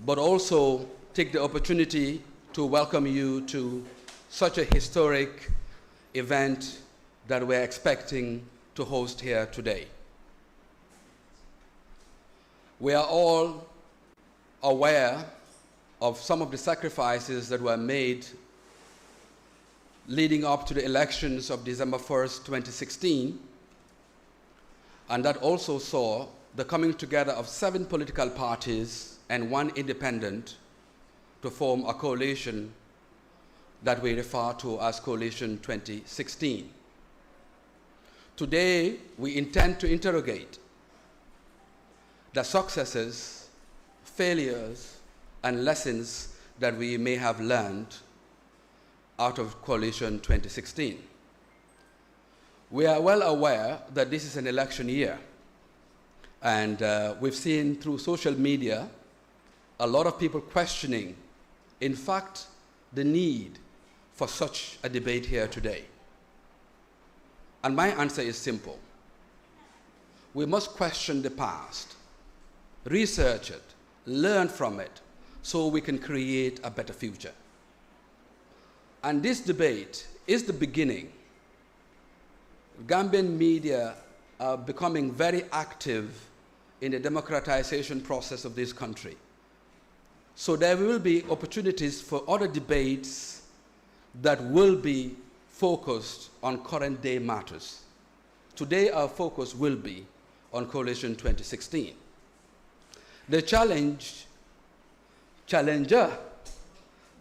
but also take the opportunity to welcome you to such a historic event that we're expecting to host here today. We are all aware of some of the sacrifices that were made leading up to the elections of December 1st, 2016, and that also saw the coming together of 7 political parties and 1 independent to form a coalition that we refer to as Coalition 2016. Today, we intend to interrogate the successes, failures, and lessons that we may have learned out of Coalition 2016. We are well aware that this is an election year, and we've seen through social media a lot of people questioning, in fact, the need for such a debate here today. And my answer is simple. We must question the past, research it, learn from it, so we can create a better future. And this debate is the beginning. Gambian media are becoming very active in the democratization process of this country. So there will be opportunities for other debates that will be focused on current day matters. Today our focus will be on Coalition 2016. The challenger,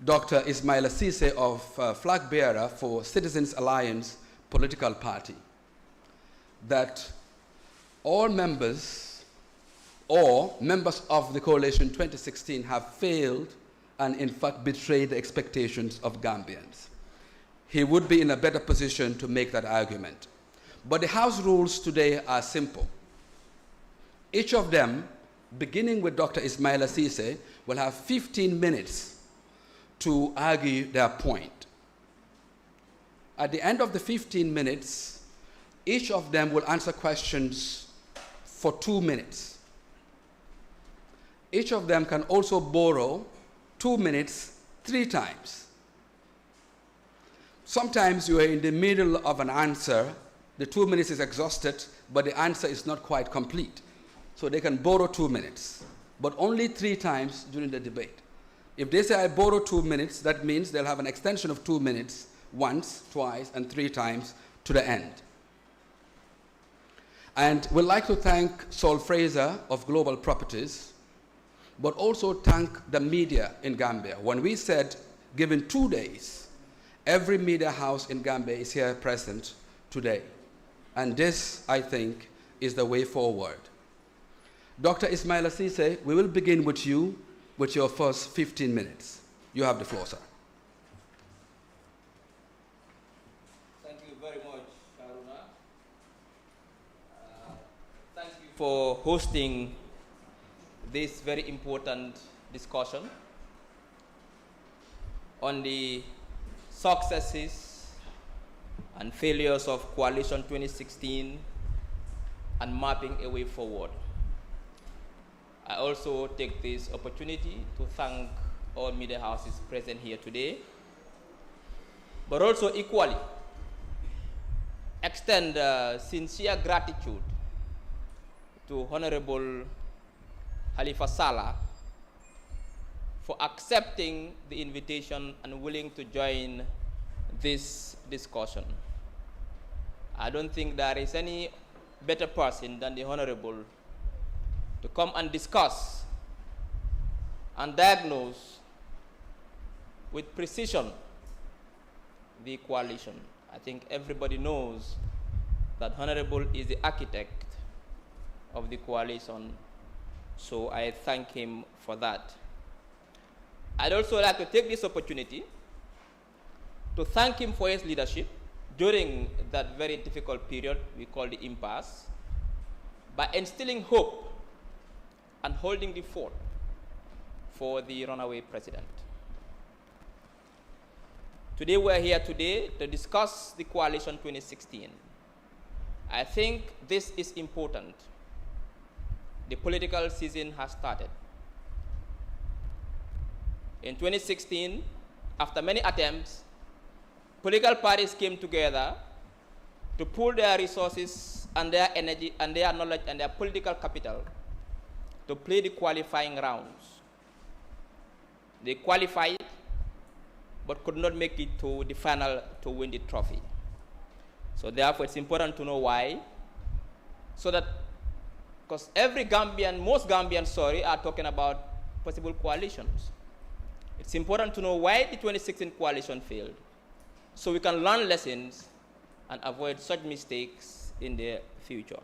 Dr.Ismaila Cessay of flag bearer for Citizens Alliance political party, that all members or members of the Coalition 2016 have failed and in fact betrayed the expectations of Gambians. He would be in a better position to make that argument. But the House rules today are simple. Each of them, beginning with Dr. Ismaila Cessay, will have 15 minutes to argue their point. At the end of the 15 minutes, each of them will answer questions for 2 minutes. Each of them can also borrow 2 minutes 3 times. Sometimes you are in the middle of an answer, the 2 minutes is exhausted, but the answer is not quite complete. So they can borrow 2 minutes, but only 3 times during the debate. If they say I borrow 2 minutes, that means they'll have an extension of 2 minutes, once, twice, and 3 times to the end. And we'd like to thank Saul Fraser of Global Properties, but also thank the media in Gambia. When we said, given 2 days, every media house in Gambia is here present today. And this, I think, is the way forward. Dr. Ismaila Cessay, we will begin with you with your first 15 minutes. You have the floor, sir. Thank you very much, Haruna. Thank you for hosting this very important discussion on the successes and failures of Coalition 2016 and mapping a way forward. I also take this opportunity to thank all media houses present here today, but also equally extend sincere gratitude to Honorable Halifa Sallah for accepting the invitation and willing to join this discussion. I don't think there is any better person than the Honorable to come and discuss and diagnose with precision the coalition. I think everybody knows that Honorable is the architect of the coalition, so I thank him for that. I'd also like to take this opportunity to thank him for his leadership during that very difficult period we call the impasse, by instilling hope and holding the fort for the runaway president. Today we're here today to discuss the Coalition 2016. I think this is important. The political season has started. In 2016, after many attempts, political parties came together to pool their resources and their energy and their knowledge and their political capital to play the qualifying rounds. They qualified, but could not make it to the final to win the trophy. So therefore, it's important to know why, so that, because most Gambians, are talking about possible coalitions. It's important to know why the 2016 coalition failed, so we can learn lessons and avoid such mistakes in the future.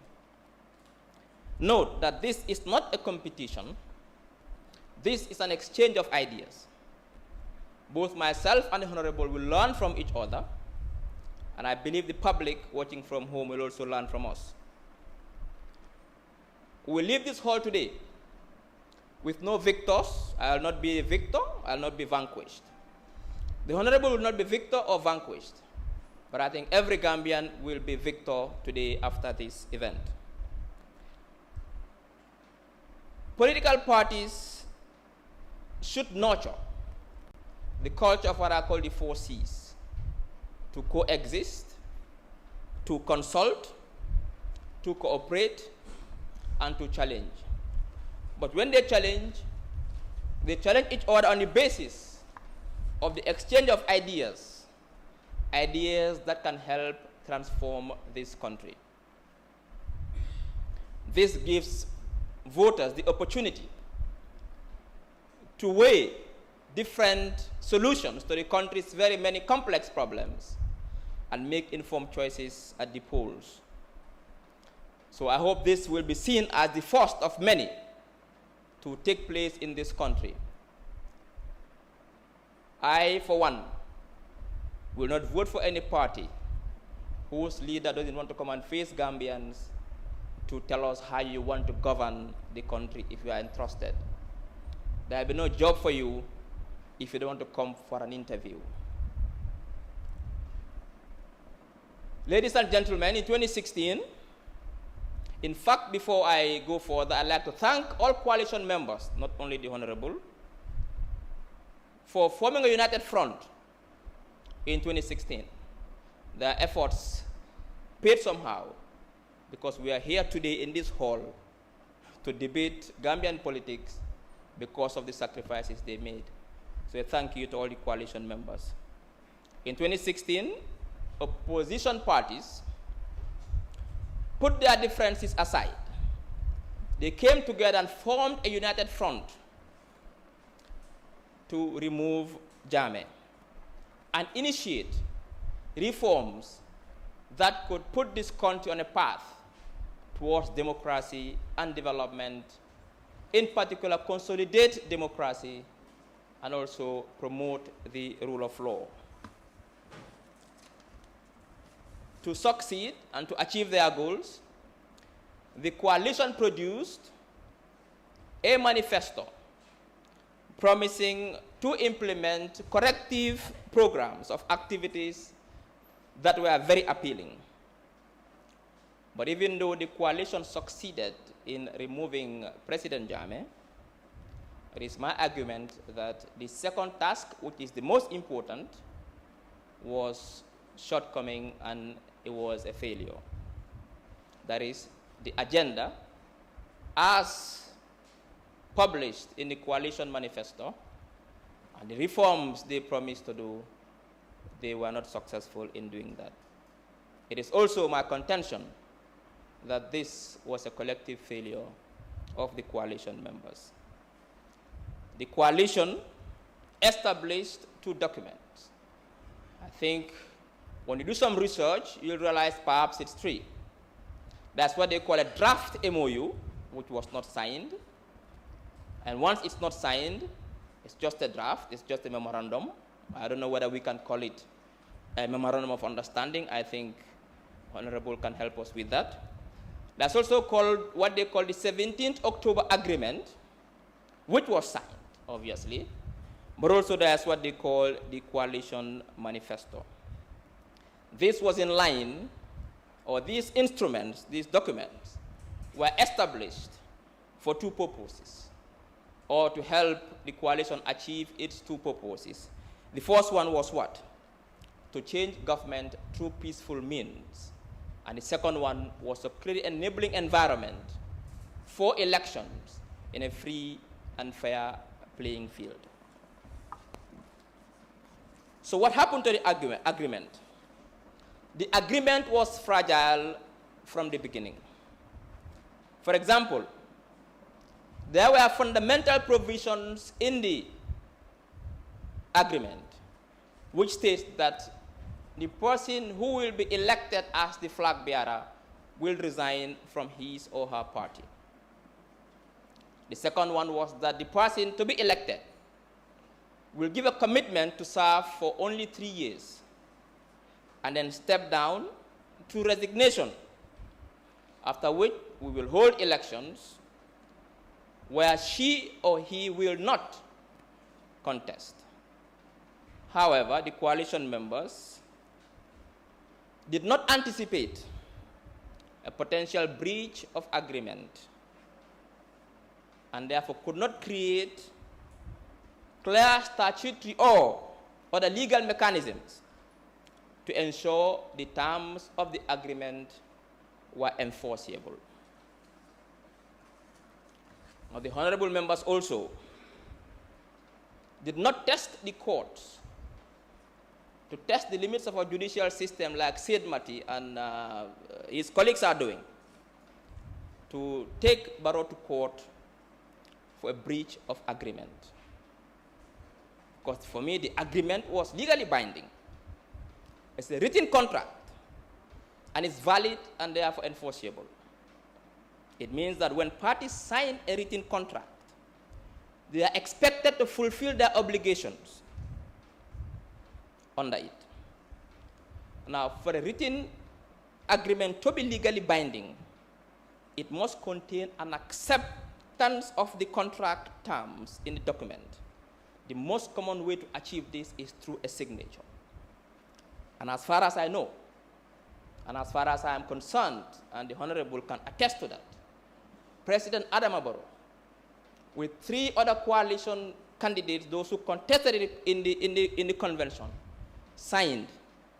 Note that this is not a competition. This is an exchange of ideas. Both myself and the Honorable will learn from each other, and I believe the public watching from home will also learn from us. We will leave this hall today with no victors. I will not be a victor, I will not be vanquished. The Honorable will not be victor or vanquished, but I think every Gambian will be victor today after this event. Political parties should nurture the culture of what I call the 4 C's: to coexist, to consult, to cooperate, and to challenge. But when they challenge each other on the basis of the exchange of ideas that can help transform this country. This gives voters the opportunity to weigh different solutions to the country's very many complex problems and make informed choices at the polls. So I hope this will be seen as the first of many to take place in this country. I, for one, will not vote for any party whose leader doesn't want to come and face Gambians to tell us how you want to govern the country if you are entrusted. There will be no job for you if you don't want to come for an interview. Ladies and gentlemen, in 2016, in fact, before I go further, I'd like to thank all coalition members, not only the Honorable, for forming a united front in 2016. Their efforts paid somehow, because we are here today in this hall to debate Gambian politics because of the sacrifices they made. So thank you to all the coalition members. In 2016, opposition parties put their differences aside. They came together and formed a united front to remove Jammeh and initiate reforms that could put this country on a path towards democracy and development, in particular consolidate democracy and also promote the rule of law. To succeed and to achieve their goals, the coalition produced a manifesto promising to implement corrective programs of activities that were very appealing. But even though the coalition succeeded in removing President Jammeh, it is my argument that the second task, which is the most important, was shortcoming and it was a failure. That is, the agenda as published in the coalition manifesto and the reforms they promised to do, they were not successful in doing that. It is also my contention that this was a collective failure of the coalition members. The coalition established 2 documents. I think when you do some research, you'll realize perhaps it's 3. That's what they call a draft MOU, which was not signed. And once it's not signed, it's just a draft, it's just a memorandum. I don't know whether we can call it a memorandum of understanding. I think Honorable can help us with that. That's also called what they call the 17th October Agreement, which was signed, obviously. But also there's what they call the Coalition Manifesto. This was in line, or these instruments, these documents, were established for 2 purposes. or to help the coalition achieve its two purposes. The first one was what? To change government through peaceful means. And the second one was to create an enabling environment for elections in a free and fair playing field. So what happened to the agreement? The agreement was fragile from the beginning. For example, there were fundamental provisions in the agreement which states that the person who will be elected as the flag bearer will resign from his or her party. The second one was that the person to be elected will give a commitment to serve for only 3 years and then step down to resignation, after which we will hold elections where she or he will not contest. However, the coalition members did not anticipate a potential breach of agreement and therefore could not create clear statutory or other legal mechanisms to ensure the terms of the agreement were enforceable. Now, the honorable members also did not test the courts to test the limits of our judicial system like Sid Mati and his colleagues are doing, to take Barrow to court for a breach of agreement. Because for me, the agreement was legally binding. It's a written contract, and it's valid and therefore enforceable. It means that when parties sign a written contract, they are expected to fulfill their obligations under it. Now, for a written agreement to be legally binding, it must contain an acceptance of the contract terms in the document. The most common way to achieve this is through a signature. And as far as I know, and as far as I am concerned, and the Honorable can attest to that, President Adama Barrow, with 3 other coalition candidates, those who contested it in the convention, signed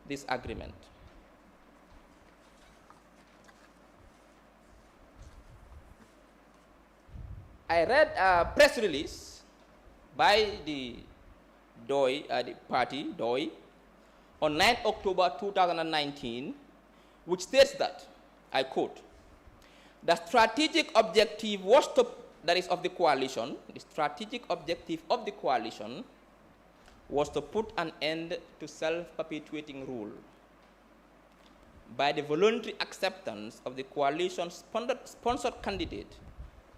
this agreement. I read a press release by the party, DOI, on 9 October 2019, which states that, I quote, the strategic objective was to, that is of the coalition, the strategic objective of the coalition was to put an end to self-perpetuating rule by the voluntary acceptance of the coalition-sponsored candidate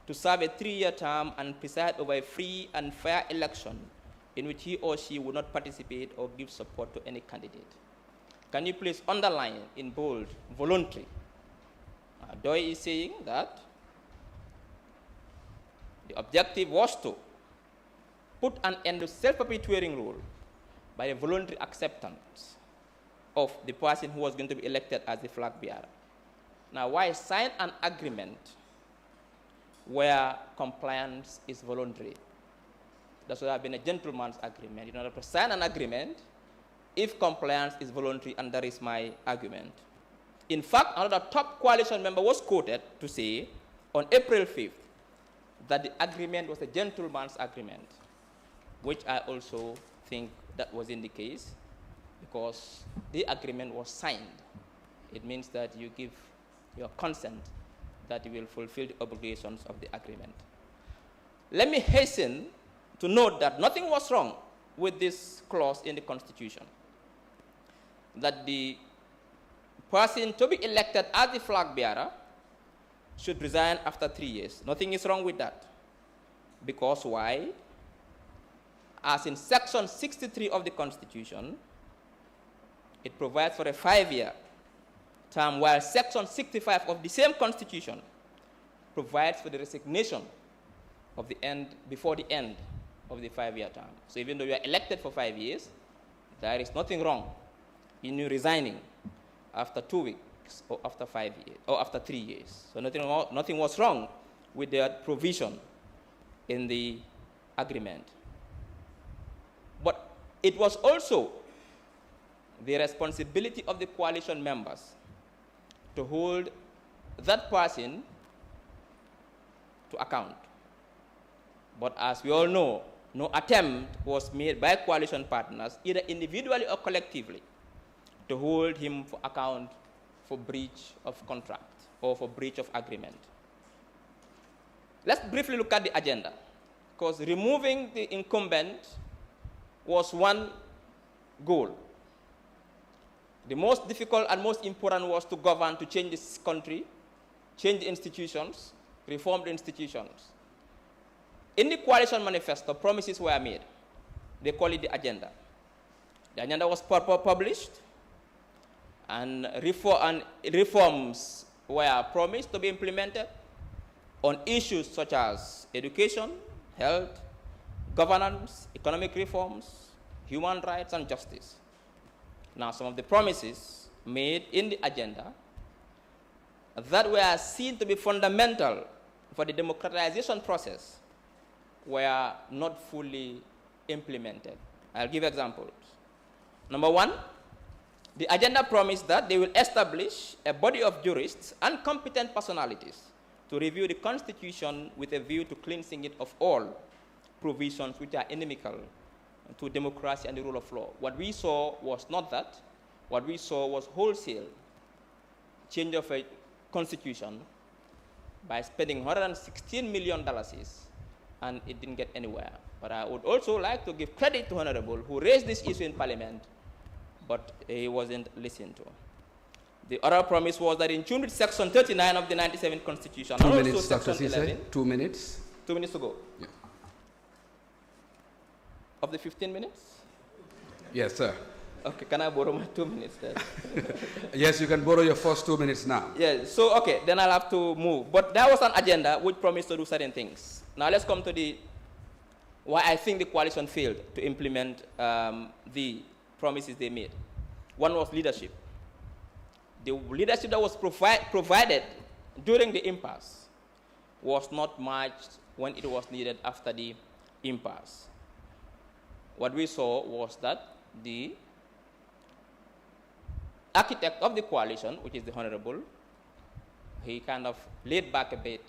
to serve a 3-year term and preside over a free and fair election in which he or she would not participate or give support to any candidate. Can you please underline in bold, voluntary? Doi is saying that the objective was to put an end to self-perpetuating rule by a voluntary acceptance of the person who was going to be elected as the flag bearer. Now, why sign an agreement where compliance is voluntary? That should have been a gentleman's agreement. In order to sign an agreement, if compliance is voluntary, and that is my argument. In fact, another top coalition member was quoted to say on April 5th that the agreement was a gentleman's agreement, which I also think that was in the case, because the agreement was signed. It means that you give your consent that you will fulfill the obligations of the agreement. Let me hasten to note that nothing was wrong with this clause in the Constitution, that the person to be elected as the flag bearer should resign after 3 years. Nothing is wrong with that. Because why? As in Section 63 of the Constitution, it provides for a 5-year term, while Section 65 of the same Constitution provides for the resignation of the end, before the end of the 5-year term. So even though you are elected for 5 years, there is nothing wrong in you resigning after 2 weeks or after 5 years or after 3 years. So nothing was wrong with that provision in the agreement. But it was also the responsibility of the coalition members to hold that person to account. But as we all know, no attempt was made by coalition partners, either individually or collectively, to hold him for account for breach of contract or for breach of agreement. Let's briefly look at the agenda, because removing the incumbent was one goal. The most difficult and most important was to govern, to change this country, change the institutions, reform the institutions. In the coalition manifesto, promises were made. They call it the agenda. The agenda was published, and reforms were promised to be implemented on issues such as education, health, governance, economic reforms, human rights, and justice. Now, some of the promises made in the agenda that were seen to be fundamental for the democratization process were not fully implemented. I'll give examples. Number one, the agenda promised that they will establish a body of jurists and competent personalities to review the Constitution with a view to cleansing it of all provisions which are inimical to democracy and the rule of law. What we saw was not that. What we saw was wholesale change of a constitution by spending $116 million, and it didn't get anywhere. But I would also like to give credit to Honorable who raised this issue in Parliament, but he wasn't listened to. The other promise was that in tune with Section 39 of the 97 Constitution, 2 minutes, Dr. Sise, 2 minutes. 2 minutes to go. Yeah. Of the 15 minutes? Yes, sir. Okay, can I borrow my 2 minutes then? Yes, you can borrow your first 2 minutes now. Yes, so okay, then I'll have to move. But there was an agenda which promised to do certain things. Now let's come to why I think the coalition failed to implement the promises they made. One was leadership. The leadership that was provided during the impasse was not matched when it was needed after the impasse. What we saw was that the architect of the coalition, which is the Honorable, he kind of laid back a bit,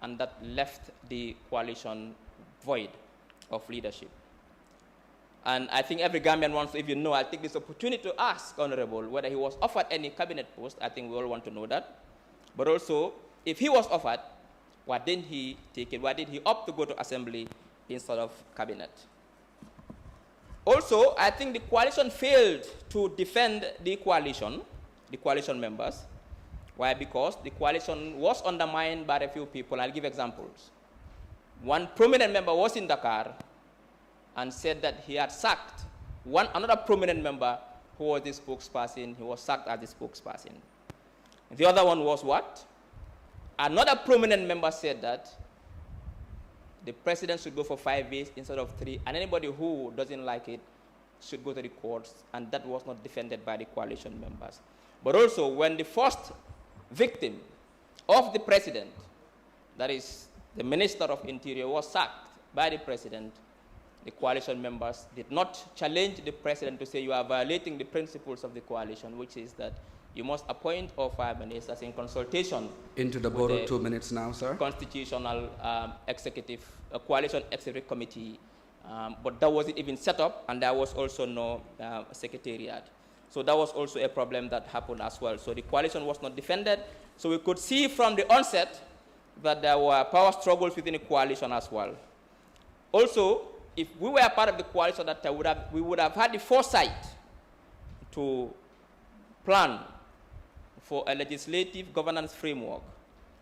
and that left the coalition void of leadership. And I think every Gambian wants to even know. I'll take this opportunity to ask Honorable whether he was offered any cabinet post. I think we all want to know that. But also, if he was offered, why didn't he take it? Why did he opt to go to assembly instead of cabinet? Also, I think the coalition failed to defend the coalition members. Why? Because the coalition was undermined by a few people. I'll give examples. One prominent member was in Dakar and said that he had sacked another prominent member who was the spokesperson. He was sacked as the spokesperson. The other one was what? Another prominent member said that the president should go for 5 years instead of 3, and anybody who doesn't like it should go to the courts, and that was not defended by the coalition members. But also, when the first victim of the president, that is the Minister of Interior, was sacked by the president, the coalition members did not challenge the president to say you are violating the principles of the coalition, which is that you must appoint all 5 ministers in consultation. Into the borrowed 2 minutes now, sir. Constitutional coalition executive committee, but that wasn't even set up, and there was also no secretariat. So that was also a problem that happened as well. So the coalition was not defended. So we could see from the onset that there were power struggles within the coalition as well. Also, if we were part of the coalition that time, we would have had the foresight to plan for a legislative governance framework,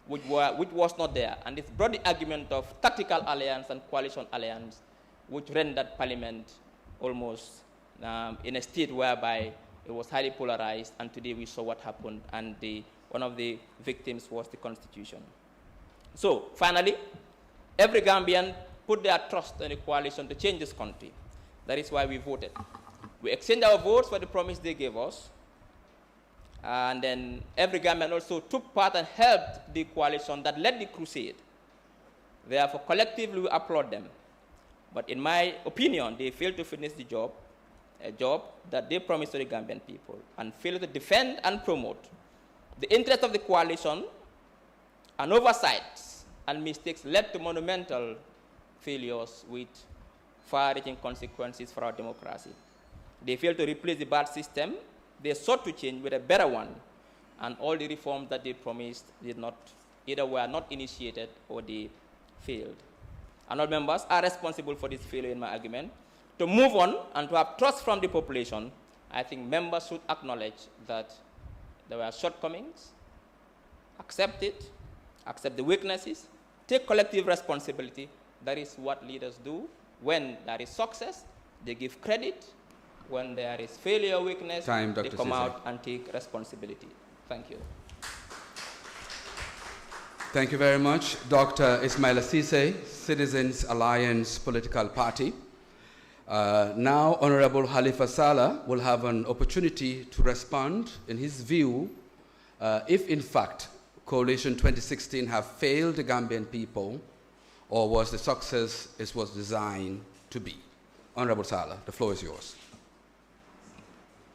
which was not there. And it brought the argument of tactical alliance and coalition alliance, which rendered Parliament almost in a state whereby it was highly polarized, and today we saw what happened, and one of the victims was the Constitution. So, finally, every Gambian put their trust in the coalition to change this country. That is why we voted. We exchanged our votes for the promise they gave us, and then every Gambian also took part and helped the coalition that led the crusade. Therefore, collectively, we applaud them. But in my opinion, they failed to finish the job, a job that they promised to the Gambian people, and failed to defend and promote the interest of the coalition, and oversights and mistakes led to monumental failures with far-reaching consequences for our democracy. They failed to replace the bad system. They sought to change with a better one, and all the reforms that they promised did not, either were not initiated or they failed. And all members are responsible for this failure in my argument. To move on and to have trust from the population, I think members should acknowledge that there were shortcomings, accept it, accept the weaknesses, take collective responsibility. That is what leaders do. When there is success, they give credit. When there is failure or weakness, they come out and take responsibility. Thank you. Thank you very much, Dr. Ismaila Cessay, Citizens Alliance Political Party. Now, Honorable Halifa Sallah will have an opportunity to respond in his view if, in fact, Coalition 2016 have failed the Gambian people, or was the success it was designed to be. Honorable Sallah, the floor is yours.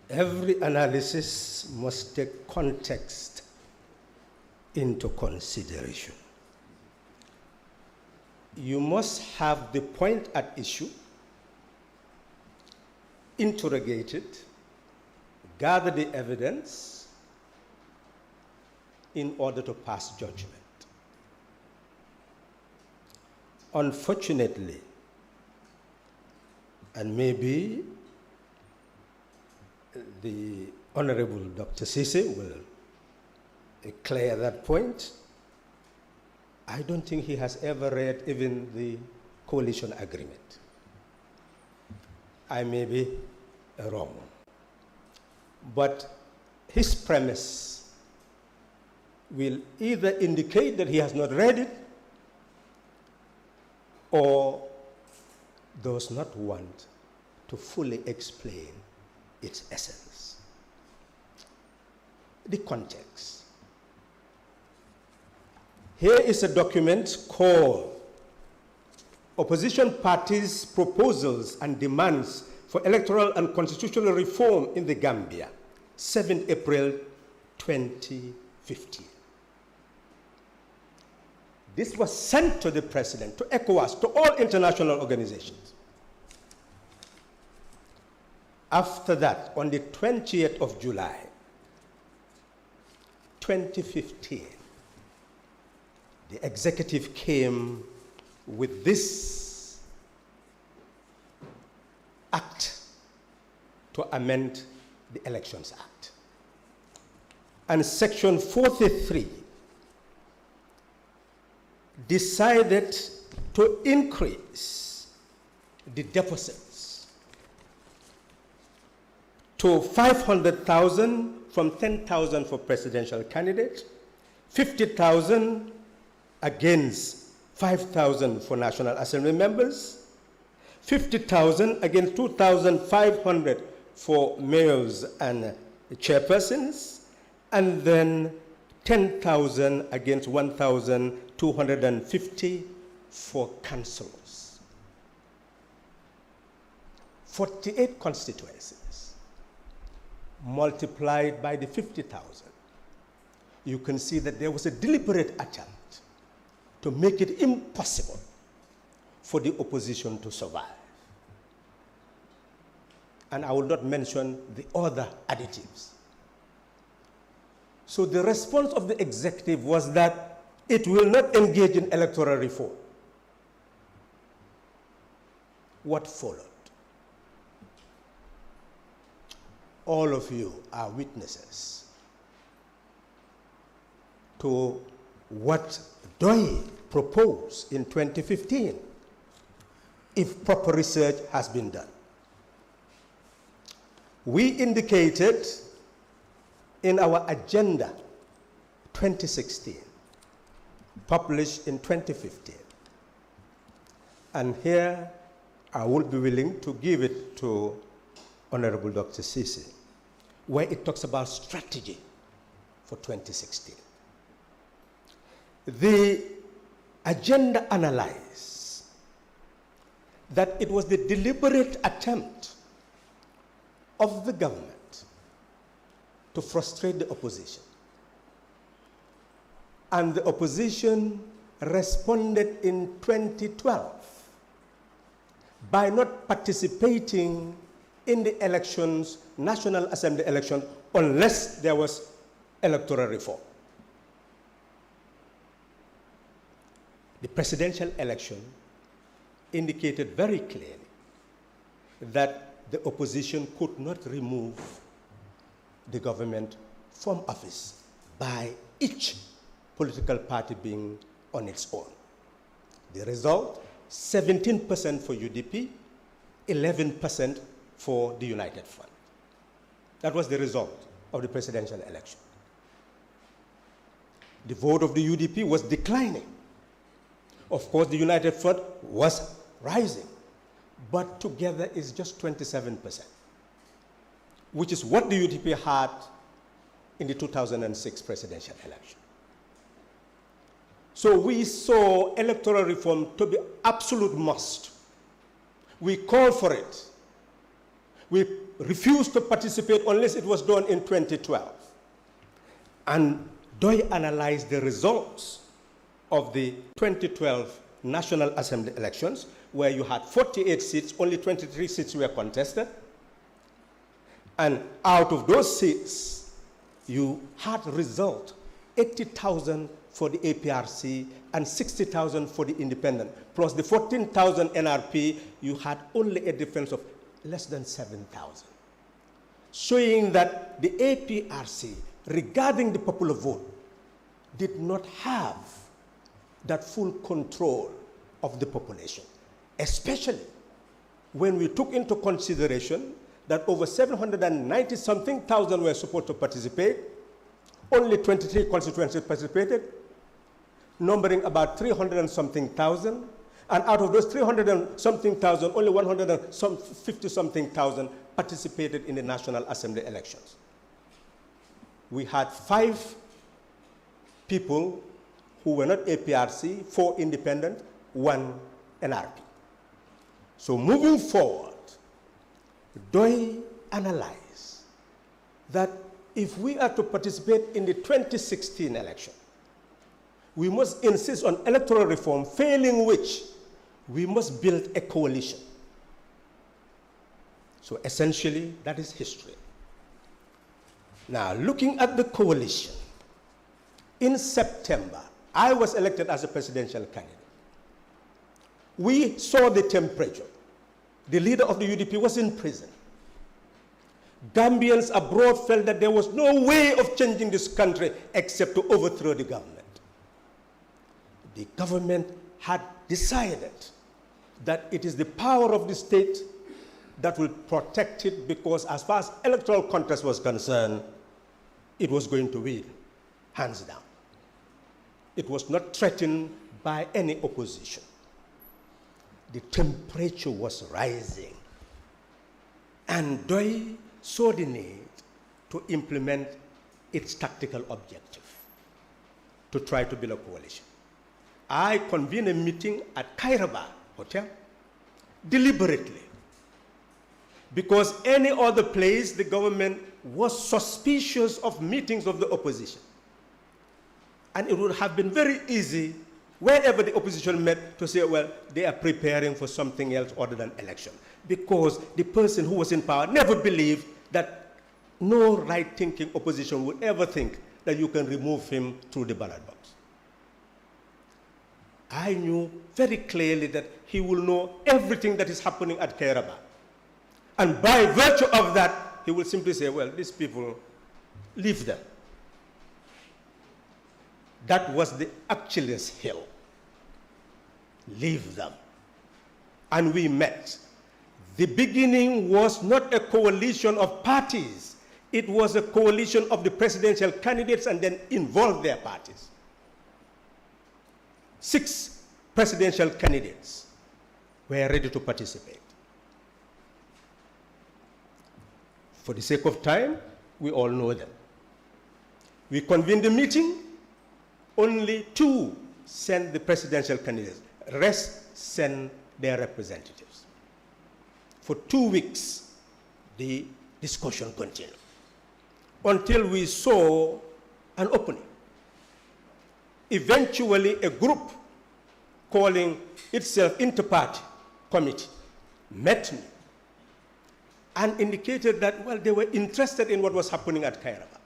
Every analysis must take context into consideration. You must have the point at issue, interrogate it, gather the evidence in order to pass judgment. Unfortunately, and maybe the Honorable Dr. Sise will clear that point, I don't think he has ever read even the coalition agreement. I may be wrong. But his premise will either indicate that he has not read it or does not want to fully explain its essence. The context. Here is a document called Opposition Parties' Proposals and Demands for Electoral and Constitutional Reform in the Gambia, 7 April 2015. This was sent to the President, to ECOWAS, to all international organizations. After that, on the 20th of July, 2015, the executive came with this act to amend the Elections Act. And Section 43 decided to increase the deposits to 500,000 from 10,000 for presidential candidates, 50,000 against 5,000 for National Assembly members, 50,000 against 2,500 for mayors and chairpersons, and then 10,000 against 1,250 for councillors. 48 constituencies multiplied by the 50,000. You can see that there was a deliberate attempt to make it impossible for the opposition to survive. And I will not mention the other additives. So the response of the executive was that it will not engage in electoral reform. What followed? All of you are witnesses to what DOI proposed in 2015, if proper research has been done. We indicated in our agenda 2016, published in 2015. And here I would be willing to give it to Honorable Dr. Sise, where it talks about strategy for 2016. The agenda analyzes that it was the deliberate attempt of the government to frustrate the opposition. And the opposition responded in 2012 by not participating in the elections, National Assembly election, unless there was electoral reform. The presidential election indicated very clearly that the opposition could not remove the government from office by each political party being on its own. The result, 17% for UDP, 11% for the United Front. That was the result of the presidential election. The vote of the UDP was declining. Of course, the United Front was rising, but together is just 27%, which is what the UDP had in the 2006 presidential election. So we saw electoral reform to be absolute must. We called for it. We refused to participate unless it was done in 2012. And Doi analyzed the results of the 2012 National Assembly elections, where you had 48 seats, only 23 seats were contested. And out of those seats, you had result 80,000 for the APRC and 60,000 for the independent. Plus the 14,000 NRP, you had only a difference of less than 7,000. Showing that the APRC, regarding the popular vote, did not have that full control of the population, especially when we took into consideration that over 790-something thousand were supposed to participate, only 23 constituencies participated, numbering about 300-something thousand, and out of those 300-something thousand, only 150-something thousand participated in the National Assembly elections. We had 5 people who were not APRC, 4 independent, 1 NRP. So moving forward, Doi analyzed that if we are to participate in the 2016 election, we must insist on electoral reform, failing which we must build a coalition. So essentially, that is history. Now, looking at the coalition, in September, I was elected as a presidential candidate. We saw the temperature. The leader of the UDP was in prison. Gambians abroad felt that there was no way of changing this country except to overthrow the government. The government had decided that it is the power of the state that will protect it, because as far as electoral contest was concerned, it was going to win, hands down. It was not threatened by any opposition. The temperature was rising, and Doi saw the need to implement its tactical objective, to try to build a coalition. I convened a meeting at Kairaba Hotel, deliberately, because any other place the government was suspicious of meetings of the opposition. And it would have been very easy, wherever the opposition met, to say, well, they are preparing for something else other than election. Because the person who was in power never believed that no right-thinking opposition would ever think that you can remove him through the ballot box. I knew very clearly that he will know everything that is happening at Kairaba. And by virtue of that, he will simply say, well, these people, leave them. That was the Achilles heel. Leave them. And we met. The beginning was not a coalition of parties. It was a coalition of the presidential candidates, and then involved their parties. 6 presidential candidates were ready to participate. For the sake of time, we all know them. We convened the meeting. Only 2 sent the presidential candidates. Rest sent their representatives. For 2 weeks, the discussion continued until we saw an opening. Eventually, a group calling itself Inter-Party Committee met me and indicated that, well, they were interested in what was happening at Kairaba.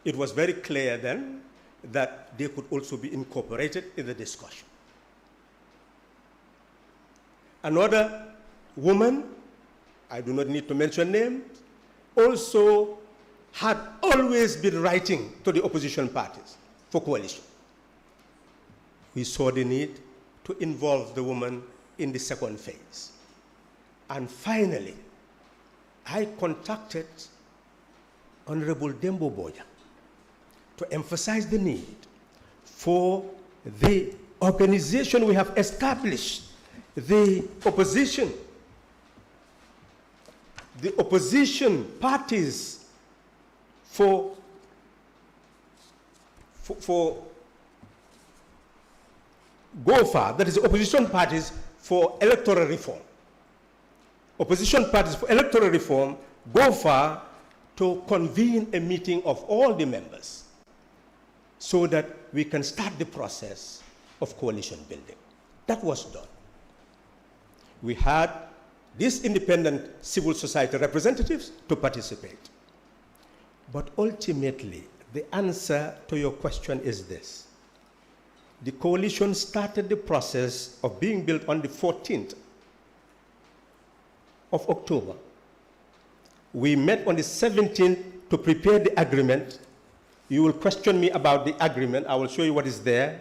It was very clear then that they could also be incorporated in the discussion. Another woman, I do not need to mention names, also had always been writing to the opposition parties for coalition. We saw the need to involve the woman in the second phase. And finally, I contacted Honorable Dembo Boya to emphasize the need for the organization we have established, the opposition parties for GOFA, that is opposition parties for electoral reform. Opposition parties for electoral reform, GOFA, to convene a meeting of all the members so that we can start the process of coalition building. That was done. We had these independent civil society representatives to participate. But ultimately, the answer to your question is this. The coalition started the process of being built on the 14th of October. We met on the 17th to prepare the agreement. You will question me about the agreement. I will show you what is there.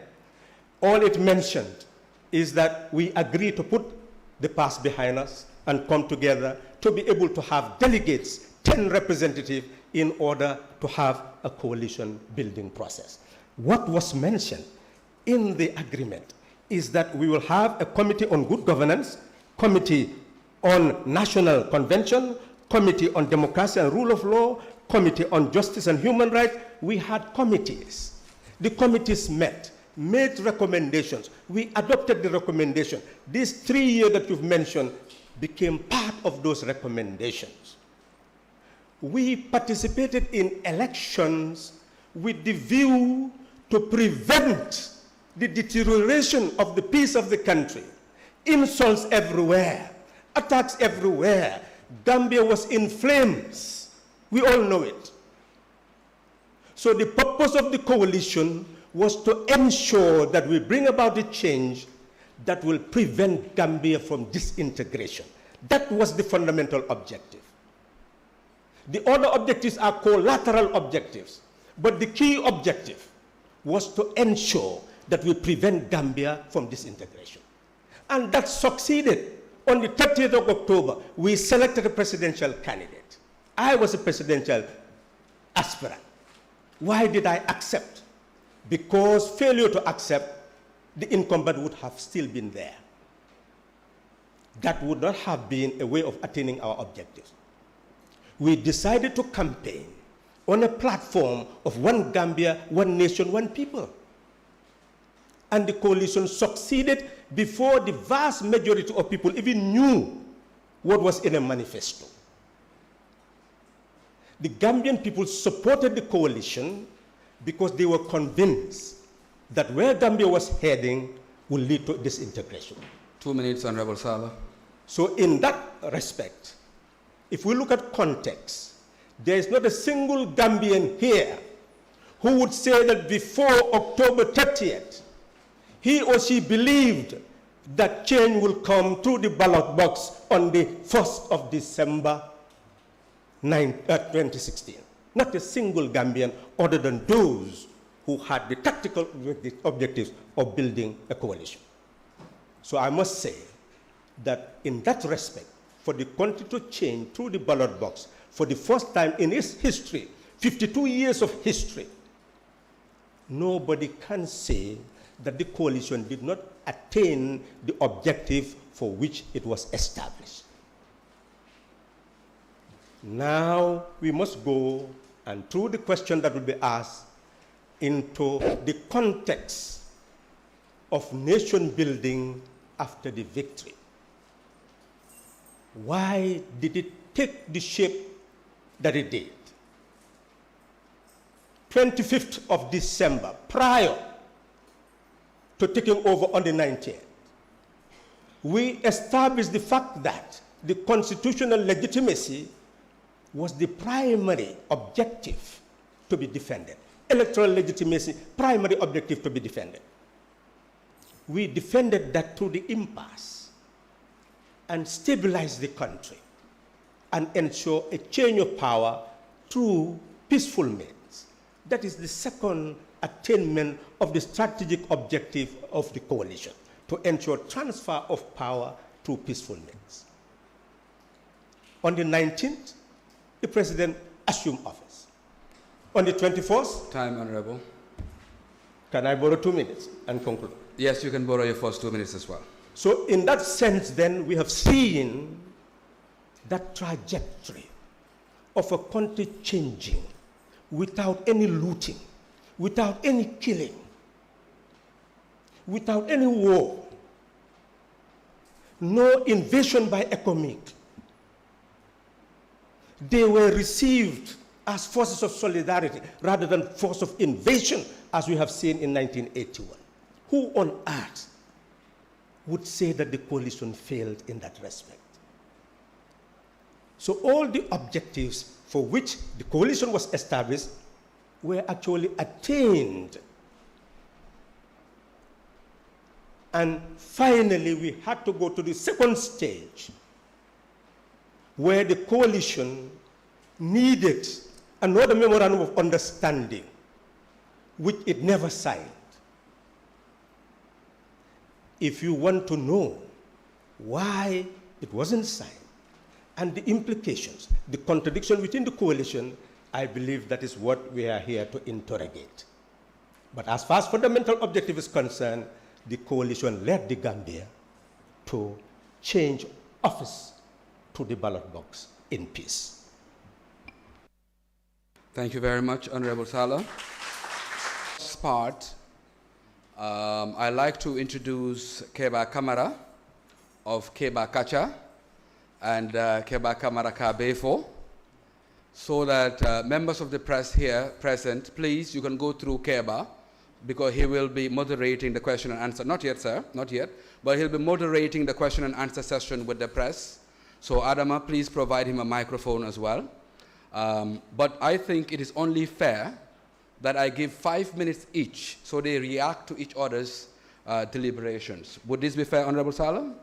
All it mentioned is that we agree to put the past behind us and come together to be able to have delegates, 10 representatives, in order to have a coalition building process. What was mentioned in the agreement is that we will have a committee on good governance, committee on national convention, committee on democracy and rule of law, committee on justice and human rights. We had committees. The committees met, made recommendations. We adopted the recommendation. These 3 years that you've mentioned became part of those recommendations. We participated in elections with the view to prevent the deterioration of the peace of the country. Insults everywhere, attacks everywhere. Gambia was in flames. We all know it. So the purpose of the coalition was to ensure that we bring about a change that will prevent Gambia from disintegration. That was the fundamental objective. The other objectives are collateral objectives, but the key objective was to ensure that we prevent Gambia from disintegration. And that succeeded. On the 30th of October, we selected a presidential candidate. I was a presidential aspirant. Why did I accept? Because failure to accept, the incumbent would have still been there. That would not have been a way of attaining our objectives. We decided to campaign on a platform of one Gambia, one nation, one people. And the coalition succeeded before the vast majority of people even knew what was in a manifesto. The Gambian people supported the coalition because they were convinced that where Gambia was heading would lead to disintegration. 2 minutes, Honorable Sallah. So in that respect, if we look at context, there is not a single Gambian here who would say that before October 30th, he or she believed that change will come through the ballot box on the 1st of December 2016. Not a single Gambian other than those who had the tactical objectives of building a coalition. So I must say that in that respect, for the country to change through the ballot box for the first time in its history, 52 years of history, nobody can say that the coalition did not attain the objective for which it was established. Now we must go, and through the question that will be asked, into the context of nation building after the victory. why did it take the shape that it did? 25th of December, prior to taking over on the 19th, we established the fact that the constitutional legitimacy was the primary objective to be defended. Electoral legitimacy, primary objective to be defended. We defended that through the impasse and stabilized the country and ensure a change of power through peaceful means. That is the second attainment of the strategic objective of the coalition, to ensure transfer of power through peaceful means. On the 19th, the president assumed office. On the 24th... Time, Honorable. Can I borrow 2 minutes and conclude? Yes, you can borrow your first 2 minutes as well. So in that sense, then, we have seen that trajectory of a country changing without any looting, without any killing, without any war, no invasion by economic. They were received as forces of solidarity rather than force of invasion, as we have seen in 1981. Who on earth would say that the coalition failed in that respect? So all the objectives for which the coalition was established were actually attained. And finally, we had to go to the second stage, where the coalition needed another memorandum of understanding, which it never signed. If you want to know why it wasn't signed and the implications, the contradiction within the coalition, I believe that is what we are here to interrogate. But as far as fundamental objective is concerned, the coalition led the Gambia to change office to the ballot box in peace. Thank you very much, Honorable Sallah. This part, I'd like to introduce Keba Kamara of Keba Kacha and Keba Kamara Kabefo, so that members of the press here present, please, you can go through Keba, because he will be moderating the question and answer. Not yet, sir, not yet, but he'll be moderating the question and answer session with the press. So Adama, please provide him a microphone as well. But I think it is only fair that I give 5 minutes each so they react to each other's deliberations. Would this be fair, Honorable Sallah?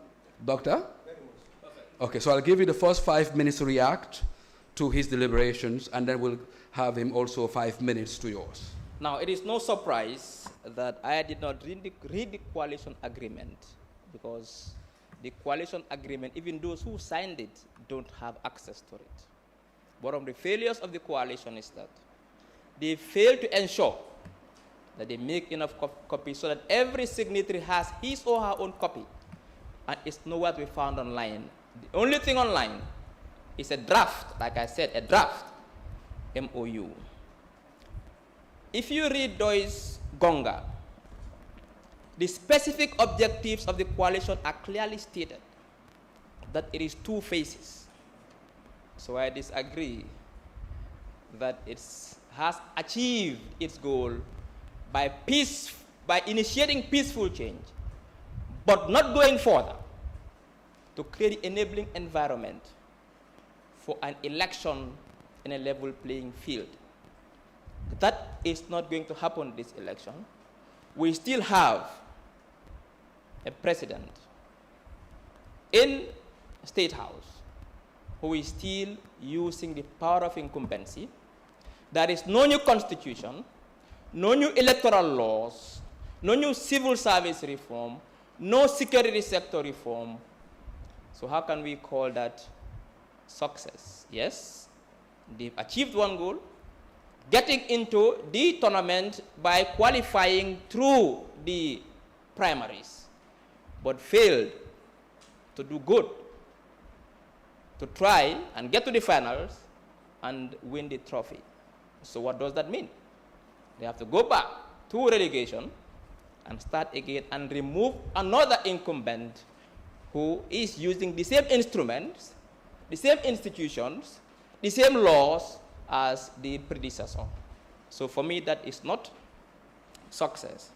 Doctor? Very much. Perfect. Okay, so I'll give you the first 5 minutes to react to his deliberations, and then we'll have him also 5 minutes to yours. Now, it is no surprise that I did not read the coalition agreement, because the coalition agreement, even those who signed it, don't have access to it. One of the failures of the coalition is that they fail to ensure that they make enough copies so that every signatory has his or her own copy, and it's nowhere to be found online. The only thing online is a draft, like I said, a draft MOU. If you read Doy's Gonga, the specific objectives of the coalition are clearly stated, that it is 2 phases. So I disagree that it has achieved its goal by initiating peaceful change, but not going further to create the enabling environment for an election in a level playing field. That is not going to happen this election. We still have a president in State House who is still using the power of incumbency. There is no new constitution, no new electoral laws, no new civil service reform, no security sector reform. So how can we call that success? Yes, they've achieved one goal, getting into the tournament by qualifying through the primaries, but failed to do good, to try and get to the finals and win the trophy. So what does that mean? They have to go back to relegation and start again and remove another incumbent who is using the same instruments the same institutions, the same laws as the predecessor. So for me, that is not success.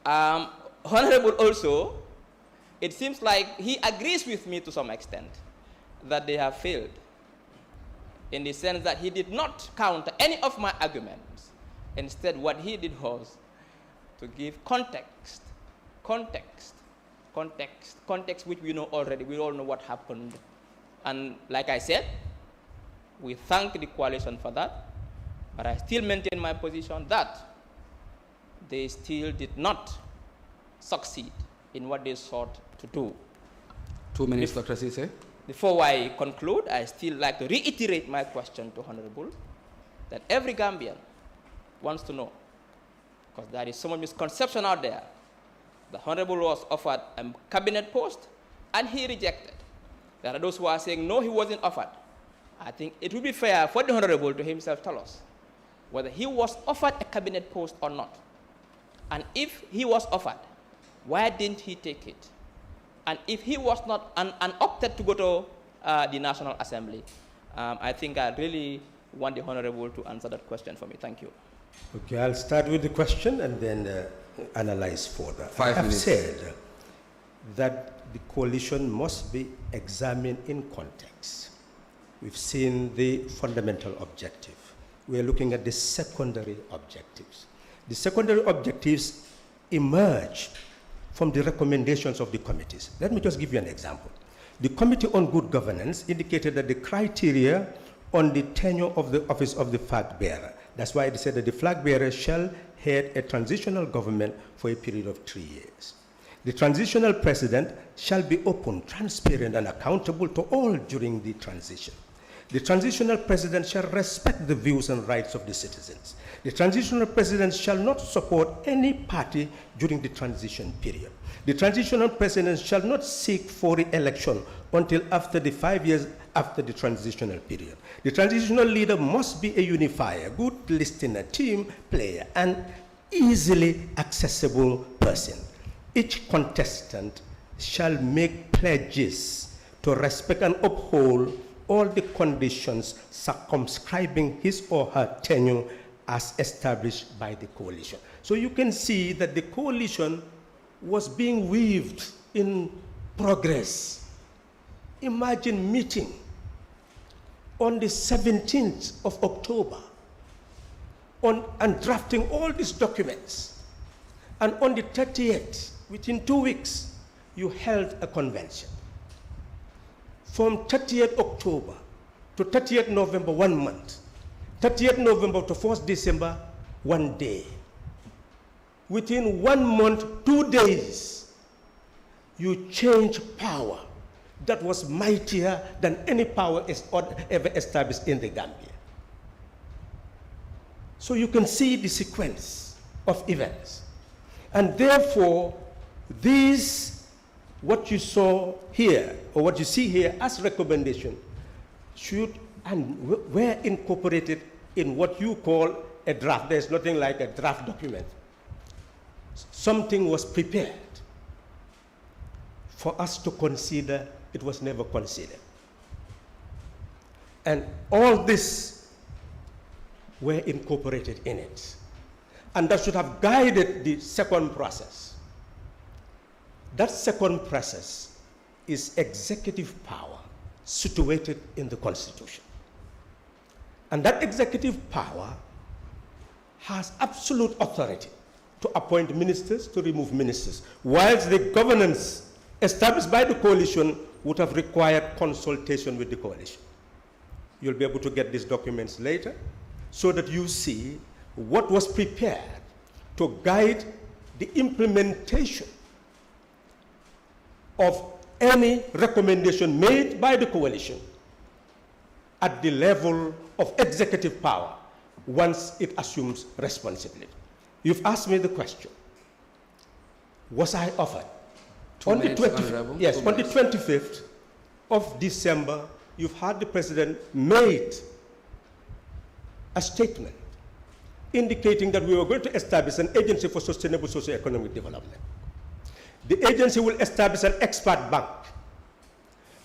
Honorable also, it seems like he agrees with me to some extent that they have failed, in the sense that he did not counter any of my arguments. Instead, what he did was to give context which we know already. We all know what happened. And like I said, we thank the coalition for that, but I still maintain my position that they still did not succeed in what they sought to do. 2 minutes, Dr. Sise. Before I conclude, I still like to reiterate my question to Honorable, that every Gambian wants to know, because there is so much misconception out there. The Honorable was offered a cabinet post and he rejected. There are those who are saying, no, he wasn't offered. I think it would be fair for the Honorable to himself tell us whether he was offered a cabinet post or not. And if he was offered, why didn't he take it? And if he was not and opted to go to the National Assembly, I think I really want the Honorable to answer that question for me. Thank you. Okay, I'll start with the question and then analyze further. 5 minutes. I have said that the coalition must be examined in context. We've seen the fundamental objective. We are looking at the secondary objectives. The secondary objectives emerge from the recommendations of the committees. Let me just give you an example. The Committee on Good Governance indicated that the criteria on the tenure of the office of the flag bearer, that's why it said that the flag bearer shall head a transitional government for a period of 3 years. The transitional president shall be open, transparent, and accountable to all during the transition. The transitional president shall respect the views and rights of the citizens. The transitional president shall not support any party during the transition period. The transitional president shall not seek for re-election until after the 5 years after the transitional period. The transitional leader must be a unifier, good listener, team player, and easily accessible person. Each contestant shall make pledges to respect and uphold all the conditions circumscribing his or her tenure as established by the coalition. So you can see that the coalition was being weaved in progress. Imagine meeting on the 17th of October and drafting all these documents. And on the 30th, within 2 weeks, you held a convention. From 30th October to 30th November, 1 month. 30th November to 1st December, 1 day. Within 1 month, 2 days, you change power that was mightier than any power ever established in the Gambia. So you can see the sequence of events. And therefore, these, what you saw here, or what you see here as recommendation, should and were incorporated in what you call a draft. There's nothing like a draft document. Something was prepared for us to consider. It was never considered. And all this were incorporated in it. And that should have guided the second process. That second process is executive power situated in the Constitution. And that executive power has absolute authority to appoint ministers, to remove ministers, whilst the governance established by the coalition would have required consultation with the coalition. You'll be able to get these documents later so that you see what was prepared to guide the implementation of any recommendation made by the coalition at the level of executive power once it assumes responsibility. You've asked me the question, was I offered? On the 25th of December, you've heard the president made a statement indicating that we were going to establish an agency for sustainable socio-economic development. The agency will establish an expert bank.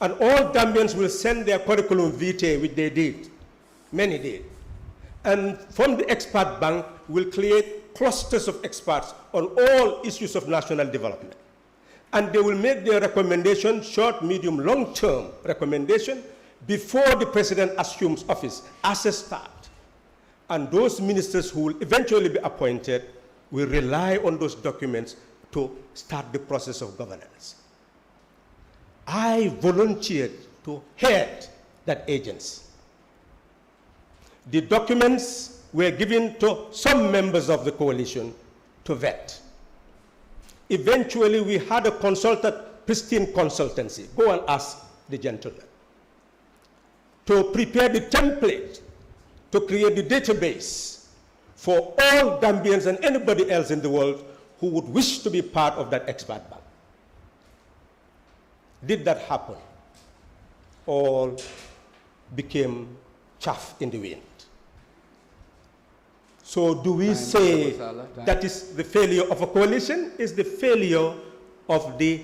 And all Gambians will send their curriculum vitae, which they did, many did. And from the expert bank, we'll create clusters of experts on all issues of national development. And they will make their recommendation, short, medium, long-term recommendation, before the president assumes office as a start. And those ministers who will eventually be appointed will rely on those documents to start the process of governance. I volunteered to head that agency. The documents were given to some members of the coalition to vet. Eventually, we had a consultant, pristine consultancy, go and ask the gentleman, to prepare the template, to create the database for all Gambians and anybody else in the world who would wish to be part of that expert bank. Did that happen? All became chaff in the wind. So do we say that is the failure of a coalition? Is the failure of the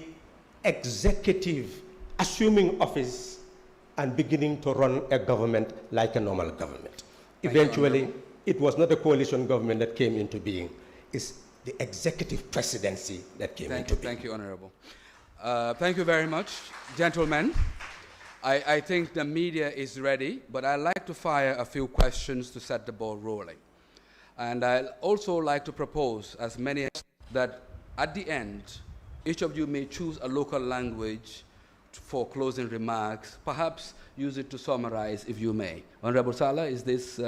executive assuming office and beginning to run a government like a normal government? Eventually, it was not a coalition government that came into being. It's the executive presidency that came into being. Thank you, Honorable. Thank you very much, gentlemen. I think the media is ready, but I'd like to fire a few questions to set the ball rolling. And I'd also like to propose, as many that at the end, each of you may choose a local language for closing remarks, perhaps use it to summarize if you may. Honorable Sallah, is this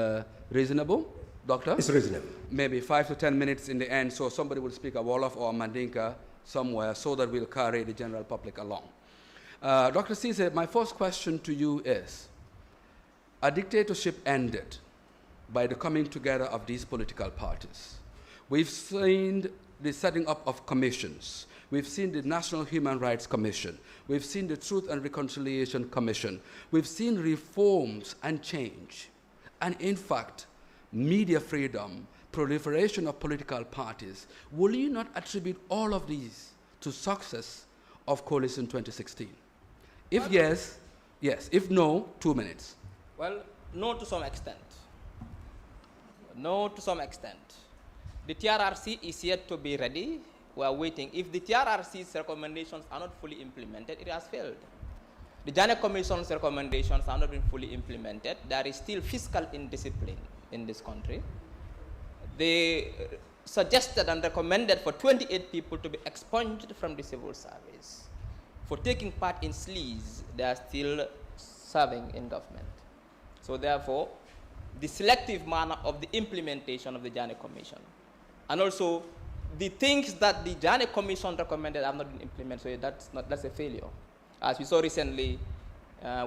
reasonable, Doctor? It's reasonable. Maybe 5 to 10 minutes in the end, so somebody will speak a Wolof or a Mandinka somewhere so that we'll carry the general public along. Dr. Sise, my first question to you is, a dictatorship ended by the coming together of these political parties. We've seen the setting up of commissions. We've seen the National Human Rights Commission. We've seen the Truth and Reconciliation Commission. We've seen reforms and change. And in fact, media freedom, proliferation of political parties. Will you not attribute all of these to success of Coalition 2016? If yes, yes. If no, 2 minutes. Well, no to some extent. No to some extent. The TRRC is yet to be ready. We are waiting. If the TRRC's recommendations are not fully implemented, it has failed. The Janneh Commission's recommendations are not been fully implemented. There is still fiscal indiscipline in this country. They suggested and recommended for 28 people to be expunged from the civil service. For taking part in sleaze, they are still serving in government. So therefore, the selective manner of the implementation of the Janneh Commission, and also the things that the Janneh Commission recommended have not been implemented, so that's a failure. As we saw recently,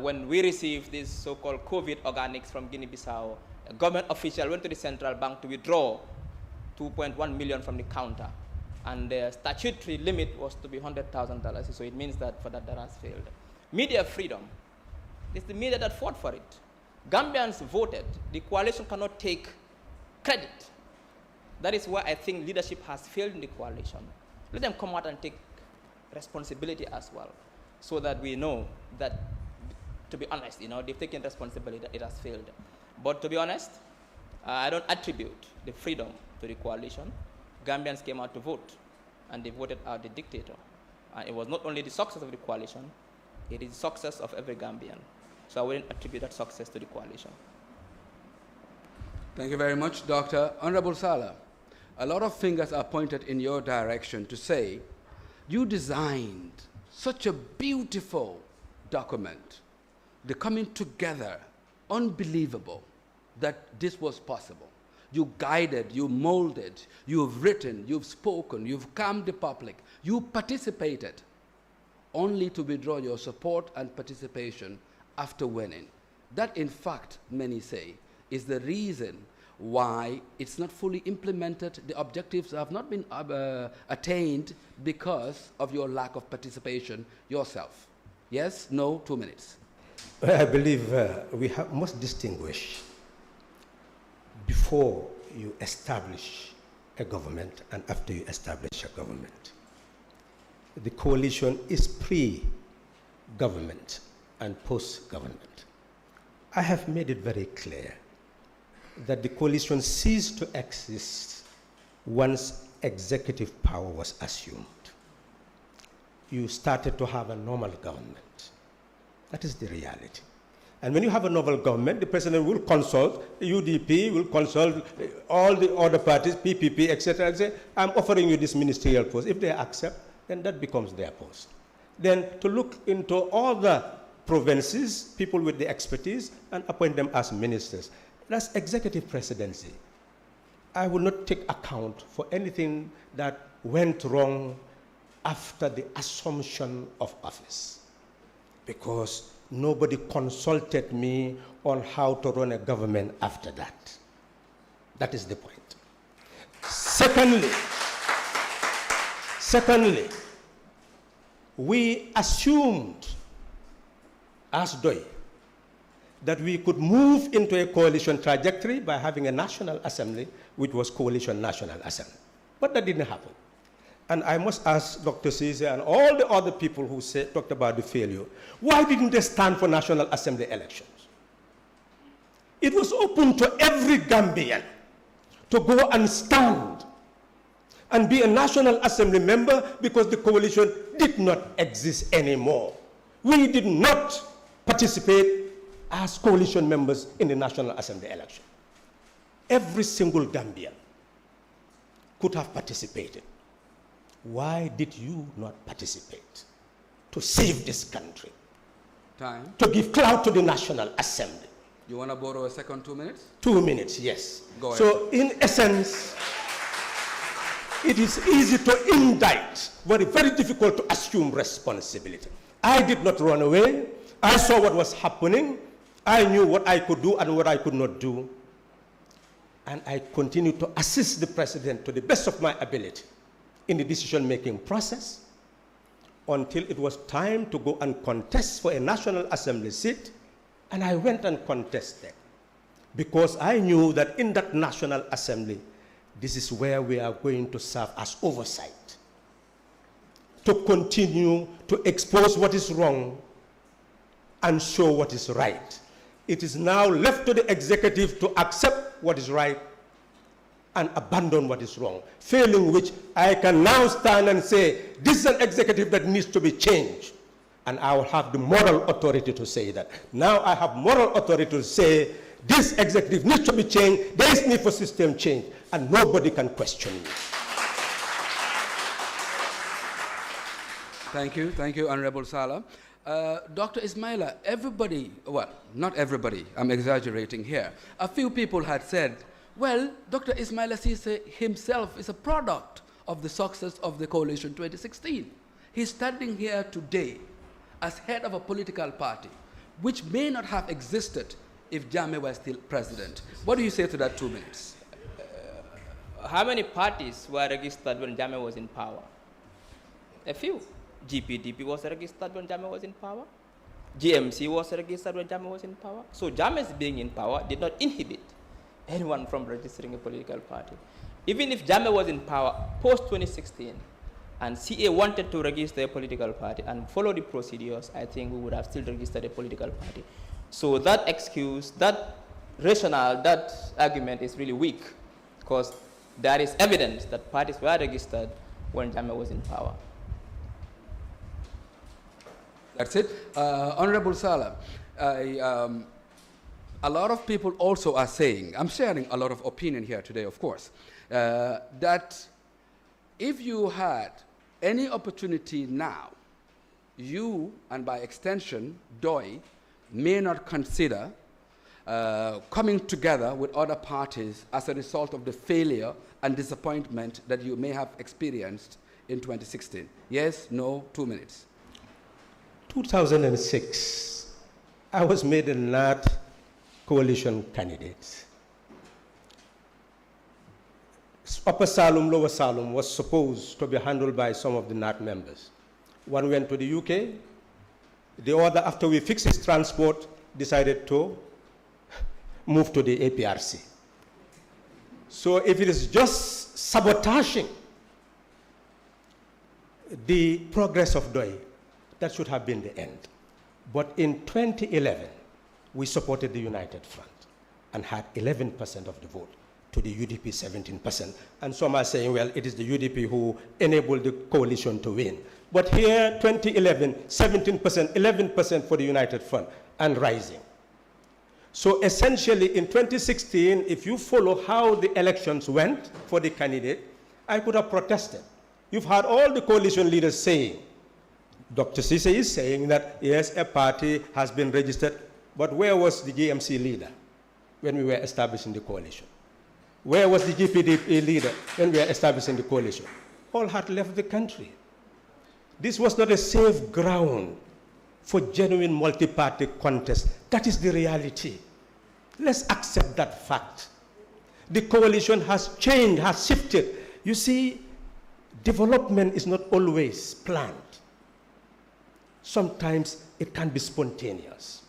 when we received these so-called COVID organics from Guinea-Bissau, a government official went to the central bank to withdraw 2.1 million from the counter, and the statutory limit was to be $100,000. So it means that for that has failed. Media freedom. It's the media that fought for it. Gambians voted. The coalition cannot take credit. That is why I think leadership has failed in the coalition. Let them come out and take responsibility as well, so that we know that, to be honest, they've taken responsibility that it has failed. But to be honest, I don't attribute the freedom to the coalition. Gambians came out to vote, and they voted out the dictator. And it was not only the success of the coalition, it is the success of every Gambian. So I wouldn't attribute that success to the coalition. Thank you very much, Doctor. Honorable Sallah, a lot of fingers are pointed in your direction to say, you designed such a beautiful document, the coming together, unbelievable that this was possible. You guided, you molded, you've written, you've spoken, you've calmed the public, you participated, only to withdraw your support and participation after winning. That, in fact, many say, is the reason why it's not fully implemented. The objectives have not been attained because of your lack of participation yourself. Yes? No? 2 minutes. I believe we must distinguish before you establish a government and after you establish a government. The coalition is pre-government and post-government. I have made it very clear that the coalition ceased to exist once executive power was assumed. You started to have a normal government. That is the reality. And when you have a novel government, the president will consult, the UDP will consult all the other parties, PPP, etc., and say, I'm offering you this ministerial post. If they accept, then that becomes their post. Then to look into all the provinces, people with the expertise, and appoint them as ministers. That's executive presidency. I will not take account for anything that went wrong after the assumption of office, because nobody consulted me on how to run a government after that. That is the point. Secondly, we assumed as DOI that we could move into a coalition trajectory by having a National Assembly, which was Coalition National Assembly. But that didn't happen. And I must ask Dr. Sise and all the other people who talked about the failure, why didn't they stand for National Assembly elections? It was open to every Gambian to go and stand and be a National Assembly member because the coalition did not exist anymore. We did not participate as coalition members in the National Assembly election. Every single Gambian could have participated. Why did you not participate? To save this country. Time. To give clout to the National Assembly. You want to borrow a second 2 minutes? 2 minutes, yes. Go ahead. So in essence, it is easy to indict, but very difficult to assume responsibility. I did not run away. I saw what was happening. I knew what I could do and what I could not do. And I continued to assist the president to the best of my ability in the decision-making process until it was time to go and contest for a National Assembly seat, and I went and contested because I knew that in that National Assembly, this is where we are going to serve as oversight, to continue to expose what is wrong and show what is right. It is now left to the executive to accept what is right and abandon what is wrong, failing which I can now stand and say, this is an executive that needs to be changed. And I will have the moral authority to say that. Now I have moral authority to say, this executive needs to be changed, there is need for system change, and nobody can question me. Thank you, Honorable Sallah. Dr. Ismaila, everybody, well, not everybody, I'm exaggerating here. A few people had said, well, Dr. Ismaila Cessay himself is a product of the success of the coalition 2016. He's standing here today as head of a political party, which may not have existed if Jammeh was still president. What do you say to that 2 minutes? How many parties were registered when Jammeh was in power? A few. GPDP was registered when Jammeh was in power. GMC was registered when Jammeh was in power. So Jammeh's being in power did not inhibit anyone from registering a political party. Even if Jammeh was in power post-2016 and CA wanted to register a political party and follow the procedures, I think we would have still registered a political party. So that excuse, that rationale, that argument is really weak because there is evidence that parties were registered when Jammeh was in power. That's it. Honorable Sallah, a lot of people also are saying, I'm sharing a lot of opinion here today, of course, that if you had any opportunity now, you, and by extension, DOI, may not consider coming together with other parties as a result of the failure and disappointment that you may have experienced in 2016. Yes, no, 2 minutes. 2006, I was made a NAT coalition candidate. Upper Salum, Lower Salum was supposed to be handled by some of the NAT members. One went to the UK, the other, after we fixed his transport, decided to move to the APRC. So if it is just sabotaging the progress of DOI, that should have been the end. But in 2011, we supported the United Front and had 11% of the vote to the UDP 17%. And some are saying, well, it is the UDP who enabled the coalition to win. But here, 2011, 17%, 11% for the United Front and rising. So essentially, in 2016, if you follow how the elections went for the candidate, I could have protested. You've heard all the coalition leaders saying, Dr. Sise is saying that, yes, a party has been registered, but where was the GMC leader when we were establishing the coalition? Where was the GPDP leader when we were establishing the coalition? All had left the country. This was not a safe ground for genuine multi-party contest. That is the reality. Let's accept that fact. The coalition has changed, has shifted. You see, development is not always planned. Sometimes it can be spontaneous.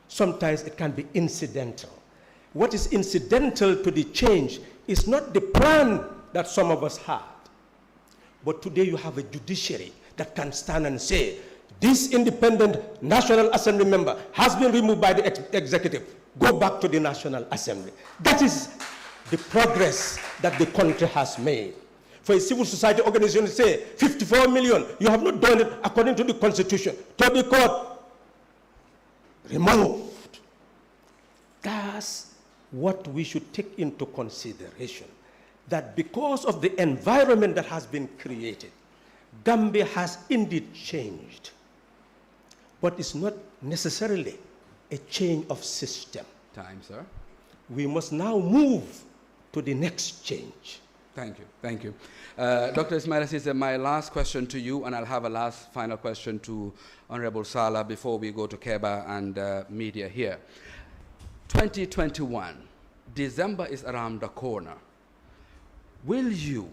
Sometimes it can be incidental. What is incidental to the change is not the plan that some of us had. But today you have a judiciary that can stand and say, this independent National Assembly member has been removed by the executive. Go back to the National Assembly. That is the progress that the country has made. For a civil society organization to say, 54 million, you have not done it according to the Constitution. To be court, removed. That's what we should take into consideration. That because of the environment that has been created, Gambia has indeed changed. But it's not necessarily a change of system. Time, sir. We must now move to the next change. Thank you. Thank you. Dr. Ismaila Cessay, my last question to you, and I'll have a last final question to Honorable Sallah before we go to Keba and media here. 2021, December is around the corner. Will you,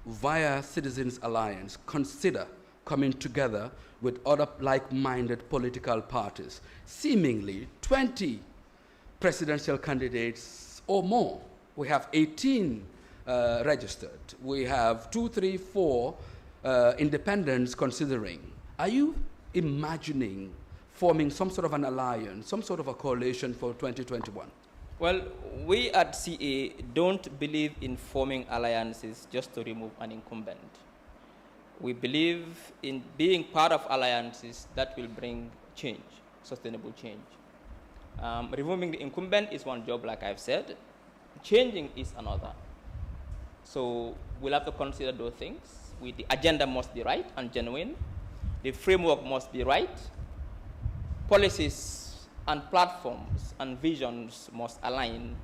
via Citizens Alliance, consider coming together with other like-minded political parties? Seemingly 20 presidential candidates or more. We have 18 registered. We have 2, 3, 4 independents considering. Are you imagining forming some sort of an alliance, some sort of a coalition for 2021? Well, we at CA don't believe in forming alliances just to remove an incumbent. We believe in being part of alliances that will bring change, sustainable change. Removing the incumbent is one job, like I've said. Changing is another. So we'll have to consider those things. The agenda must be right and genuine. The framework must be right. Policies and platforms and visions must align.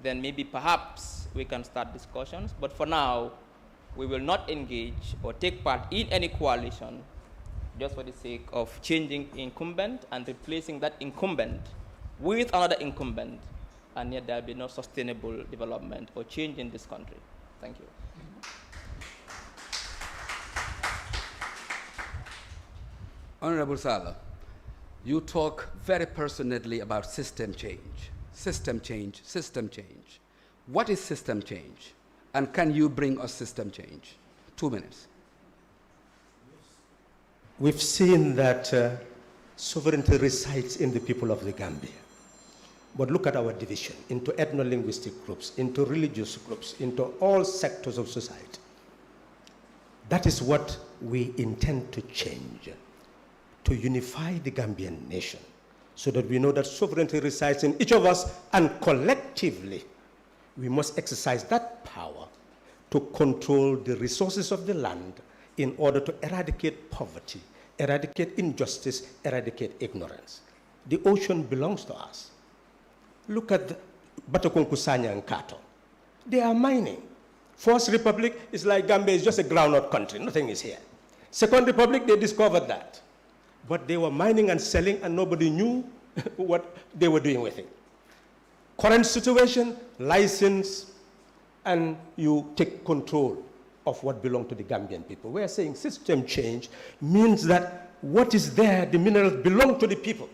Then maybe perhaps we can start discussions. But for now, we will not engage or take part in any coalition just for the sake of changing incumbent and replacing that incumbent with another incumbent, and yet there will be no sustainable development or change in this country. Thank you. Honorable Sallah, you talk very passionately about system change, system change, system change. What is system change? And can you bring us system change? 2 minutes. We've seen that sovereignty resides in the people of the Gambia. But look at our division into ethno-linguistic groups, into religious groups, into all sectors of society. That is what we intend to change, to unify the Gambian nation, so that we know that sovereignty resides in each of us, and collectively, we must exercise that power to control the resources of the land in order to eradicate poverty, eradicate injustice, eradicate ignorance. The ocean belongs to us. Look at Batokunku, Sanya, and Kato. They are mining. First Republic is like Gambia is just a groundnut country. Nothing is here. Second Republic, they discovered that. But they were mining and selling, and nobody knew what they were doing with it. Current situation, license, and you take control of what belongs to the Gambian people. We are saying system change means that what is there, the minerals, belong to the people.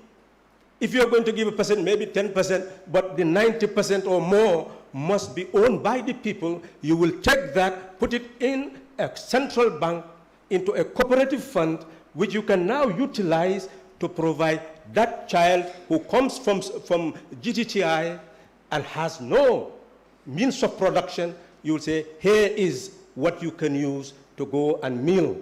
If you're going to give a percent, maybe 10%, but the 90% or more must be owned by the people, you will take that, put it in a central bank, into a cooperative fund, which you can now utilize to provide that child who comes from GTTI and has no means of production. You will say, here is what you can use to go and mill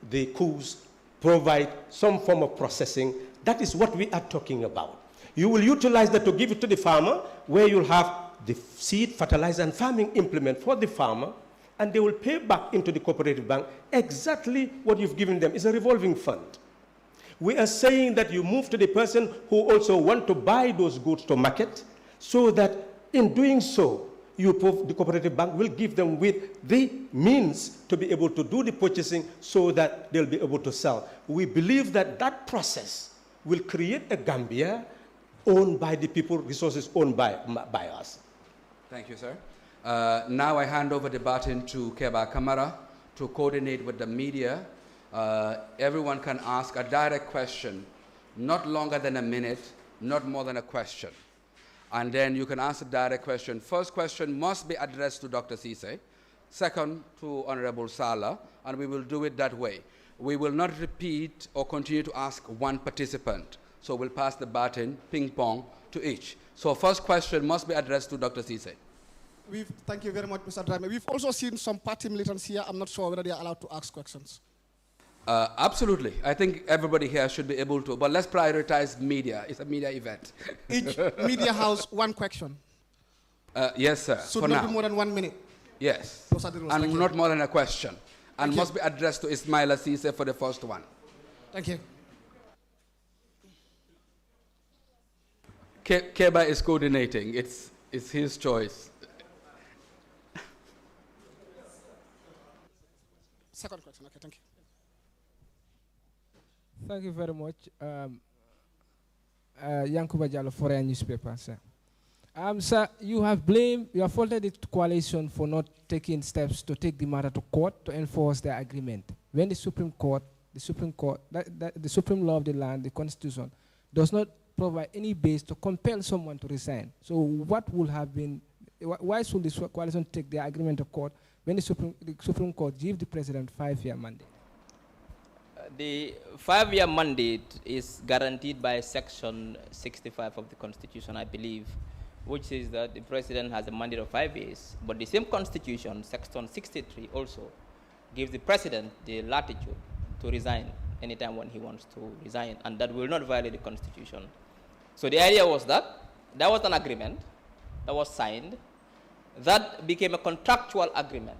the cows, provide some form of processing. That is what we are talking about. You will utilize that to give it to the farmer, where you'll have the seed, fertilizer, and farming implement for the farmer, and they will pay back into the cooperative bank exactly what you've given them. It's a revolving fund. We are saying that you move to the person who also want to buy those goods to market, so that in doing so, the cooperative bank will give them with the means to be able to do the purchasing so that they'll be able to sell. We believe that that process will create a Gambia owned by the people, resources owned by us. Thank you, sir. Now I hand over the baton to Keba Kamara to coordinate with the media. Everyone can ask a direct question, not longer than a minute, not more than a question. And then you can ask a direct question. First question must be addressed to Dr. Sise. Second, to Honorable Sallah, and we will do it that way. We will not repeat or continue to ask one participant. So we'll pass the baton, ping pong, to each. So first question must be addressed to Dr. Sise. Thank you very much, Mr. Drame. We've also seen some party militants here. I'm not sure whether they are allowed to ask questions. Absolutely. I think everybody here should be able to, but let's prioritize media. It's a media event. Each media house, one question. Yes, sir. Should not be more than 1 minute. Yes. Those are the rules. And not more than a question. And must be addressed to Ismaila Cessay for the first one. Thank you. Keba is coordinating. It's his choice. Second question. Okay, thank you. Thank you very much. Yankuba Jallo, Foreign Newspaper, sir. Sir, you have faulted the coalition for not taking steps to take the matter to court to enforce their agreement. When the Supreme law of the land, the Constitution, does not provide any base to compel someone to resign. So what would have been, why should the coalition take their agreement to court when the Supreme Court give the president 5-year mandate? The 5-year mandate is guaranteed by Section 65 of the Constitution, I believe, which says that the president has a mandate of 5 years. But the same Constitution, Section 63, also gives the president the latitude to resign anytime when he wants to resign, and that will not violate the Constitution. So the idea was that there was an agreement that was signed that became a contractual agreement.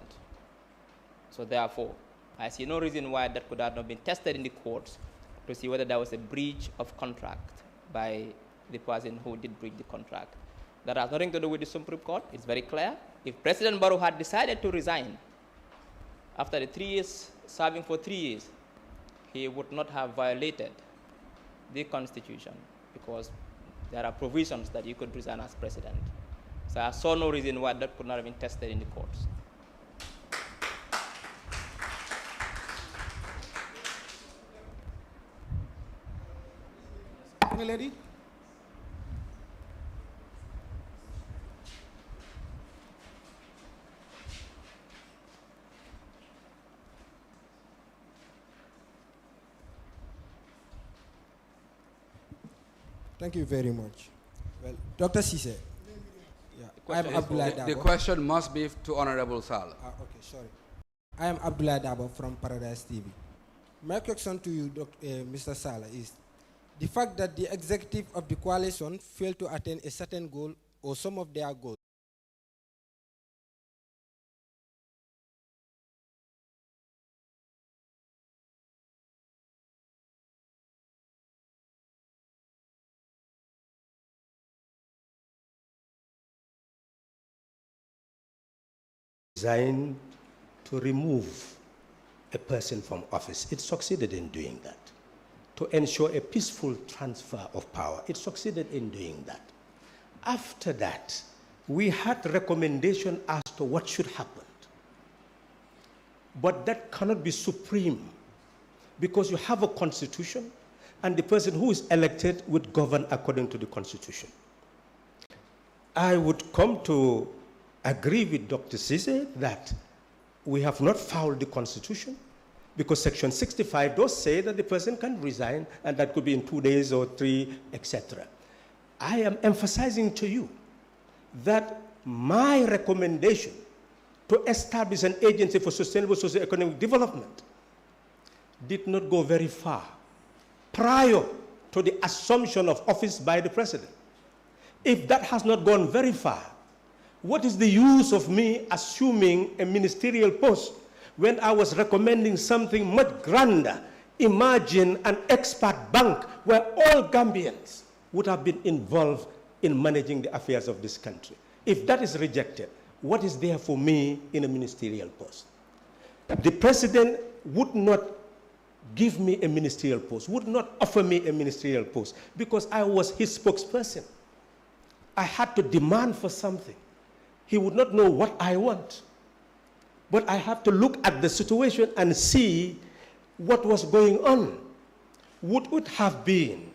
So therefore, I see no reason why that could have not been tested in the courts to see whether there was a breach of contract by the person who did breach the contract. That has nothing to do with the Supreme Court. It's very clear. If President Barrow had decided to resign after the 3 years, serving for 3 years, he would not have violated the Constitution because there are provisions that you could resign as president. So I saw no reason why that could not have been tested in the courts. Lady? Thank you very much. Well, Dr. Sise. I am Abdullah Dabo. The question must be to Honorable Sallah. Okay, sorry. I am Abdullah Dabo from Paradise TV. My question to you, Mr. Sallah, is the fact that the executive of the coalition failed to attain a certain goal or some of their goals. Designed to remove a person from office. It succeeded in doing that. To ensure a peaceful transfer of power. It succeeded in doing that. After that, we had recommendation as to what should happen. But that cannot be supreme because you have a constitution and the person who is elected would govern according to the constitution. I would come to agree with Dr. Sise that we have not fouled the constitution. Because Section 65 does say that the person can resign, and that could be in 2 days or 3, etc. I am emphasizing to you that my recommendation to establish an agency for sustainable socio-economic development did not go very far prior to the assumption of office by the president. If that has not gone very far, what is the use of me assuming a ministerial post when I was recommending something much grander? Imagine an expert bank where all Gambians would have been involved in managing the affairs of this country. If that is rejected, what is there for me in a ministerial post? The president would not give me a ministerial post, would not offer me a ministerial post, because I was his spokesperson. I had to demand for something. He would not know what I want. But I have to look at the situation and see what was going on. Would it have been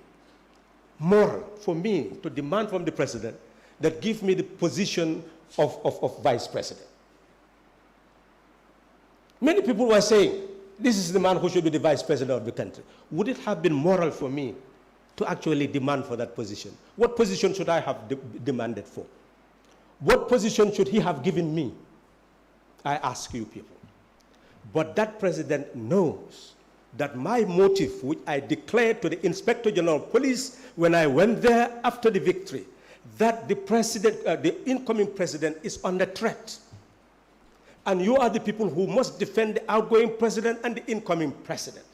moral for me to demand from the president that give me the position of vice president? Many people were saying, this is the man who should be the vice president of the country. Would it have been moral for me to actually demand for that position? What position should I have demanded for? What position should he have given me? I ask you people. But that president knows that my motive, which I declared to the Inspector General of Police when I went there after the victory, that the president, the incoming president is under threat. And you are the people who must defend the outgoing president and the incoming president.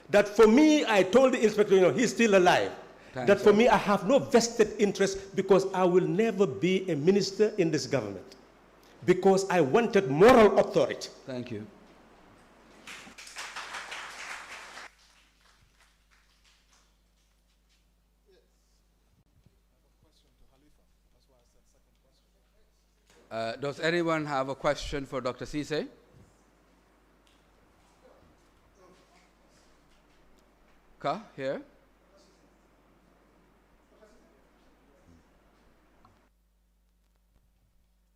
That for me, I told the Inspector General, he's still alive. That for me, I have no vested interest because I will never be a minister in this government. Because I wanted moral authority. Thank you. Does anyone have a question for Dr. Cessay? Ka, here.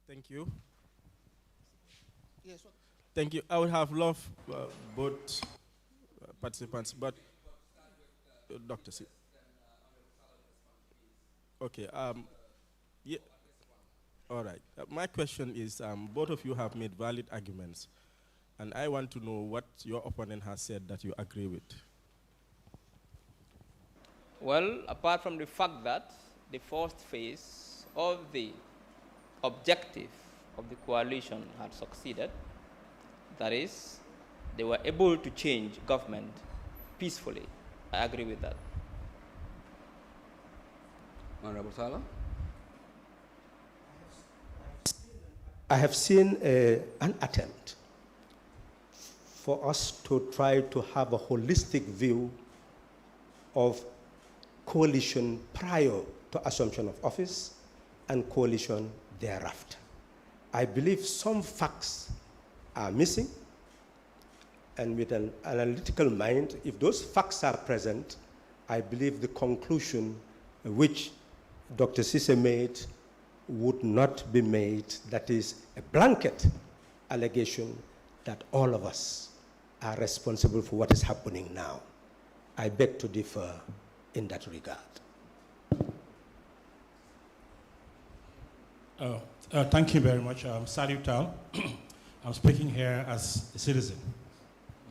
Thank you. Yes. Thank you. I would have loved both participants, but Dr. C. Okay. Yeah. All right. My question is, both of you have made valid arguments, and I want to know what your opponent has said that you agree with. Well, apart from the fact that the first phase of the objective of the coalition had succeeded, that is, they were able to change government peacefully. I agree with that. Honorable Sallah? I have seen an attempt for us to try to have a holistic view of coalition prior to assumption of office and coalition thereafter. I believe some facts are missing, and with an analytical mind, if those facts are present, I believe the conclusion which Dr. Sise made would not be made. That is a blanket allegation that all of us are responsible for what is happening now. I beg to differ in that regard. Thank you very much. Rebuttal. I'm speaking here as a citizen,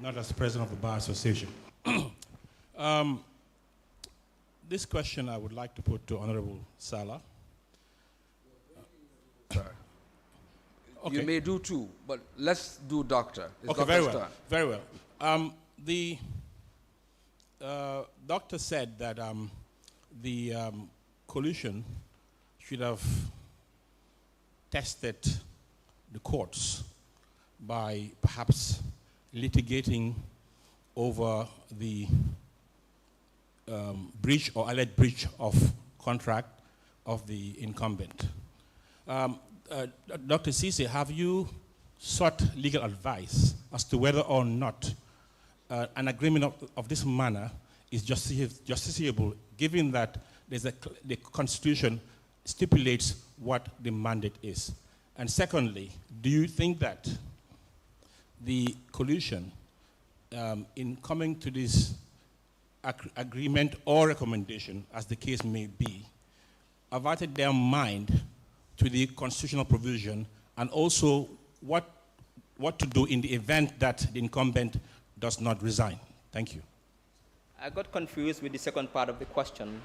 not as president of the Bar Association. This question I would like to put to Honorable Sallah. Sorry. Okay. You may do two, but let's do doctor. It's Okay, doctor's very well. turn. Very well. The doctor said that the coalition should have tested the courts by perhaps litigating over the breach or alleged breach of contract of the incumbent. Dr. Sise, have you sought legal advice as to whether or not an agreement of this manner is justiciable, given that the Constitution stipulates what the mandate is? And secondly, do you think that the coalition in coming to this agreement or recommendation, as the case may be, averted their mind to the constitutional provision and also what to do in the event that the incumbent does not resign? Thank you. I got confused with the second part of the question.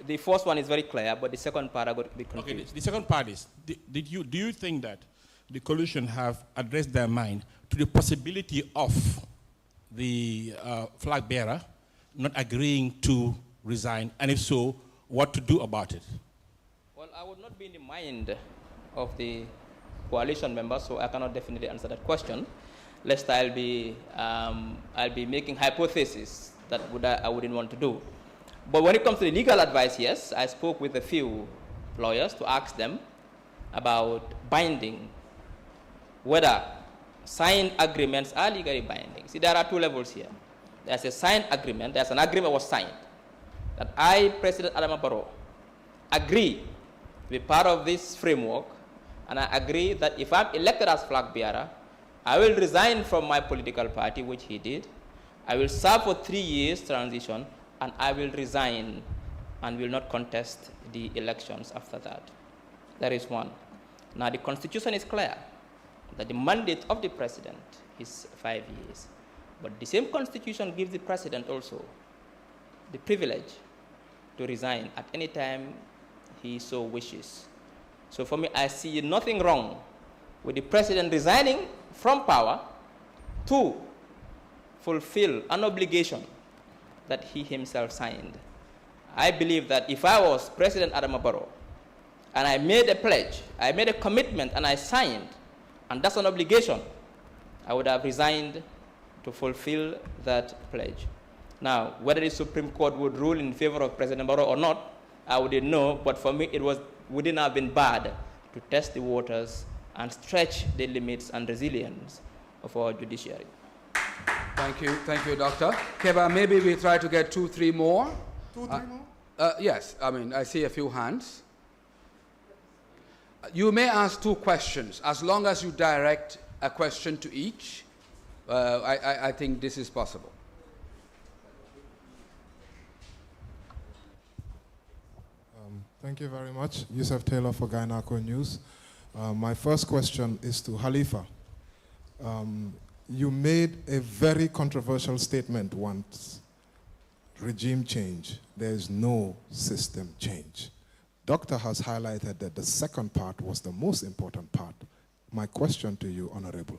The first one is very clear, but the second part I got a bit confused. Okay, the second part is, do you think that the coalition have addressed their mind to the possibility of the flag bearer not agreeing to resign, and if so, what to do about it? Well, I would not be in the mind of the coalition members, so I cannot definitely answer that question. Lest I'll be making hypotheses that I wouldn't want to do. But when it comes to the legal advice, yes, I spoke with a few lawyers to ask them about binding, whether signed agreements are legally binding. See, there are two levels here. There's a signed agreement. There's an agreement was signed that I, President Adama Barrow, agree to be part of this framework, and I agree that if I'm elected as flag bearer, I will resign from my political party, which he did. I will serve for 3 years transition, and I will resign and will not contest the elections after that. That is one. Now, the Constitution is clear that the mandate of the president is 5 years. But the same Constitution gives the president also the privilege to resign at any time he so wishes. So for me, I see nothing wrong with the president resigning from power to fulfill an obligation that he himself signed. I believe that if I was President Adama Barrow and I made a pledge, I made a commitment and I signed, and that's an obligation, I would have resigned to fulfill that pledge. Now, whether the Supreme Court would rule in favor of President Barrow or not, I wouldn't know, but for me it wouldn't have been bad to test the waters and stretch the limits and resilience of our judiciary. Thank you, Doctor. Keba, maybe we try to get 2-3 more. 2-3 more? Yes, I mean, I see a few hands. You may ask 2 questions, as long as you direct a question to each. I think this is possible. Thank you very much. Yusuf Taylor for Gynaco News. My first question is to Halifa. You made a very controversial statement once. Regime change. There is no system change. Doctor has highlighted that the second part was the most important part. My question to you, Honorable,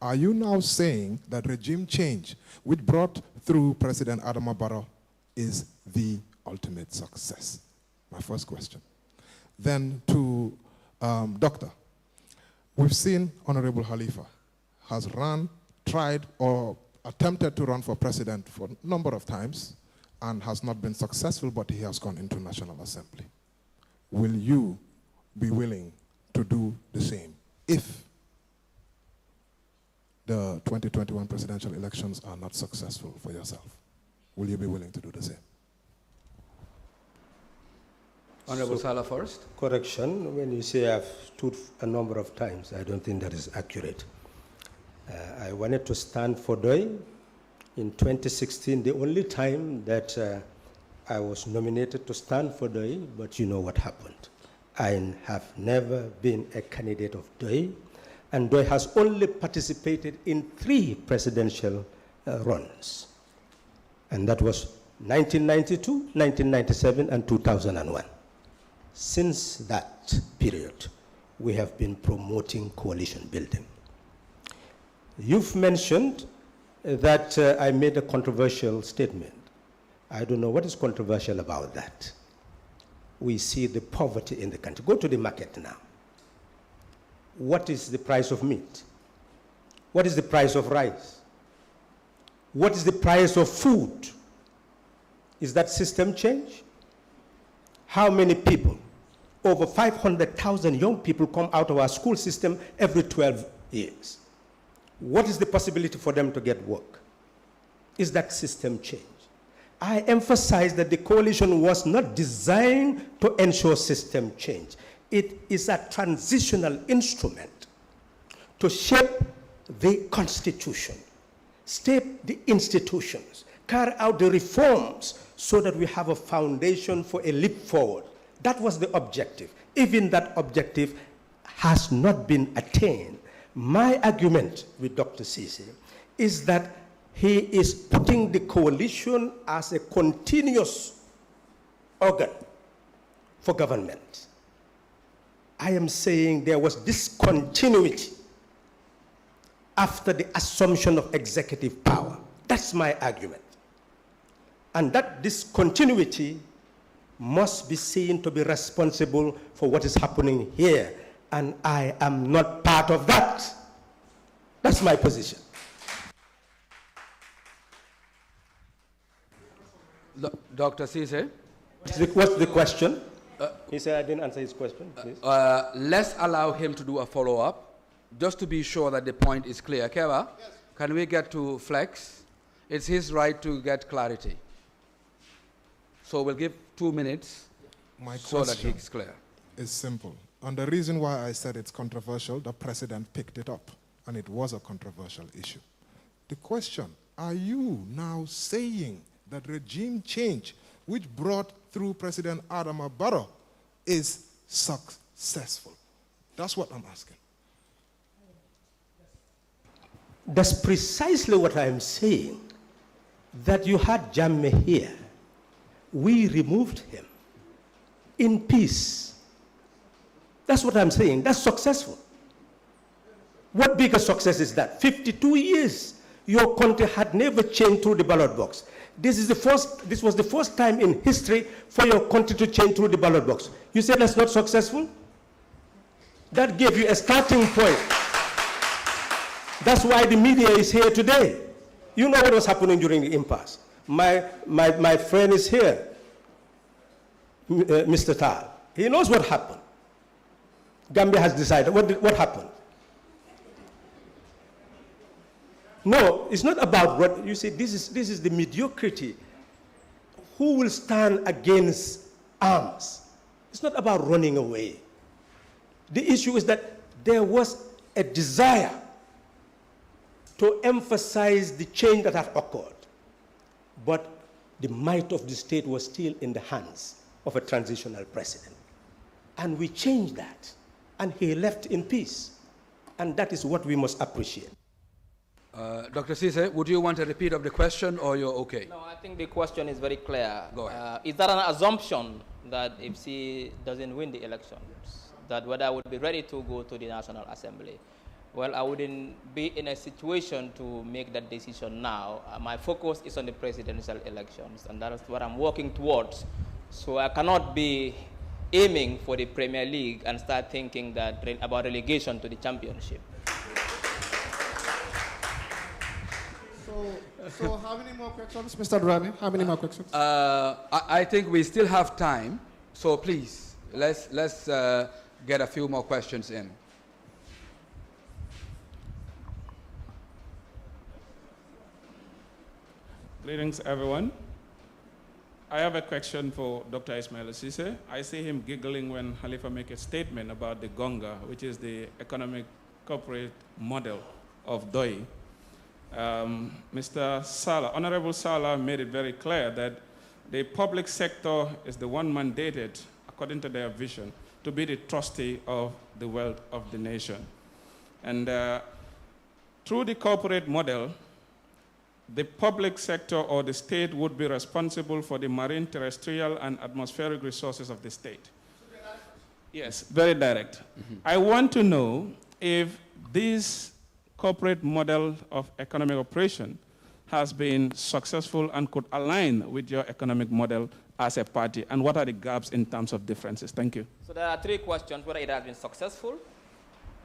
are you now saying that regime change, which brought through President Adama Barrow, is the ultimate success? My first question. Then to Doctor, we've seen Honorable Halifa has tried or attempted to run for president for a number of times and has not been successful, but he has gone into National Assembly. Will you be willing to do the same if the 2021 presidential elections are not successful for yourself? Will you be willing to do the same? Honorable Sallah first. Correction, when you say I've stood a number of times, I don't think that is accurate. I wanted to stand for Doi in 2016, the only time that I was nominated to stand for Doi, but you know what happened. I have never been a candidate of Doi, and Doi has only participated in 3 presidential runs. And that was 1992, 1997, and 2001. Since that period, we have been promoting coalition building. You've mentioned that I made a controversial statement. I don't know what is controversial about that. We see the poverty in the country. Go to the market now. What is the price of meat? What is the price of rice? What is the price of food? Is that system change? How many people? Over 500,000 young people come out of our school system every 12 years. What is the possibility for them to get work? Is that system change? I emphasize that the coalition was not designed to ensure system change. It is a transitional instrument to shape the Constitution, shape the institutions, carry out the reforms so that we have a foundation for a leap forward. That was the objective. Even that objective has not been attained. My argument with Dr. Sise is that he is putting the coalition as a continuous organ for government. I am saying there was discontinuity after the assumption of executive power. That's my argument. And that discontinuity must be seen to be responsible for what is happening here. And I am not part of that. That's my position. Dr. Sise? What's the question? He said I didn't answer his question, please. Let's allow him to do a follow-up, just to be sure that the point is clear. Keva, yes. Can we get to Flex? It's his right to get clarity. So we'll give 2 minutes so that he's clear. It's simple. And the reason why I said it's controversial, the president picked it up, and it was a controversial issue. The question, are you now saying that regime change, which brought through President Adama Barrow, is successful? That's what I'm asking. That's precisely what I'm saying. That you had Jammeh here. We removed him in peace. That's what I'm saying. That's successful. What bigger success is that? 52 years, your country had never changed through the ballot box. This was the first time in history for your country to change through the ballot box. You said that's not successful? That gave you a starting point. That's why the media is here today. You know what was happening during the impasse. My friend is here, Mr. Tal. He knows what happened. Gambia has decided. What happened? No, it's not about what you see. This is the mediocrity. Who will stand against arms? It's not about running away. The issue is that there was a desire to emphasize the change that had occurred. But the might of the state was still in the hands of a transitional president. And we changed that. And he left in peace. And that is what we must appreciate. Dr. Sise, would you want a repeat of the question, or you're okay? No, I think the question is very clear. Go ahead. Is that an assumption that if she doesn't win the elections, that whether I would be ready to go to the National Assembly? Well, I wouldn't be in a situation to make that decision now. My focus is on the presidential elections, and that is what I'm working towards. So I cannot be aiming for the Premier League and start thinking that about relegation to the championship. So how many more questions, Mr. Durrani? How many more questions? I think we still have time, so please, let's get a few more questions in. Greetings, everyone. I have a question for Dr. Ismaila Cessay. I see him giggling when Halifa makes a statement about the Gonga, which is the economic corporate model of DOI. Mr. Sallah, Honorable Sallah made it very clear that the public sector is the one mandated, according to their vision, to be the trustee of the wealth of the nation. And through the corporate model, the public sector or the state would be responsible for the marine, terrestrial, and atmospheric resources of the state. Yes, very direct. Mm-hmm. I want to know if this corporate model of economic operation has been successful and could align with your economic model as a party, and what are the gaps in terms of differences? Thank you. So there are three questions: whether it has been successful,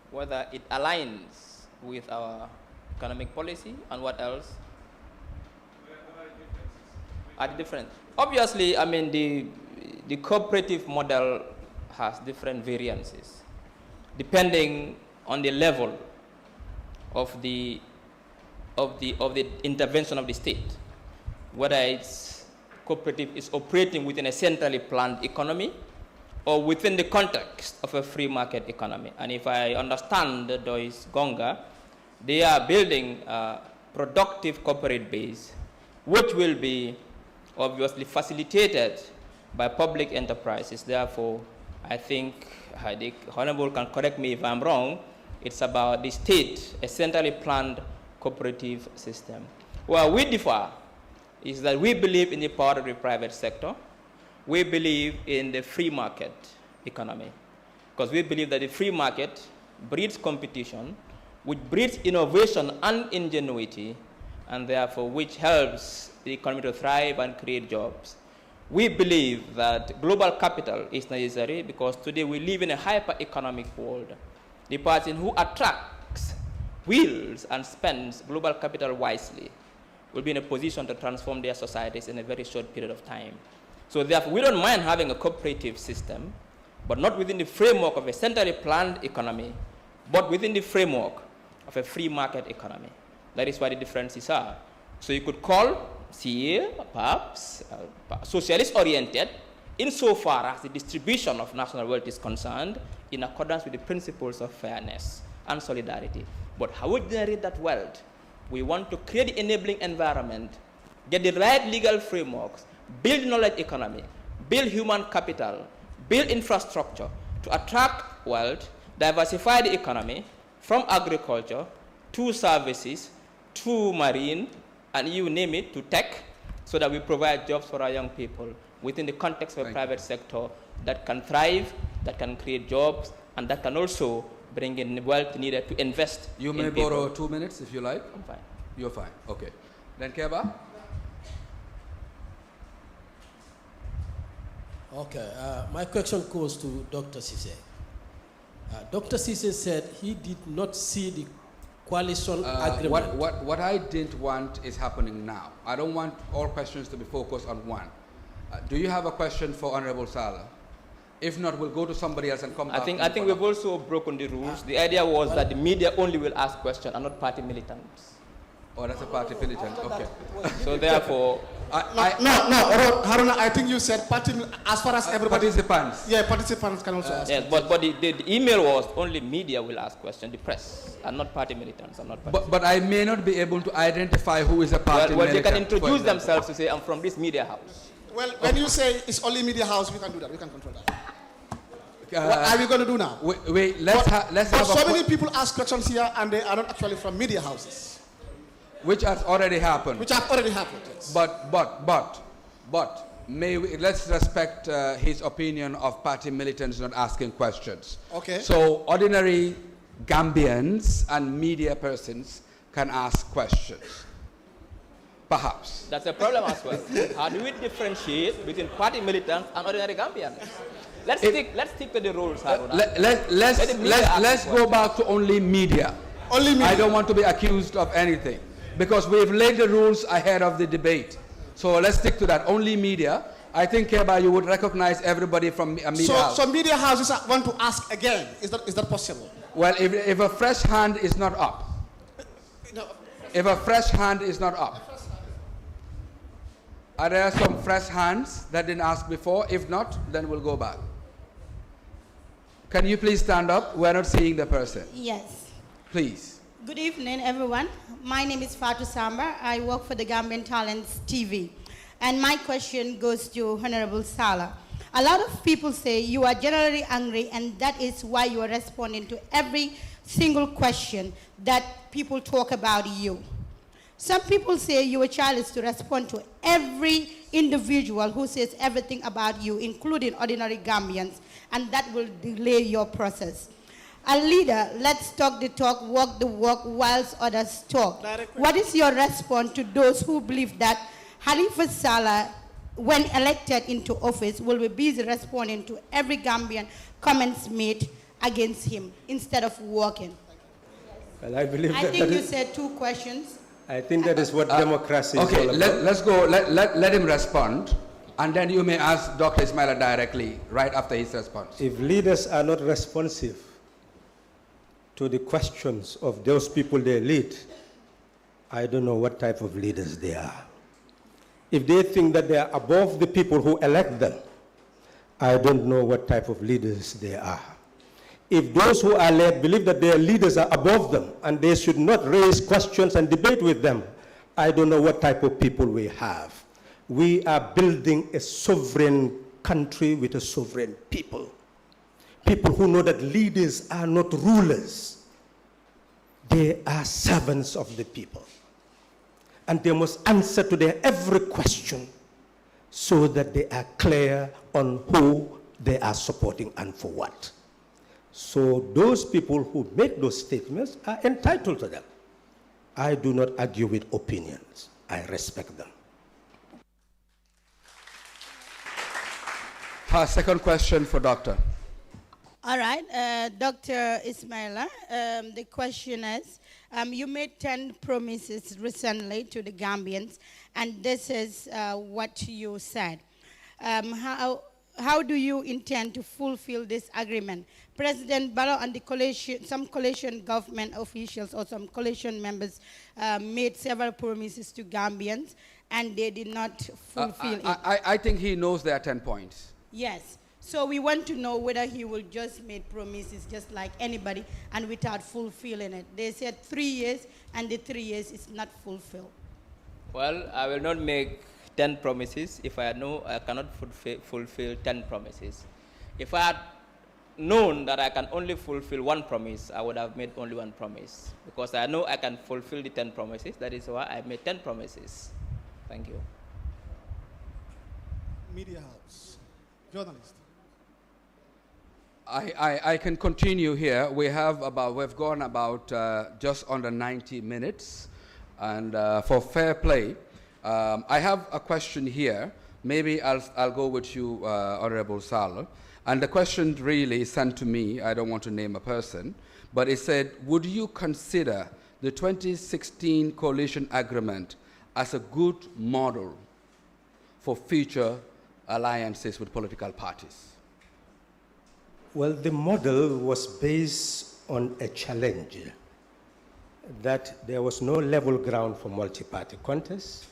whether it aligns with our economic policy, and what else? Are the different? Obviously, I mean, the cooperative model has different variances depending on the level of the intervention of the state, whether it's cooperative is operating within a centrally planned economy or within the context of a free market economy. And if I understand the DOI's Gonga, they are building productive corporate base, which will be obviously facilitated by public enterprises. Therefore, I think the Honorable can correct me if I'm wrong, it's about the state, a centrally planned cooperative system. Where we differ is that we believe in the power of the private sector. We believe in the free market economy, because we believe that the free market breeds competition, which breeds innovation and ingenuity, and therefore which helps the economy to thrive and create jobs. We believe that global capital is necessary because today we live in a hyper-economic world. The person who attracts, wills, and spends global capital wisely will be in a position to transform their societies in a very short period of time. So therefore, we don't mind having a cooperative system, but not within the framework of a centrally planned economy, but within the framework of a free market economy. That is why the differences are. So you could call Sise perhaps socialist-oriented insofar as the distribution of national wealth is concerned in accordance with the principles of fairness and solidarity. But how would we generate that wealth? We want to create the enabling environment, get the right legal frameworks, build knowledge economy, build human capital, build infrastructure to attract wealth, diversify the economy from agriculture to services to marine, and you name it, to tech, so that we provide jobs for our young people within the context of a private sector that can thrive, that can create jobs, and that can also bring in wealth needed to invest. You may borrow 2 minutes if you like. I'm fine. You're fine. Okay. Then Keba? Okay. My question goes to Dr. Cessay. Dr. Cessay said he did not see the coalition agreement. What I didn't want is happening now. I don't want all questions to be focused on one. Do you have a question for Honorable Sallah? If not, we'll go to somebody else and come back. I think we've also broken the rules. The idea was that the media only will ask questions and not party militants. Oh, that's a party militant. Okay. So therefore, Haruna, I think you said party, as far as everybody. Participants. Yeah, participants can also ask. Yes, but the email was only media will ask questions, the press, and not party militants, and not party. But I may not be able to identify who is a party militant. Well, they can introduce themselves to say, I'm from this media house. Well, when you say it's only media house, we can do that. We can control that. What are we going to do now? Wait, let's have so many people ask questions here, and they are not actually from media houses. Which has already happened. Which have already happened, yes. But let's respect his opinion of party militants not asking questions. Okay. So ordinary Gambians and media persons can ask questions. Perhaps. That's a problem as well. How do we differentiate between party militants and ordinary Gambians? Let's stick to the rules, Haruna. Let's go back to only media. Only media. I don't want to be accused of anything, because we've laid the rules ahead of the debate. So let's stick to that. Only media. I think, Keba, you would recognize everybody from a media house. So media houses want to ask again. Is that possible? Well, if a fresh hand is not up. No. If a fresh hand is not up. Are there some fresh hands that didn't ask before? If not, then we'll go back. Can you please stand up? We're not seeing the person. Yes. Please. Good evening, everyone. My name is Fatou Samba. I work for the Gambian Talents TV. And my question goes to Honorable Sallah. A lot of people say you are generally angry, and that is why you are responding to every single question that people talk about you. Some people say you are childish to respond to every individual who says everything about you, including ordinary Gambians, and that will delay your process. A leader, let's talk the talk, walk the walk, whilst others talk. What is your response to those who believe that Halifa Sallah, when elected into office, will be busy responding to every Gambian comments made against him instead of working? Well, I believe I think you said 2 questions. I think that is what democracy is all about. Okay, let's go. Let him respond, and then you may ask Dr. Ismaila directly right after his response. If leaders are not responsive to the questions of those people they lead, I don't know what type of leaders they are. If they think that they are above the people who elect them, I don't know what type of leaders they are. if those who are led believe that their leaders are above them and they should not raise questions and debate with them, I don't know what type of people we have. We are building a sovereign country with a sovereign people. People who know that leaders are not rulers. They are servants of the people. And they must answer to their every question so that they are clear on who they are supporting and for what. So those people who make those statements are entitled to them. I do not argue with opinions. I respect them. Our second question for Doctor. All right, Dr. Ismaila, the question is, you made 10 promises recently to the Gambians, and this is what you said. How do you intend to fulfill this agreement? President Barrow and the coalition, some coalition government officials or some coalition members made several promises to Gambians, and they did not fulfill it. I think he knows there are 10 points. Yes. So we want to know whether he will just make promises just like anybody and without fulfilling it. They said 3 years, and the 3 years is not fulfilled. Well, I will not make 10 promises if I know I cannot fulfill 10 promises. If I had known that I can only fulfill 1 promise, I would have made only 1 promise. Because I know I can fulfill the 10 promises. That is why I made 10 promises. Thank you. Media house, journalist. I can continue here. We've gone about just under 90 minutes. And for fair play, I have a question here. Maybe I'll go with you, Honorable Sallah. And the question really sent to me, I don't want to name a person, but it said, would you consider the 2016 coalition agreement as a good model for future alliances with political parties? Well, the model was based on a challenge that there was no level ground for multi-party contests.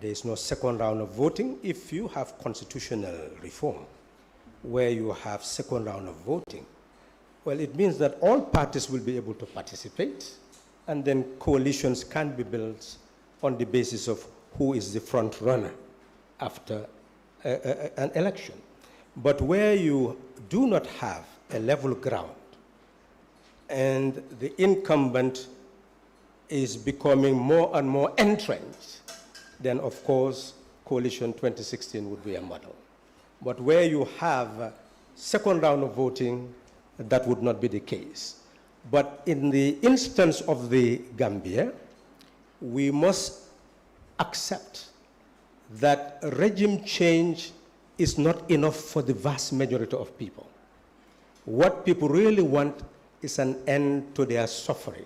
There is no second round of voting. If you have constitutional reform where you have second round of voting, well, it means that all parties will be able to participate, and then coalitions can be built on the basis of who is the front runner after an election. But where you do not have a level ground and the incumbent is becoming more and more entrenched, then of course Coalition 2016 would be a model. But where you have second round of voting, that would not be the case. But in the instance of the Gambia, we must accept that regime change is not enough for the vast majority of people. What people really want is an end to their suffering.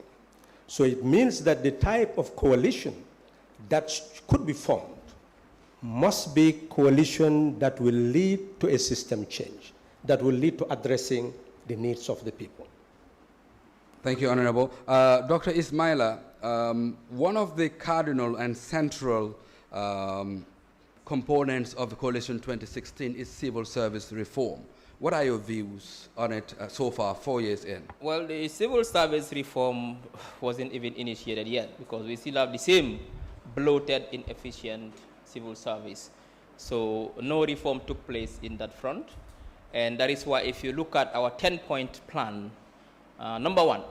So it means that the type of coalition that could be formed must be coalition that will lead to a system change, that will lead to addressing the needs of the people. Thank you, Honorable. Dr. Ismaila, one of the cardinal and central components of the Coalition 2016 is civil service reform. What are your views on it so far, 4 years in? Well, the civil service reform wasn't even initiated yet because we still have the same bloated, inefficient civil service. So no reform took place in that front. And that is why if you look at our 10-point plan, number 1,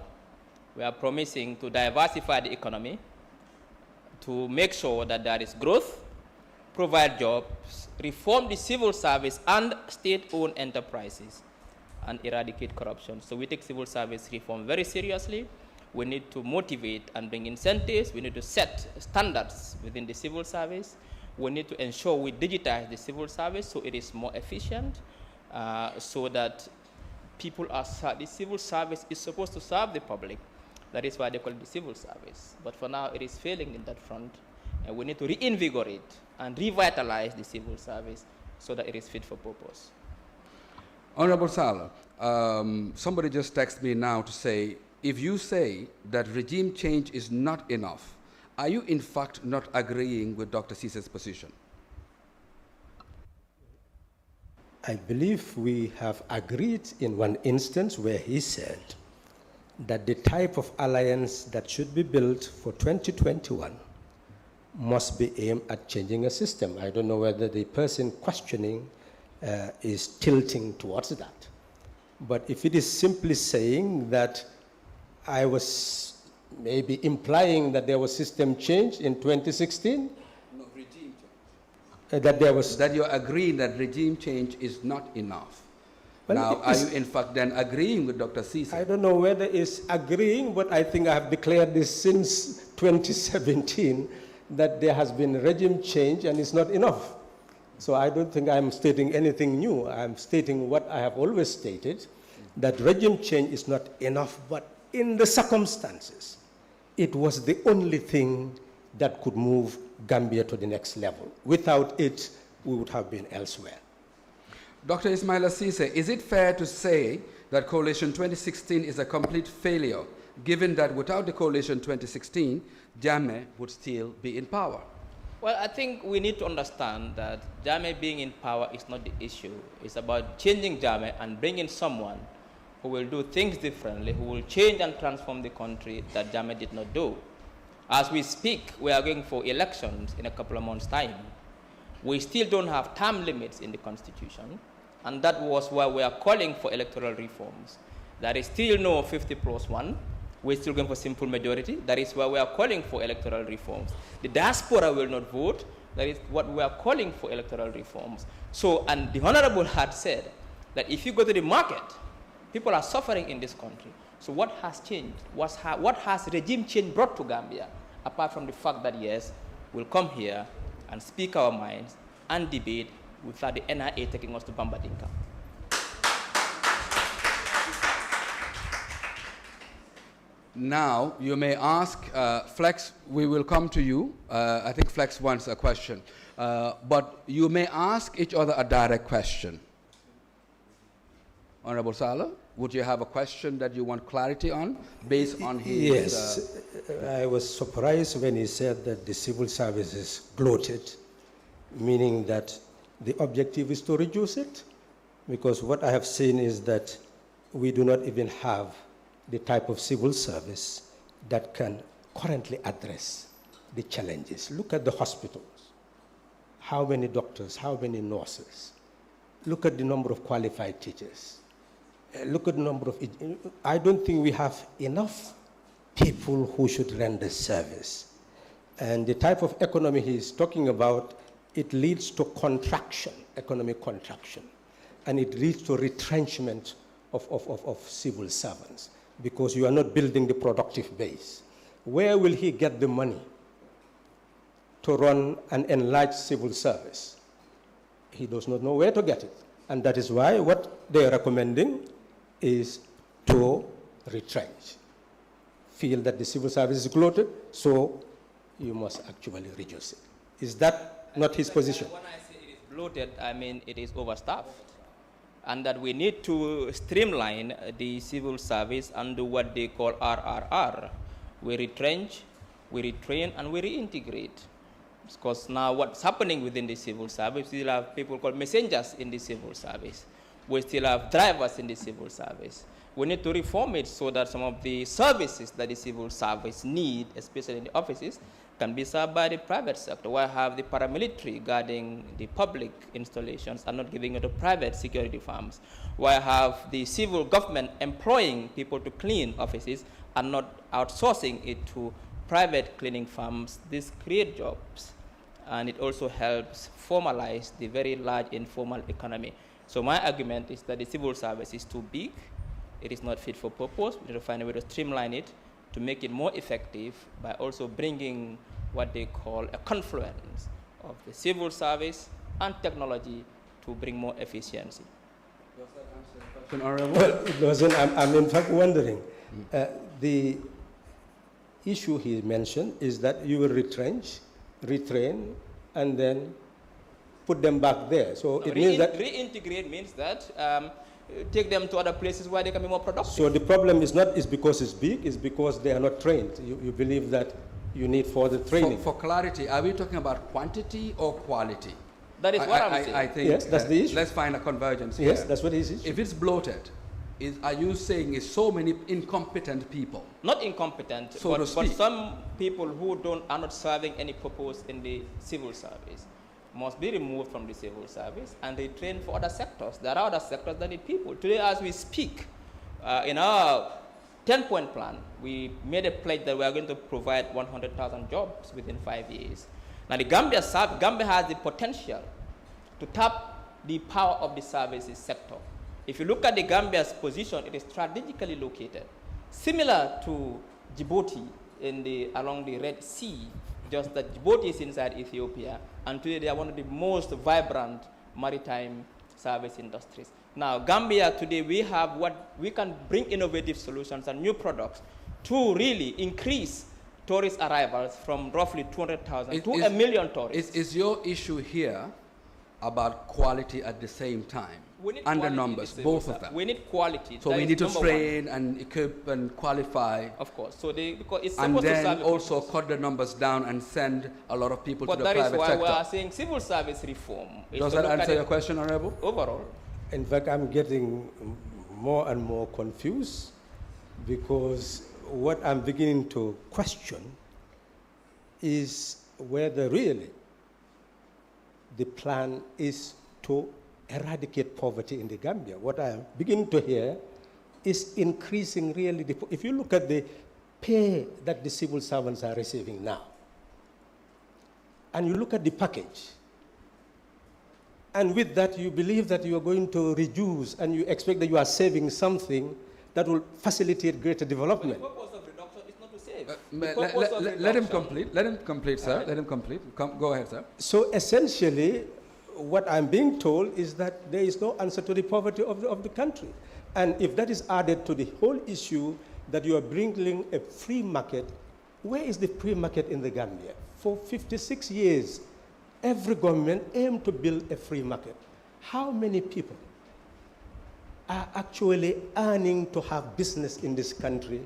we are promising to diversify the economy, to make sure that there is growth, provide jobs, reform the civil service and state-owned enterprises, and eradicate corruption. So we take civil service reform very seriously. We need to motivate and bring incentives. We need to set standards within the civil service. We need to ensure we digitize the civil service so it is more efficient, so that people are, the civil service is supposed to serve the public. That is why they call it the civil service. But for now, it is failing in that front. And we need to reinvigorate and revitalize the civil service so that it is fit for purpose. Honorable Sallah, somebody just texted me now to say, if you say that regime change is not enough, are you in fact not agreeing with Dr. Cessay's position? I believe we have agreed in one instance where he said that the type of alliance that should be built for 2021 must be aimed at changing a system. I don't know whether the person questioning is tilting towards that. But if it is simply saying that I was maybe implying that there was system change in 2016, no, regime change. That there was... That you're agreeing that regime change is not enough. Well, now, are you in fact then agreeing with Dr. Sise? I don't know whether it's agreeing, but I think I have declared this since 2017, that there has been regime change and it's not enough. So I don't think I'm stating anything new. I'm stating what I have always stated, that regime change is not enough, but in the circumstances, it was the only thing that could move Gambia to the next level. Without it, we would have been elsewhere. Dr. Ismaila Cessay, is it fair to say that Coalition 2016 is a complete failure, given that without the Coalition 2016, Jammeh would still be in power? Well, I think we need to understand that Jammeh being in power is not the issue. It's about changing Jammeh and bringing someone who will do things differently, who will change and transform the country that Jammeh did not do. As we speak, we are going for elections in a couple of months' time. We still don't have term limits in the Constitution, and that was why we are calling for electoral reforms. There is still no 50+1. We're still going for simple majority. That is why we are calling for electoral reforms. The diaspora will not vote. That is what we are calling for electoral reforms. So, and the Honorable had said that if you go to the market, people are suffering in this country. So what has changed? What has regime change brought to Gambia? Apart from the fact that, yes, we'll come here and speak our minds and debate without the NIA taking us to Bambadinka. Now, you may ask, Flex, we will come to you. I think Flex wants a question. But you may ask each other a direct question. Honorable Sallah, would you have a question that you want clarity on, based on his... Yes. I was surprised when he said that the civil service is bloated, meaning that the objective is to reduce it, because what I have seen is that we do not even have the type of civil service that can currently address the challenges. Look at the hospitals. How many doctors, how many nurses? Look at the number of qualified teachers. Look at the number of... I don't think we have enough people who should render service. And the type of economy he's talking about, it leads to contraction, economic contraction. And it leads to retrenchment of civil servants, because you are not building the productive base. Where will he get the money to run an enlarged civil service? He does not know where to get it. And that is why what they are recommending is to retrench. Feel that the civil service is bloated, so you must actually reduce it. Is that not his position? When I say it is bloated, I mean it is overstaffed. And that we need to streamline the civil service under what they call RRR. We retrench, we retrain, and we reintegrate. Because now what's happening within the civil service, we still have people called messengers in the civil service. We still have drivers in the civil service. We need to reform it so that some of the services that the civil service need, especially in the offices, can be served by the private sector. Why have the paramilitary guarding the public installations and not giving it to private security firms? Why have the civil government employing people to clean offices and not outsourcing it to private cleaning firms? This creates jobs, and it also helps formalize the very large informal economy. So my argument is that the civil service is too big. It is not fit for purpose. We need to find a way to streamline it, to make it more effective by also bringing what they call a confluence of the civil service and technology to bring more efficiency. Does that answer the question, Honorable? Well, it doesn't. I'm in fact wondering. The issue he mentioned is that you will retrench, retrain, and then put them back there. So it means that... Reintegrate means that take them to other places where they can be more productive. So the problem is not because it's big, it's because they are not trained. You believe that you need further training. For clarity, are we talking about quantity or quality? That is what I'm saying. I think yes, that's the issue. Let's find a convergence Yes, here. that's what it is. If it's bloated, are you saying it's so many incompetent people? Not incompetent, so but some people who are not serving any purpose in the civil service must be removed from the civil service and they train for other sectors. There are other sectors that need people. Today, as we speak, in our 10-point plan, we made a pledge that we are going to provide 100,000 jobs within 5 years. Now, the Gambia has the potential to tap the power of the services sector. If you look at the Gambia's position, it is strategically located, similar to Djibouti along the Red Sea, just that Djibouti is inside Ethiopia, and today they are one of the most vibrant maritime service industries. Now, Gambia today, we can bring innovative solutions and new products to really increase tourist arrivals from roughly 200,000 to 1 million tourists. Is your issue here about quality at the same time? And the numbers, both of them. We need quality. So we need to train and equip and qualify. Of course. So because it's and supposed then to serve also cut the numbers down and send a lot of people to the private sector. But that is why we are saying civil service reform. Does that answer your question, Honorable? Overall. In fact, I'm getting more and more confused because what I'm beginning to question is whether really the plan is to eradicate poverty in the Gambia. What I am beginning to hear is increasing really. If you look at the pay that the civil servants are receiving now, and you look at the package, and with that you believe that you are going to reduce and you expect that you are saving something that will facilitate greater development. The purpose of reduction is not to save. Let him complete. Let him complete, sir. Let him complete. Go ahead, sir. So essentially, what I'm being told is that there is no answer to the poverty of the country. And if that is added to the whole issue that you are bringing a free market, where is the free market in the Gambia? For 56 years, every government aimed to build a free market. How many people are actually earning to have business in this country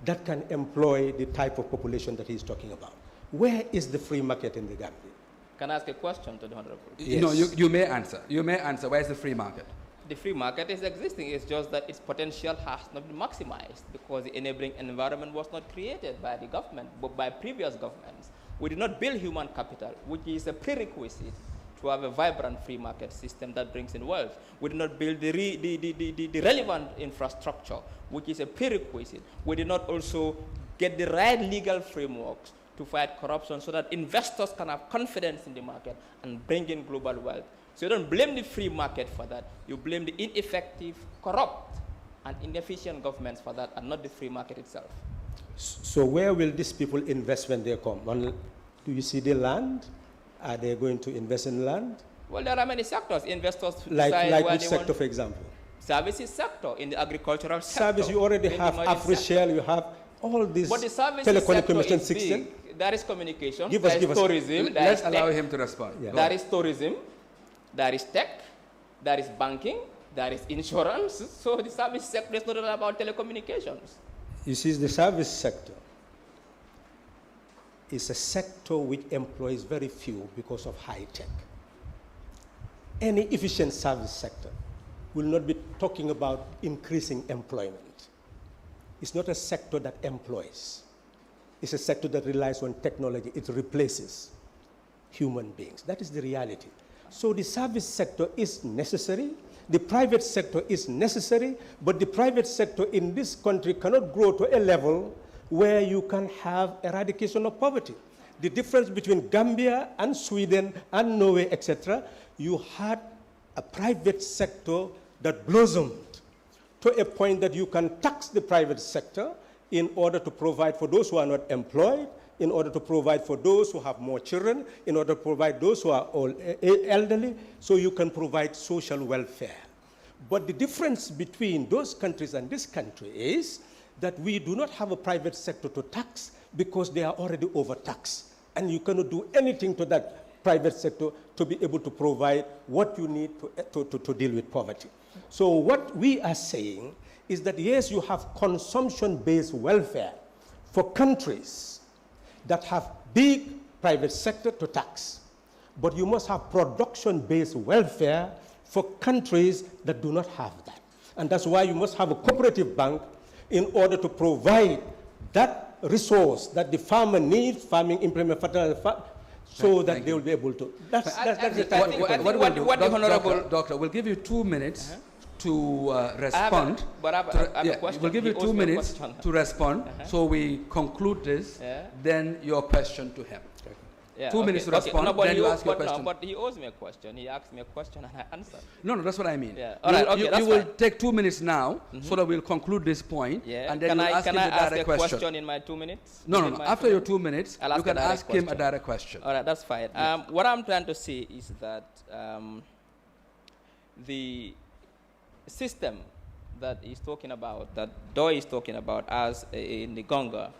that can employ the type of population that he's talking about? Where is the free market in the Gambia? Can I ask a question to the Honorable? Yes. No, you may answer. You may answer. Where is the free market? The free market is existing. It's just that its potential has not been maximized because the enabling environment was not created by the government, but by previous governments. We did not build human capital, which is a prerequisite to have a vibrant free market system that brings in wealth. We did not build the relevant infrastructure, which is a prerequisite. We did not also get the right legal frameworks to fight corruption so that investors can have confidence in the market and bring in global wealth. So you don't blame the free market for that. You blame the ineffective, corrupt, and inefficient governments for that, and not the free market itself. So where will these people invest when they come? Do you see the land? Are they going to invest in land? Well, there are many sectors. Investors like which sector, for example? Services sector, in the agricultural sector. Service, you already have AfriShell, you have all these telecommunication system. There is communication, give there us, is tourism, there let's is allow tech, him to respond. Yeah. There is tourism, there is tech, there is banking, there is insurance. So the service sector is not all about telecommunications. You see, the service sector is a sector which employs very few because of high tech. Any efficient service sector will not be talking about increasing employment. It's not a sector that employs. It's a sector that relies on technology. It replaces human beings. That is the reality. So the service sector is necessary. The private sector is necessary, but the private sector in this country cannot grow to a level where you can have eradication of poverty. The difference between Gambia and Sweden and Norway, etc., you had a private sector that blossomed to a point that you can tax the private sector in order to provide for those who are not employed, in order to provide for those who have more children, in order to provide those who are all elderly, so you can provide social welfare. But the difference between those countries and this country is that we do not have a private sector to tax because they are already overtaxed. And you cannot do anything to that private sector to be able to provide what you need to deal with poverty. So what we are saying is that yes, you have consumption-based welfare for countries that have big private sector to tax. But you must have production-based welfare for countries that do not have that. And that's why you must have a cooperative bank in order to provide that resource that the farmer needs, farming implement fertilizer, so that they will be able to. That's the type of question. Doctor, we'll give you 2 minutes to respond. We'll give you 2 minutes to respond. So we conclude this, then your question to him. Yeah, 2 minutes to respond, no, then you ask your question. No, but he owes me a question. He asked me a question and I answered. No, that's what I mean. Yeah. All right, okay, you will take 2 minutes now, so that we'll conclude this point, and then ask him a direct question. In my 2 minutes? No. After your 2 minutes, you can ask him a direct question. All right, that's fine. What I'm trying to say is that the system that he's talking about, that Doi is talking about as in the Gonga,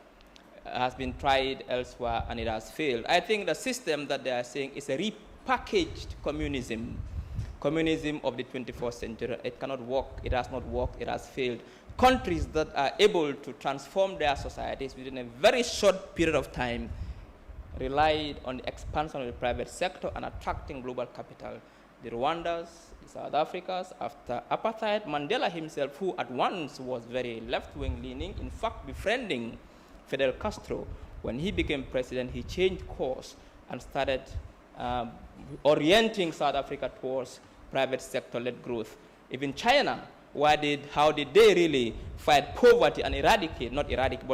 has been tried elsewhere and it has failed. I think the system that they are saying is a repackaged communism of the 21st century. It cannot work, it has not worked, it has failed. Countries that are able to transform their societies within a very short period of time relied on the expansion of the private sector and attracting global capital. The Rwandas, the South Africas, after apartheid, Mandela himself, who at once was very left-wing leaning, in fact befriending Fidel Castro, when he became president, he changed course and started orienting South Africa towards private sector-led growth. Even China, how did they really fight poverty and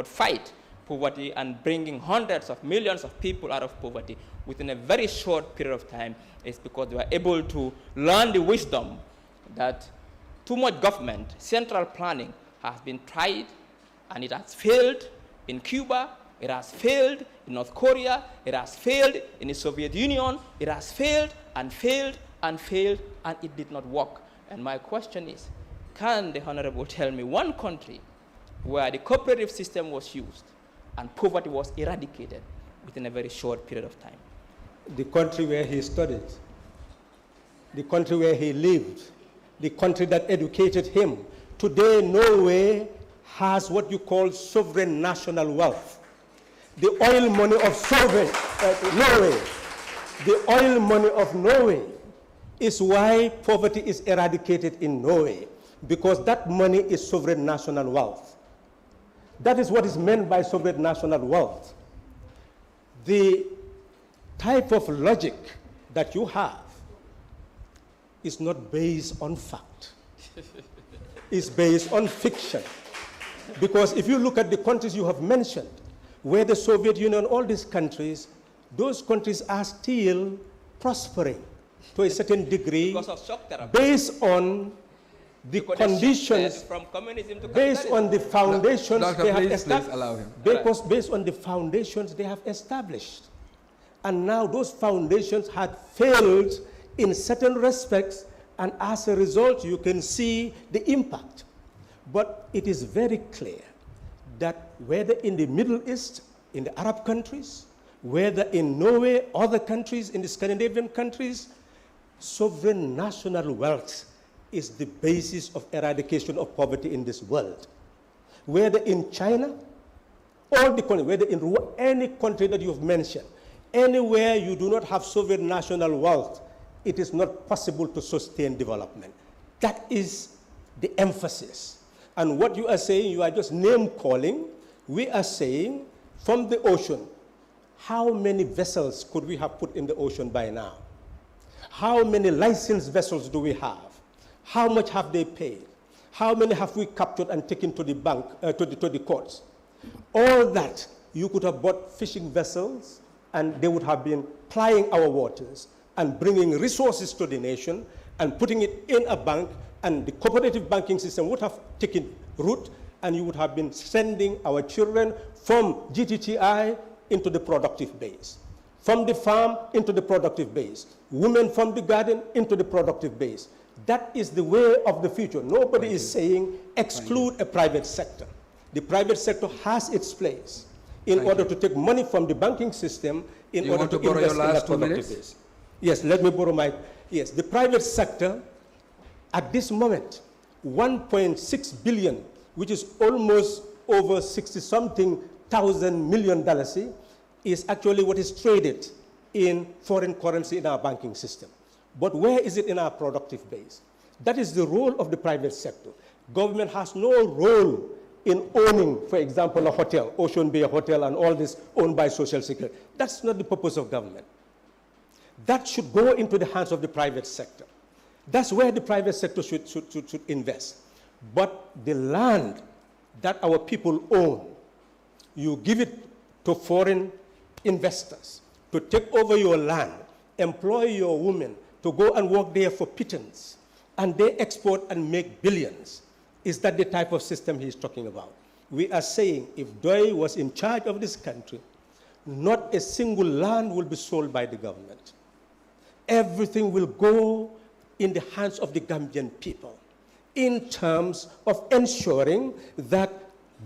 fight poverty and bringing hundreds of millions of people out of poverty within a very short period of time? Is because they were able to learn the wisdom that too much government, central planning has been tried and it has failed. In Cuba, it has failed. In North Korea, it has failed. In the Soviet Union, it has failed and failed and failed, and it did not work. And my question is, can the Honorable tell me one country where the cooperative system was used and poverty was eradicated within a very short period of time? The country where he studied, the country where he lived, the country that educated him. Today, Norway has what you call sovereign national wealth. The oil money of Norway, the oil money of Norway is why poverty is eradicated in Norway, because that money is sovereign national wealth. That is what is meant by sovereign national wealth. The type of logic that you have is not based on fact. It's based on fiction. Because if you look at the countries you have mentioned, where the Soviet Union, all these countries, those countries are still prospering to a certain degree because of shock therapy. Based on the conditions, from communism to based on the foundations they have established. Allow him. Because based on the foundations they have established. And now those foundations had failed in certain respects, and as a result you can see the impact. But it is very clear that whether in the Middle East, in the Arab countries, whether in Norway, other countries, in the Scandinavian countries, sovereign national wealth is the basis of eradication of poverty in this world. Whether in China, all the countries, whether in any country that you have mentioned, anywhere you do not have sovereign national wealth, it is not possible to sustain development. That is the emphasis. And what you are saying, you are just name calling. We are saying from the ocean, how many vessels could we have put in the ocean by now? How many licensed vessels do we have? How much have they paid? How many have we captured and taken to the bank, to the courts? All that, you could have bought fishing vessels and they would have been plying our waters and bringing resources to the nation and putting it in a bank, and the cooperative banking system would have taken root, and you would have been sending our children from GTTI into the productive base, from the farm into the productive base, women from the garden into the productive base. That is the way of the future. Nobody is saying exclude a private sector. The private sector has its place in order to take money from the banking system in order to invest in that productive base. Yes, let me borrow my, yes, the private sector at this moment, 1.6 billion, which is almost over 60-something thousand million dollars, is actually what is traded in foreign currency in our banking system. But where is it in our productive base? That is the role of the private sector. Government has no role in owning, for example, a hotel, Ocean Bay Hotel and all this owned by Social Security. That's not the purpose of government. That should go into the hands of the private sector. That's where the private sector should invest. But the land that our people own, you give it to foreign investors to take over your land, employ your women to go and work there for pittance, and they export and make billions. Is that the type of system he's talking about? We are saying if Doi was in charge of this country, not a single land will be sold by the government. Everything will go in the hands of the Gambian people in terms of ensuring that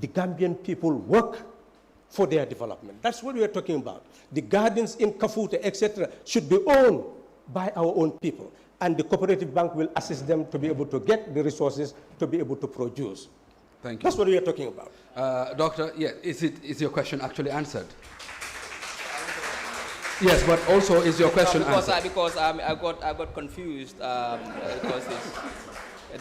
the Gambian people work for their development. That's what we are talking about. The gardens in Kafouta, etc., should be owned by our own people. And the cooperative bank will assist them to be able to get the resources to be able to produce. Thank you. That's what we are talking about. Doctor, yeah, is your question actually answered? Yes, but also is your question answered? Because I got confused because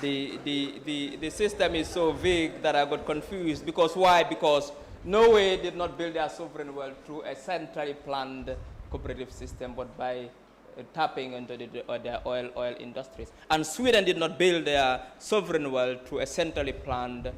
the system is so vague that I got confused. Because why? Because Norway did not build their sovereign wealth through a centrally planned cooperative system, but by tapping into their oil industries. And Sweden did not build their sovereign wealth through a centrally planned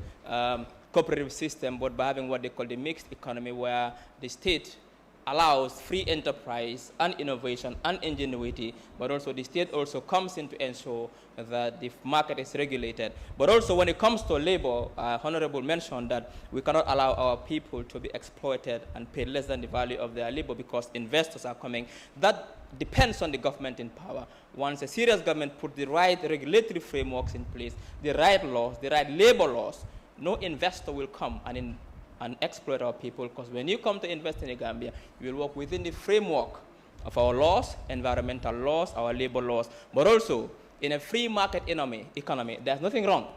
cooperative system, but by having what they call the mixed economy, where the state allows free enterprise and innovation and ingenuity, but also the state also comes in to ensure that the market is regulated. But also when it comes to labor, Honorable mentioned that we cannot allow our people to be exploited and paid less than the value of their labor because investors are coming. That depends on the government in power. Once a serious government put the right regulatory frameworks in place, the right laws, the right labor laws, no investor will come and exploit our people, because when you come to invest in the Gambia, you will work within the framework of our laws, environmental laws, our labor laws, but also in a free market economy, there's nothing wrong.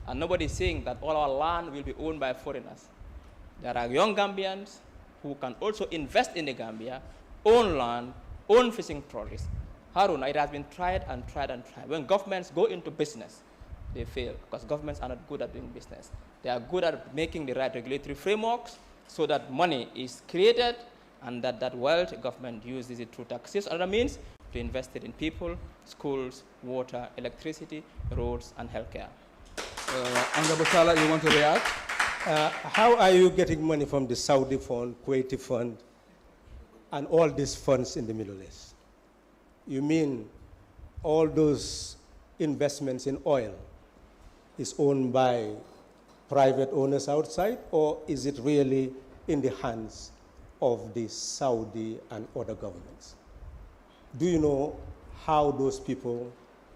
And nobody is saying that all our land will be owned by foreigners. There are young Gambians who can also invest in the Gambia, own land, own fishing trawlers. Haruna, it has been tried and tried and tried. When governments go into business, they fail because governments are not good at doing business. They are good at making the right regulatory frameworks so that money is created and that wealth government uses it through taxes and other means to invest it in people, schools, water, electricity, roads, and healthcare. Honorable Sallah, you want to react? How are you getting money from the Saudi fund, Kuwaiti fund, and all these funds in the Middle East? You mean all those investments in oil is owned by private owners outside, or is it really in the hands of the Saudi and other governments? Do you know how those people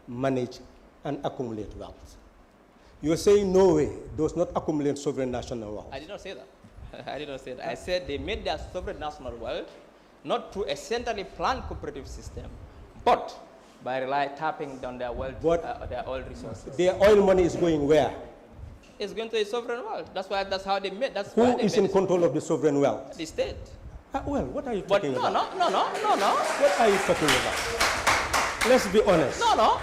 manage and accumulate wealth? You are saying Norway does not accumulate sovereign national wealth. I did not say that. I did not say that. I said they made their sovereign national wealth not through a centrally planned cooperative system, but by tapping down their wealth, their oil resources. Their oil money is going where? It's going to a sovereign wealth. That's how they made. Who is in control of the sovereign wealth? The state. Well, what are you talking about? No. What are you talking about? Let's be honest. No.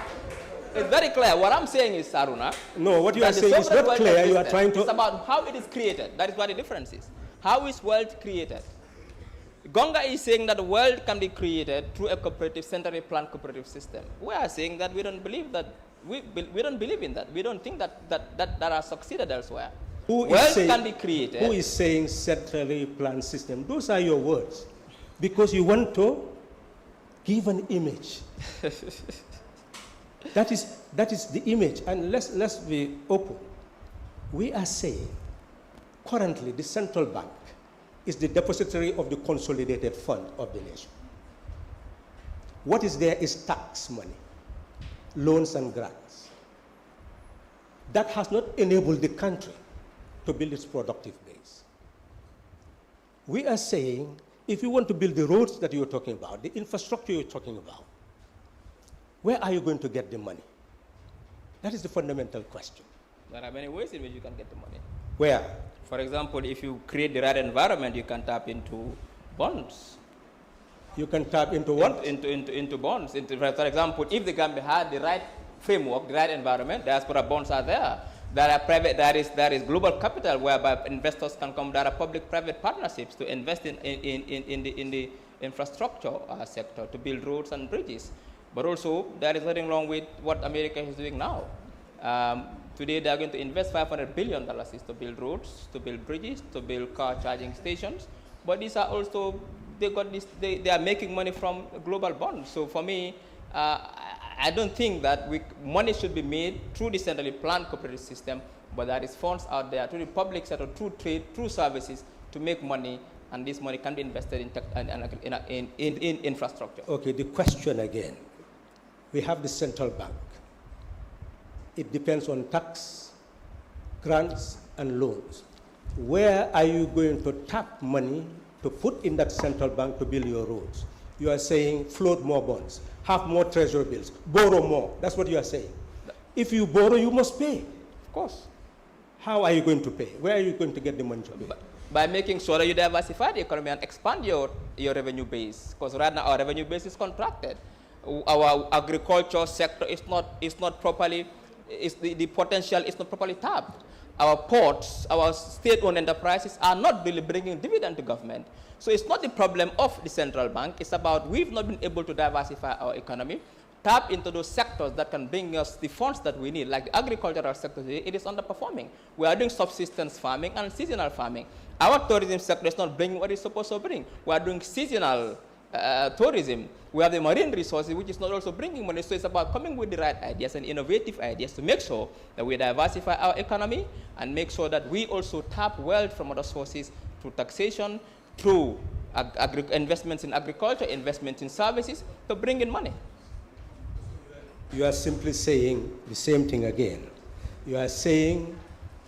It's very clear. What I'm saying is, Saruna. No, what you are saying is not clear. You are trying to. It's about how it is created. That is what the difference is. How is wealth created? Gonga is saying that the wealth can be created through a cooperative, centrally planned cooperative system. We are saying that we don't believe that. We don't believe in that. We don't think that are succeeded elsewhere. Wealth can be created. Who is saying centrally planned system? Those are your words. Because you want to give an image. That is the image. And let's be open. We are saying currently the central bank is the depository of the consolidated fund of the nation. What is there is tax money, loans and grants. That has not enabled the country to build its productive base. We are saying, if you want to build the roads that you're talking about, the infrastructure you're talking about, where are you going to get the money? That is the fundamental question. There are many ways in which you can get the money. Where? For example, if you create the right environment, you can tap into bonds. You can tap into what? Into bonds. For example, if the Gambia had the right framework, the right environment, diaspora bonds are there. There is global capital whereby investors can come. There are public-private partnerships to invest in the infrastructure sector to build roads and bridges. But also, there is nothing wrong with what America is doing now. Today, they are going to invest $500 billion to build roads, to build bridges, to build car charging stations. But these are also, they are making money from global bonds. So for me, I don't think that money should be made through the centrally planned cooperative system, but there is funds out there through the public sector, through trade, through services to make money, and this money can be invested in infrastructure. Okay, the question again. We have the central bank. It depends on tax, grants, and loans. Where are you going to tap money to put in that central bank to build your roads? You are saying float more bonds, have more treasury bills, borrow more. That's what you are saying. If you borrow, you must pay. Of course. How are you going to pay? Where are you going to get the money to pay? By making sure that you diversify the economy and expand your revenue base. Because right now our revenue base is contracted. Our agriculture sector is not properly, the potential is not properly tapped. Our ports, our state-owned enterprises are not really bringing dividend to government. So it's not the problem of the central bank. It's about we've not been able to diversify our economy, tap into those sectors that can bring us the funds that we need. Like the agricultural sector today, it is underperforming. We are doing subsistence farming and seasonal farming. Our tourism sector is not bringing what it's supposed to bring. We are doing seasonal tourism. We have the marine resources, which is not also bringing money. So it's about coming with the right ideas and innovative ideas to make sure that we diversify our economy and make sure that we also tap wealth from other sources through taxation, through investments in agriculture, investments in services to bring in money. You are simply saying the same thing again. You are saying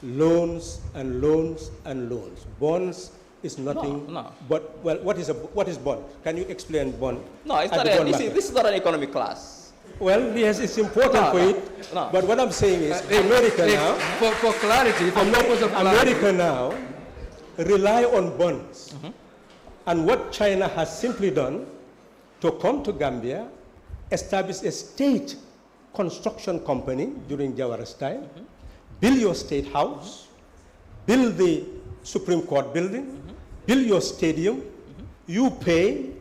loans and loans and loans. Bonds is nothing. No. But well, what is bond? Can you explain bond? No, it's not. This is not an economic class. Well, yes, it's important for it. No. But what I'm saying is, America now, for clarity, for purpose of clarity, America now rely on bonds. And what China has simply done to come to Gambia, establish a state construction company during Jawara's time, build your state house, build the Supreme Court building, build your stadium, you pay,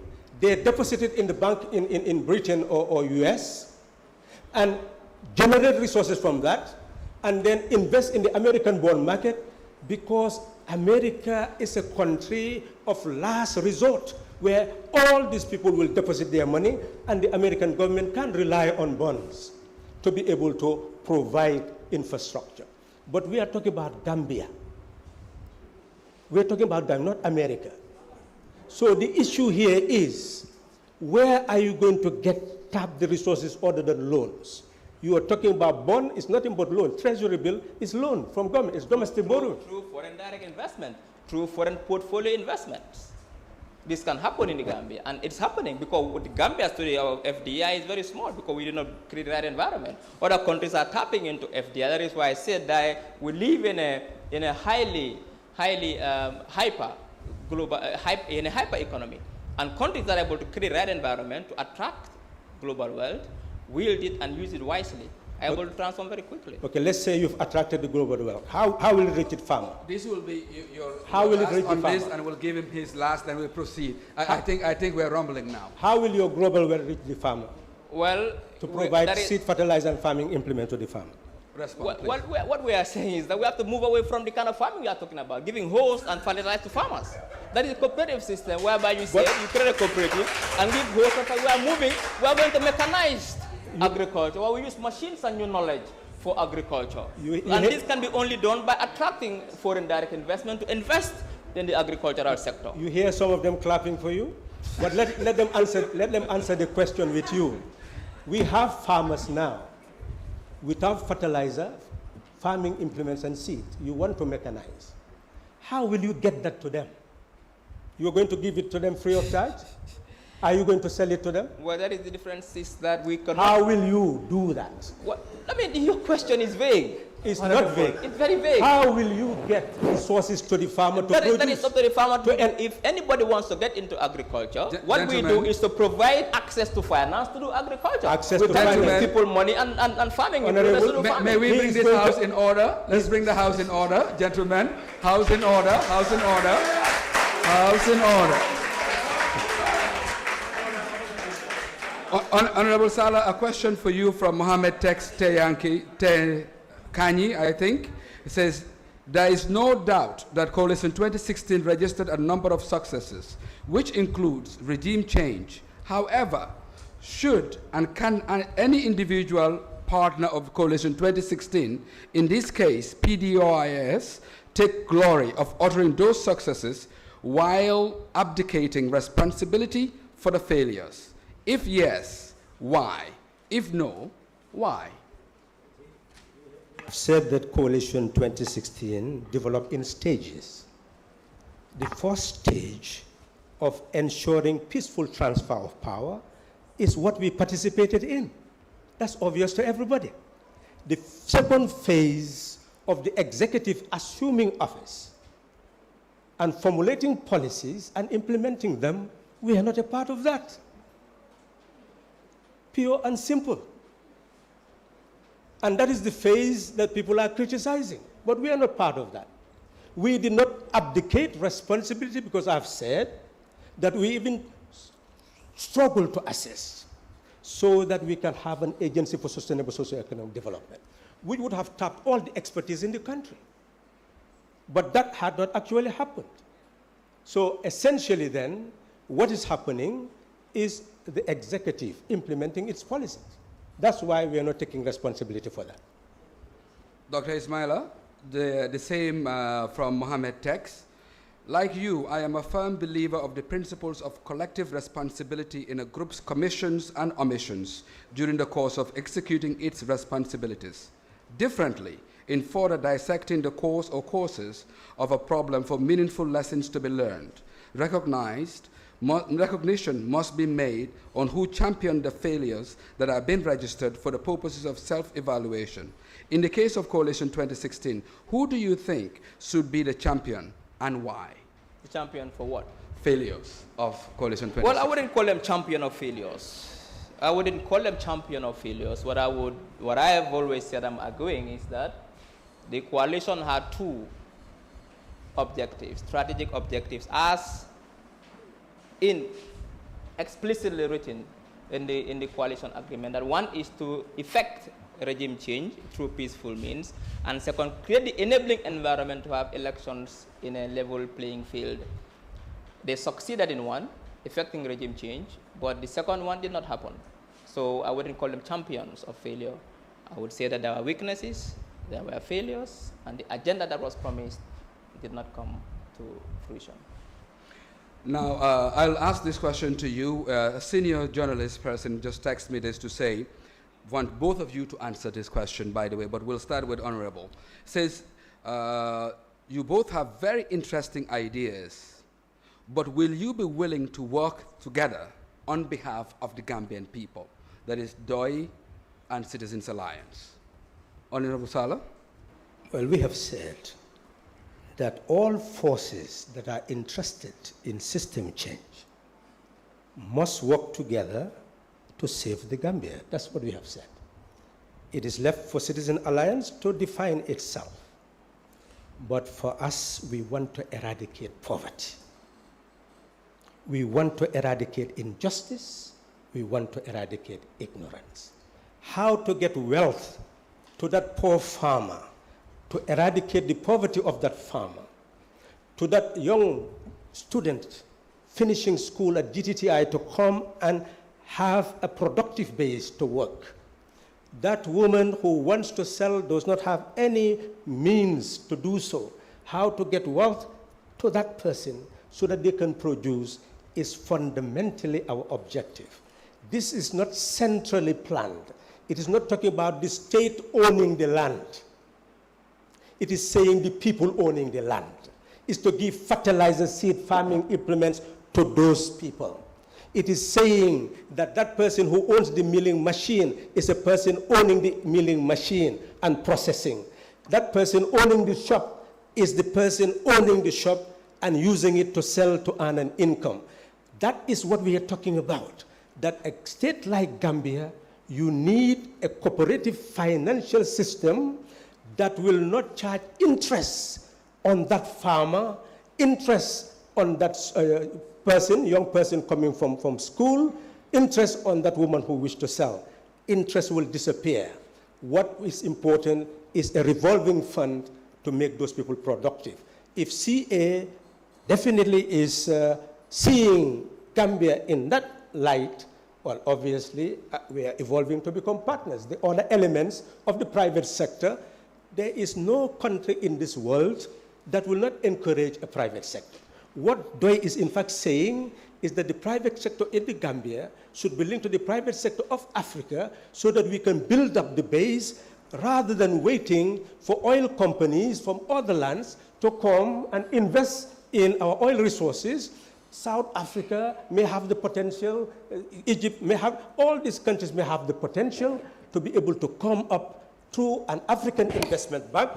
they deposit it in the bank in Britain or US, and generate resources from that, and then invest in the American bond market, because America is a country of last resort where all these people will deposit their money, and the American government can rely on bonds to be able to provide infrastructure. But we are talking about Gambia. We're talking about Gambia, not America. So the issue here is, where are you going to tap the resources other than loans? You are talking about bond, it's nothing but loan. Treasury bill is loan from government, it's domestic borrowing. Through foreign direct investment, through foreign portfolio investments. This can happen in the Gambia, and it's happening because with the Gambia today, our FDI is very small because we did not create the right environment. Other countries are tapping into FDI. That is why I said that we live in a highly hyper economy, and countries that are able to create the right environment to attract global wealth, wield it and use it wisely, are able to transform very quickly. Okay, let's say you've attracted the global wealth. How will it reach the farmer? This will be your how will it last reach the on farmer? this, and we'll give him his last, then we'll proceed. I think we're rumbling now. How will your global wealth reach the farmer? Well, to provide seed, fertilizer, and farming implement to the farmer. What we are saying is that we have to move away from the kind of farming we are talking about, giving host and fertilizer to farmers. That is a cooperative system whereby you say you create a cooperative and give host and fertilizer. We are going to mechanize agriculture, where we use machines and new knowledge for agriculture. And this can be only done by attracting foreign direct investment to invest in the agricultural sector. You hear some of them clapping for you? But let them answer the question with you. We have farmers now without fertilizer, farming implements and seed. You want to mechanize. How will you get that to them? You're going to give it to them free of charge? Are you going to sell it to them? Well, that is the difference is that we cannot. How will you do that? Your question is vague. It's not vague. It's very vague. How will you get resources to the farmer to produce? That is up to the farmer to do. If anybody wants to get into agriculture, what we do is to provide access to finance to do agriculture. Access we to finance. give people money and farming. May we bring this house in order? Let's bring the house in order, gentlemen. House in order, house in order, house in order. Honorable Sallah, a question for you from Mohammed Tex Kanyi, I think. It says, there is no doubt that Coalition 2016 registered a number of successes, which includes regime change. However, should and can any individual partner of Coalition 2016, in this case PDOIS, take glory of uttering those successes while abdicating responsibility for the failures? If yes, why? If no, why? I've said that Coalition 2016 developed in stages. The first stage of ensuring peaceful transfer of power is what we participated in. That's obvious to everybody. The second phase of the executive assuming office and formulating policies and implementing them, we are not a part of that. Pure and simple. And that is the phase that people are criticizing. But we are not part of that. We did not abdicate responsibility because I've said that we even struggle to assess so that we can have an agency for sustainable socio-economic development. We would have tapped all the expertise in the country. But that had not actually happened. So essentially then, what is happening is the executive implementing its policies. That's why we are not taking responsibility for that. Dr. Ismaila, the same from Mohammed Tex. Like you, I am a firm believer of the principles of collective responsibility in a group's commissions and omissions during the course of executing its responsibilities. Differently, in further dissecting the course or courses of a problem for meaningful lessons to be learned, recognition must be made on who championed the failures that have been registered for the purposes of self-evaluation. In the case of Coalition 2016, who do you think should be the champion and why? The champion for what? Failures of Coalition 2016. Well, I wouldn't call them champion of failures. I wouldn't call them champion of failures. What I have always said I'm arguing is that the coalition had two objectives, strategic objectives, as explicitly written in the coalition agreement. That one is to effect regime change through peaceful means, and second, create the enabling environment to have elections in a level playing field. They succeeded in one, effecting regime change, but the second one did not happen. So I wouldn't call them champions of failure. I would say that there were weaknesses, there were failures, and the agenda that was promised did not come to fruition. Now, I'll ask this question to you. A senior journalist person just texted me this to say, want both of you to answer this question, by the way, but we'll start with Honorable. Says, you both have very interesting ideas, but will you be willing to work together on behalf of the Gambian people? That is DOI and Citizens Alliance. Honorable Sallah? Well, we have said that all forces that are interested in system change must work together to save the Gambia. That's what we have said. It is left for Citizen Alliance to define itself. But for us, we want to eradicate poverty. We want to eradicate injustice. We want to eradicate ignorance. How to get wealth to that poor farmer, to eradicate the poverty of that farmer, to that young student finishing school at GTTI to come and have a productive base to work. That woman who wants to sell does not have any means to do so. How to get wealth to that person so that they can produce is fundamentally our objective. This is not centrally planned. It is not talking about the state owning the land. It is saying the people owning the land. It's to give fertilizer, seed, farming implements to those people. It is saying that that person who owns the milling machine is a person owning the milling machine and processing. that person owning the shop is the person owning the shop and using it to sell to earn an income. That is what we are talking about. That a state like Gambia, you need a cooperative financial system that will not charge interest on that farmer, interest on that person, young person coming from school, interest on that woman who wishes to sell. Interest will disappear. What is important is a revolving fund to make those people productive. If CA definitely is seeing Gambia in that light, well, obviously, we are evolving to become partners. The other elements of the private sector, there is no country in this world that will not encourage a private sector. What DOI is in fact saying is that the private sector in the Gambia should be linked to the private sector of Africa so that we can build up the base rather than waiting for oil companies from other lands to come and invest in our oil resources. South Africa may have the potential, Egypt may have, all these countries may have the potential to be able to come up to an African investment bank,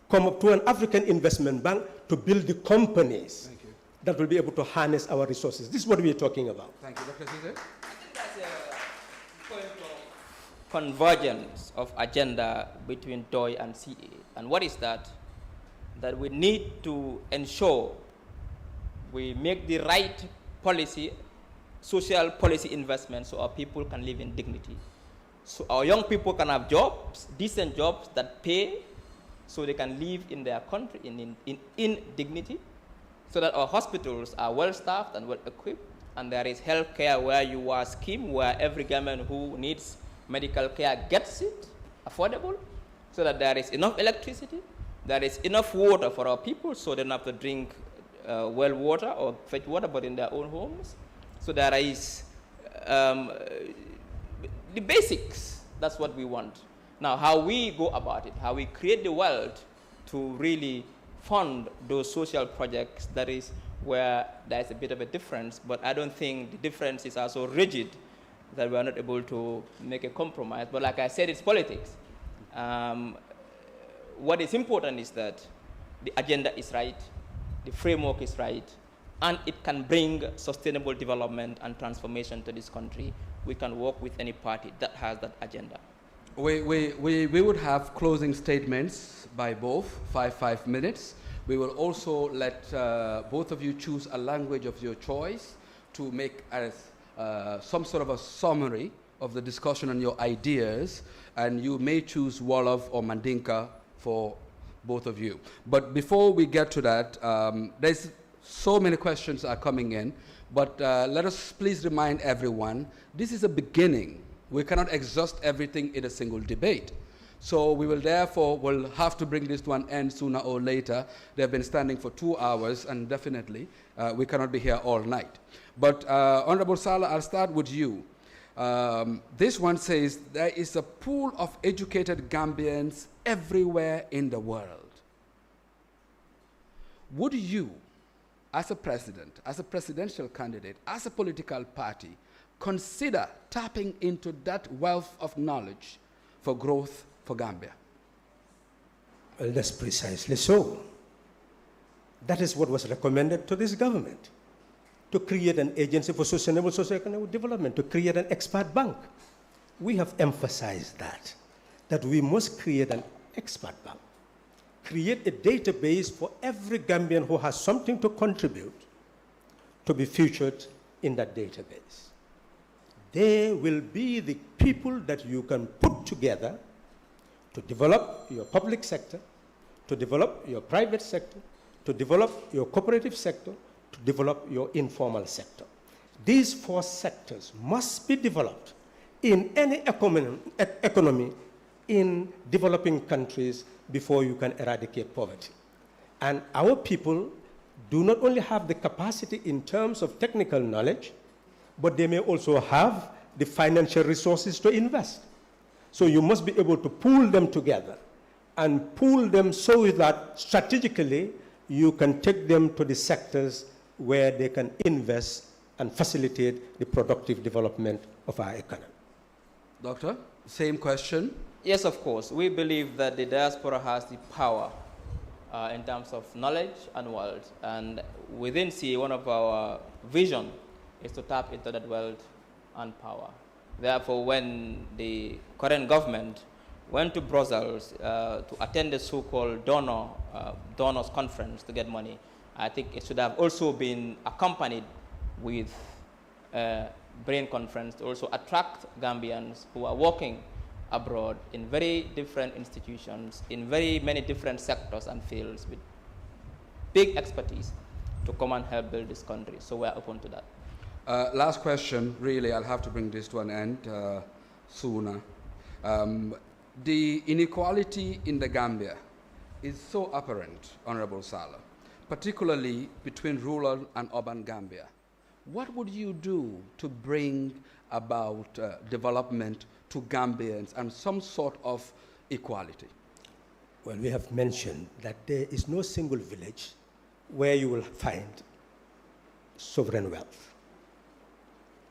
to build the companies that will be able to harness our resources. This is what we are talking about. Thank you, Dr. Sise. I think that's a point of convergence of agenda between DOI and CA. And what is that? That we need to ensure we make the right policy, social policy investments so our people can live in dignity. So our young people can have jobs, decent jobs that pay so they can live in their country in dignity, so that our hospitals are well staffed and well equipped, and there is health care where you are scheme where every Gambian who needs medical care gets it affordable, so that there is enough electricity, there is enough water for our people so they don't have to drink well water or fetch water but in their own homes. So there is the basics. That's what we want. Now, how we go about it, how we create the wealth to really fund those social projects, that is where there's a bit of a difference, but I don't think the differences are so rigid that we are not able to make a compromise. But like I said, it's politics. What is important is that the agenda is right, the framework is right, and it can bring sustainable development and transformation to this country. We can work with any party that has that agenda. We would have closing statements by both, 5 minutes. We will also let both of you choose a language of your choice to make some sort of a summary of the discussion on your ideas, and you may choose Wolof or Mandinka for both of you. But before we get to that, there's so many questions are coming in, but let us please remind everyone, this is a beginning. We cannot exhaust everything in a single debate. So we will therefore will have to bring this to an end sooner or later. They've been standing for 2 hours, and definitely we cannot be here all night. But Honorable Sallah, I'll start with you. This one says, there is a pool of educated Gambians everywhere in the world. Would you, as a president, as a presidential candidate, as a political party, consider tapping into that wealth of knowledge for growth for Gambia? Well, that's precisely so. That is what was recommended to this government, to create an agency for sustainable socio-economic development, to create an expert bank. We have emphasized that we must create an expert bank, create a database for every Gambian who has something to contribute to be featured in that database. They will be the people that you can put together to develop your public sector, to develop your private sector, to develop your cooperative sector, to develop your informal sector. These 4 sectors must be developed in any economy in developing countries before you can eradicate poverty. And our people do not only have the capacity in terms of technical knowledge, but they may also have the financial resources to invest. So you must be able to pool them together and pool them so that strategically you can take them to the sectors where they can invest and facilitate the productive development of our economy. Doctor, same question. Yes, of course. We believe that the diaspora has the power in terms of knowledge and wealth. And within CA, one of our vision is to tap into that wealth and power. Therefore, when the current government went to Brussels to attend the so-called donors conference to get money, I think it should have also been accompanied with a brain conference to also attract Gambians who are working abroad in very different institutions, in very many different sectors and fields with big expertise to come and help build this country. So we're open to that. Last question, really, I'll have to bring this to an end sooner. The inequality in the Gambia is so apparent, Honorable Sallah, particularly between rural and urban Gambia. What would you do to bring about development to Gambians and some sort of equality? Well, we have mentioned that there is no single village where you will find sovereign wealth.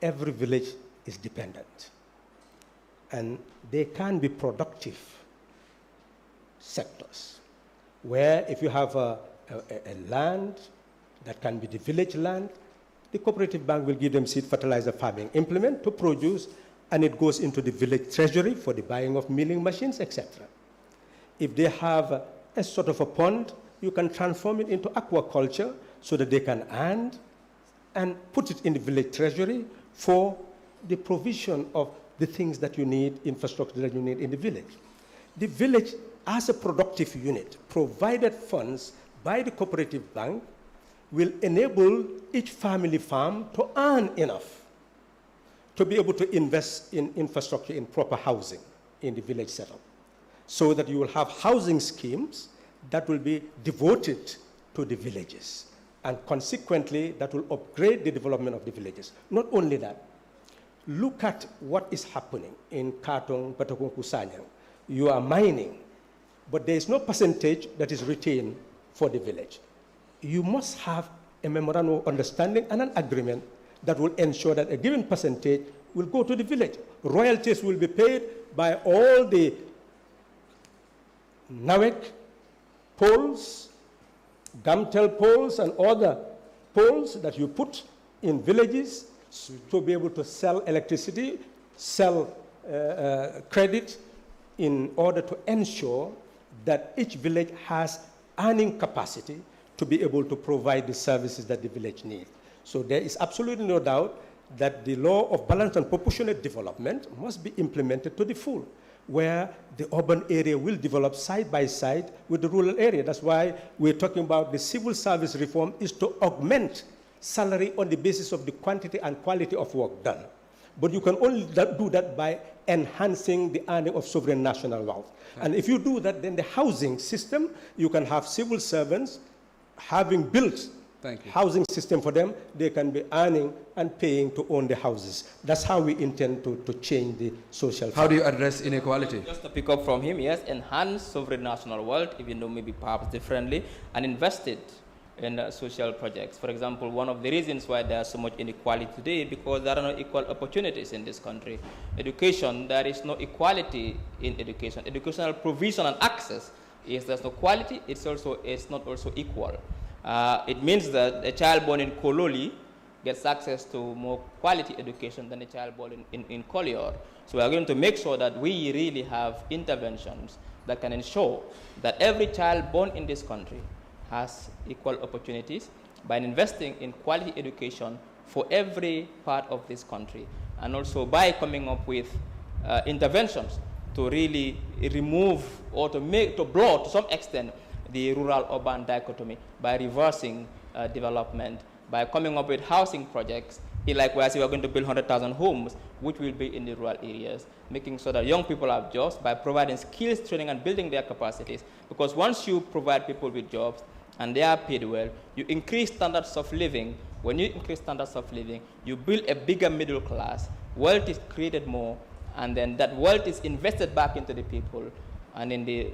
Every village is dependent. And they can be productive sectors where if you have a land that can be the village land, the cooperative bank will give them seed fertilizer farming implement to produce, and it goes into the village treasury for the buying of milling machines, etc. If they have a sort of a pond, you can transform it into aquaculture so that they can earn and put it in the village treasury for the provision of the things that you need, infrastructure that you need in the village. The village, as a productive unit, provided funds by the cooperative bank, will enable each family farm to earn enough to be able to invest in infrastructure, in proper housing in the village setup, so that you will have housing schemes that will be devoted to the villages, and consequently that will upgrade the development of the villages. Not only that, look at what is happening in Katong, Batakunku, Sanyang. You are mining, but there is no percentage that is retained for the village. You must have a memorandum of understanding and an agreement that will ensure that a given percentage will go to the village. Royalties will be paid by all the NAWEC poles, Gamtel poles, and other poles that you put in villages to be able to sell electricity, sell credit, in order to ensure that each village has earning capacity to be able to provide the services that the village needs. So there is absolutely no doubt that the law of balanced and proportionate development must be implemented to the full, where the urban area will develop side by side with the rural area. That's why we're talking about the civil service reform is to augment salary on the basis of the quantity and quality of work done. But you can only do that by enhancing the earning of sovereign national wealth. And if you do that, then the housing system, you can have civil servants having built housing system for them, they can be earning and paying to own the houses. That's how we intend to change the social. How do you address inequality? Just to pick up from him, yes, enhance sovereign national wealth, even though maybe perhaps differently, and invest it in social projects. For example, one of the reasons why there is so much inequality today because there are no equal opportunities in this country. Education, there is no equality in education. Educational provision and access, if there's no quality, it's not also equal. It means that a child born in Kololi gets access to more quality education than a child born in Kolior. So we are going to make sure that we really have interventions that can ensure that every child born in this country has equal opportunities by investing in quality education for every part of this country, and also by coming up with interventions to really remove or to blur to some extent the rural-urban dichotomy by reversing development, by coming up with housing projects. Likewise, we are going to build 100,000 homes, which will be in the rural areas, making sure that young people have jobs by providing skills training and building their capacities. Because once you provide people with jobs and they are paid well, you increase standards of living. When you increase standards of living, you build a bigger middle class. Wealth is created more, and then that wealth is invested back into the people. And in the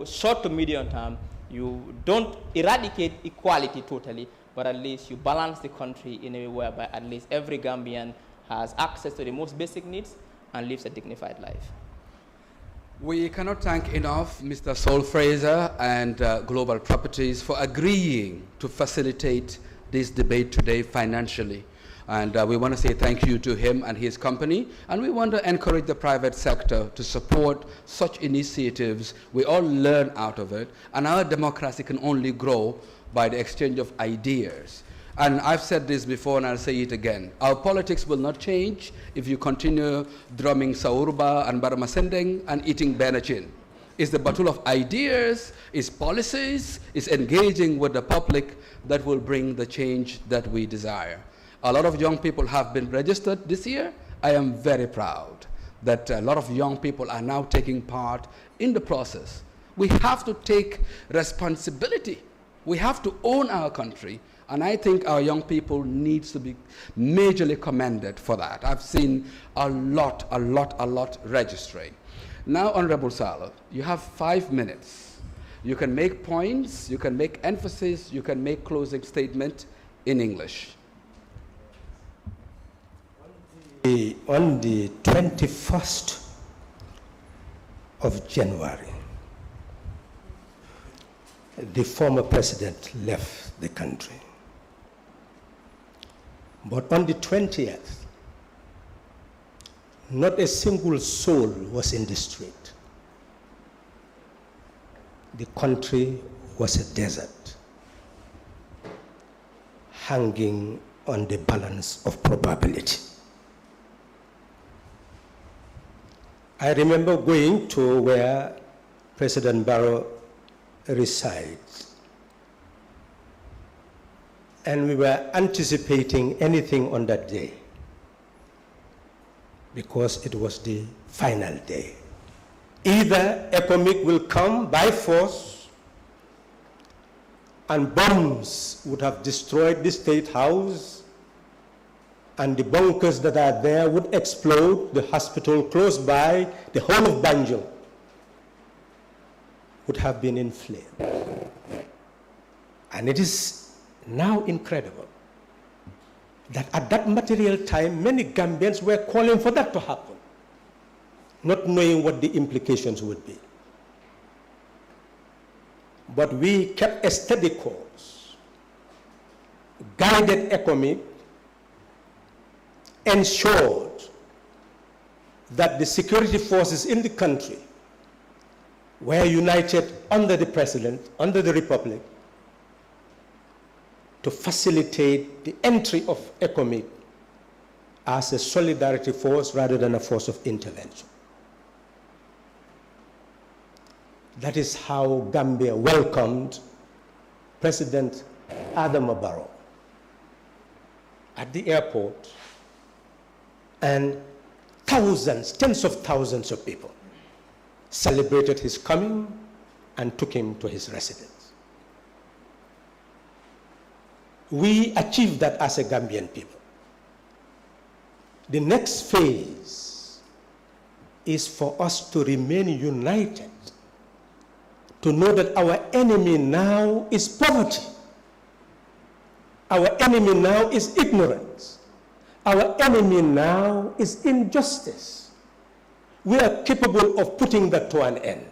short to medium term, you don't eradicate equality totally, but at least you balance the country in a way whereby at least every Gambian has access to the most basic needs and lives a dignified life. We cannot thank enough Mr. Sol Fraser and Global Properties for agreeing to facilitate this debate today financially. And we want to say thank you to him and his company. And we want to encourage the private sector to support such initiatives. We all learn out of it. And our democracy can only grow by the exchange of ideas. And I've said this before and I'll say it again. Our politics will not change if you continue drumming Saurba and Baramasendeng and eating Benachin. It's the battle of ideas, it's policies, it's engaging with the public that will bring the change that we desire. A lot of young people have been registered this year. I am very proud that a lot of young people are now taking part in the process. We have to take responsibility. We have to own our country. And I think our young people needs to be majorly commended for that. I've seen a lot registering. Now, Honorable Sallah, you have 5 minutes. You can make points, you can make emphasis, you can make closing statement in English. On the 21st of January, the former president left the country. But on the 20th, not a single soul was in the street. The country was a desert, hanging on the balance of probability. I remember going to where President Barrow resides, and we were anticipating anything on that day because it was the final day. Either ECOMIC will come by force and bombs would have destroyed the State House and the bunkers that are there would explode, the hospital close by, the whole of Banjul would have been in flames. And it is now incredible that at that material time, many Gambians were calling for that to happen, not knowing what the implications would be. But we kept a steady course, guided ECOMIC, ensured that the security forces in the country were united under the president, under the republic, to facilitate the entry of ECOMIC as a solidarity force rather than a force of intervention. That is how Gambia welcomed President Adama Barrow at the airport, and thousands, tens of thousands of people celebrated his coming and took him to his residence. We achieved that as a Gambian people. The next phase is for us to remain united, to know that our enemy now is poverty. Our enemy now is ignorance. Our enemy now is injustice. We are capable of putting that to an end.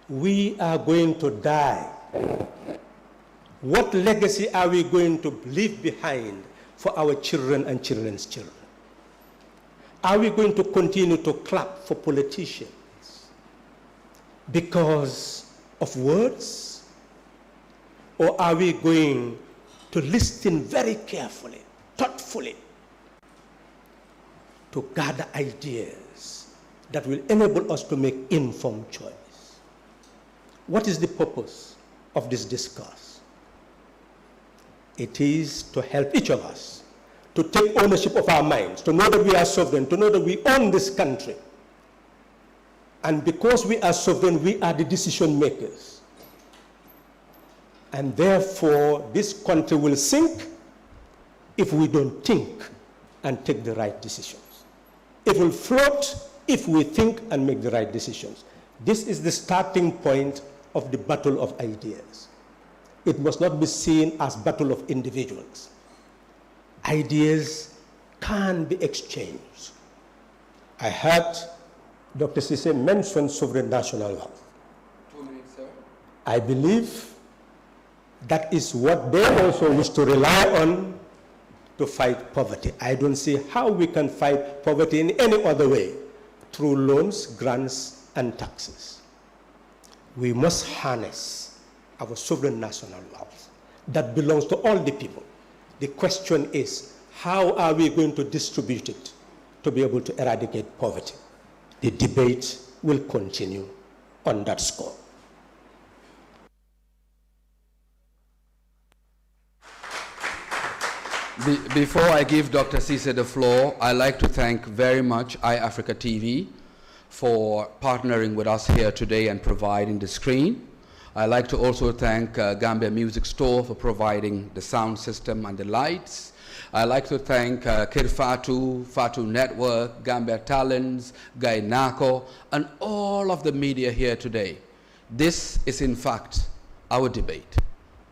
We are going to die. What legacy are we going to leave behind for our children and children's children? Are we going to continue to clap for politicians because of words? Or are we going to listen very carefully, thoughtfully, to gather ideas that will enable us to make informed choice? What is the purpose of this discourse? It is to help each of us to take ownership of our minds, to know that we are sovereign, to know that we own this country. And because we are sovereign, we are the decision makers. And therefore, this country will sink if we don't think and take the right decisions. It will float if we think and make the right decisions. This is the starting point of the battle of ideas. It must not be seen as battle of individuals. Ideas can be exchanged. I heard Dr. Sise mentioned sovereign national wealth. 2 minutes, sir. I believe that is what they also wish to rely on to fight poverty. I don't see how we can fight poverty in any other way through loans, grants, and taxes. We must harness our sovereign national wealth that belongs to all the people. The question is, how are we going to distribute it to be able to eradicate poverty? The debate will continue on that score. Before I give Dr. Sise the floor, I'd like to thank very much iAfrica TV for partnering with us here today and providing the screen. I'd like to also thank Gambia Music Store for providing the sound system and the lights. I'd like to thank Kir Fatu Network, Gambia Talents, Gainako, and all of the media here today. This is in fact our debate.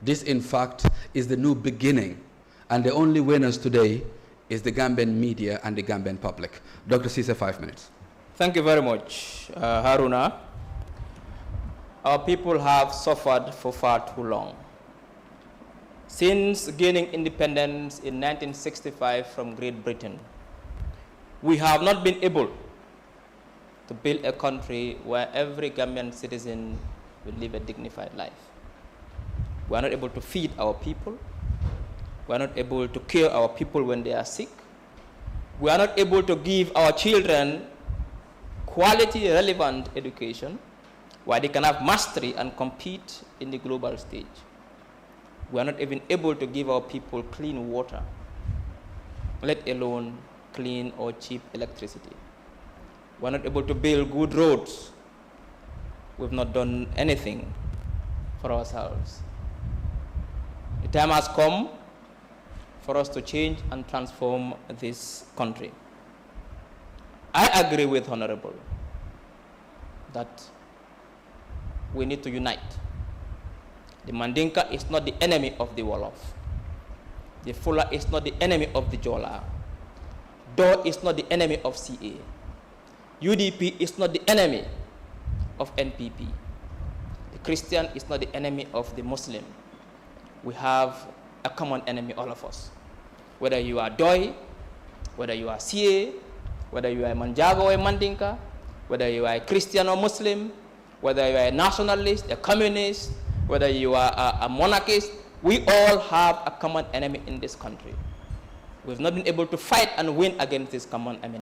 This in fact is the new beginning. And the only winners today is the Gambian media and the Gambian public. Dr. Sise, 5 minutes. Thank you very much, Haruna. Our people have suffered for far too long. Since gaining independence in 1965 from Great Britain, we have not been able to build a country where every Gambian citizen will live a dignified life. We are not able to feed our people. We are not able to care our people when they are sick. We are not able to give our children quality, relevant education where they can have mastery and compete in the global stage. We are not even able to give our people clean water, let alone clean or cheap electricity. We are not able to build good roads. We've not done anything for ourselves. The time has come for us to change and transform this country. I agree with Honorable that we need to unite. The Mandinka is not the enemy of the Wolof. The Fula is not the enemy of the Jola. Do is not the enemy of CA. UDP is not the enemy of NPP. The Christian is not the enemy of the Muslim. We have a common enemy, all of us. Whether you are Doi, whether you are CA, whether you are Manjago or Mandinka, whether you are a Christian or Muslim, whether you are a nationalist, a communist, whether you are a monarchist, we all have a common enemy in this country. We've not been able to fight and win against this common enemy.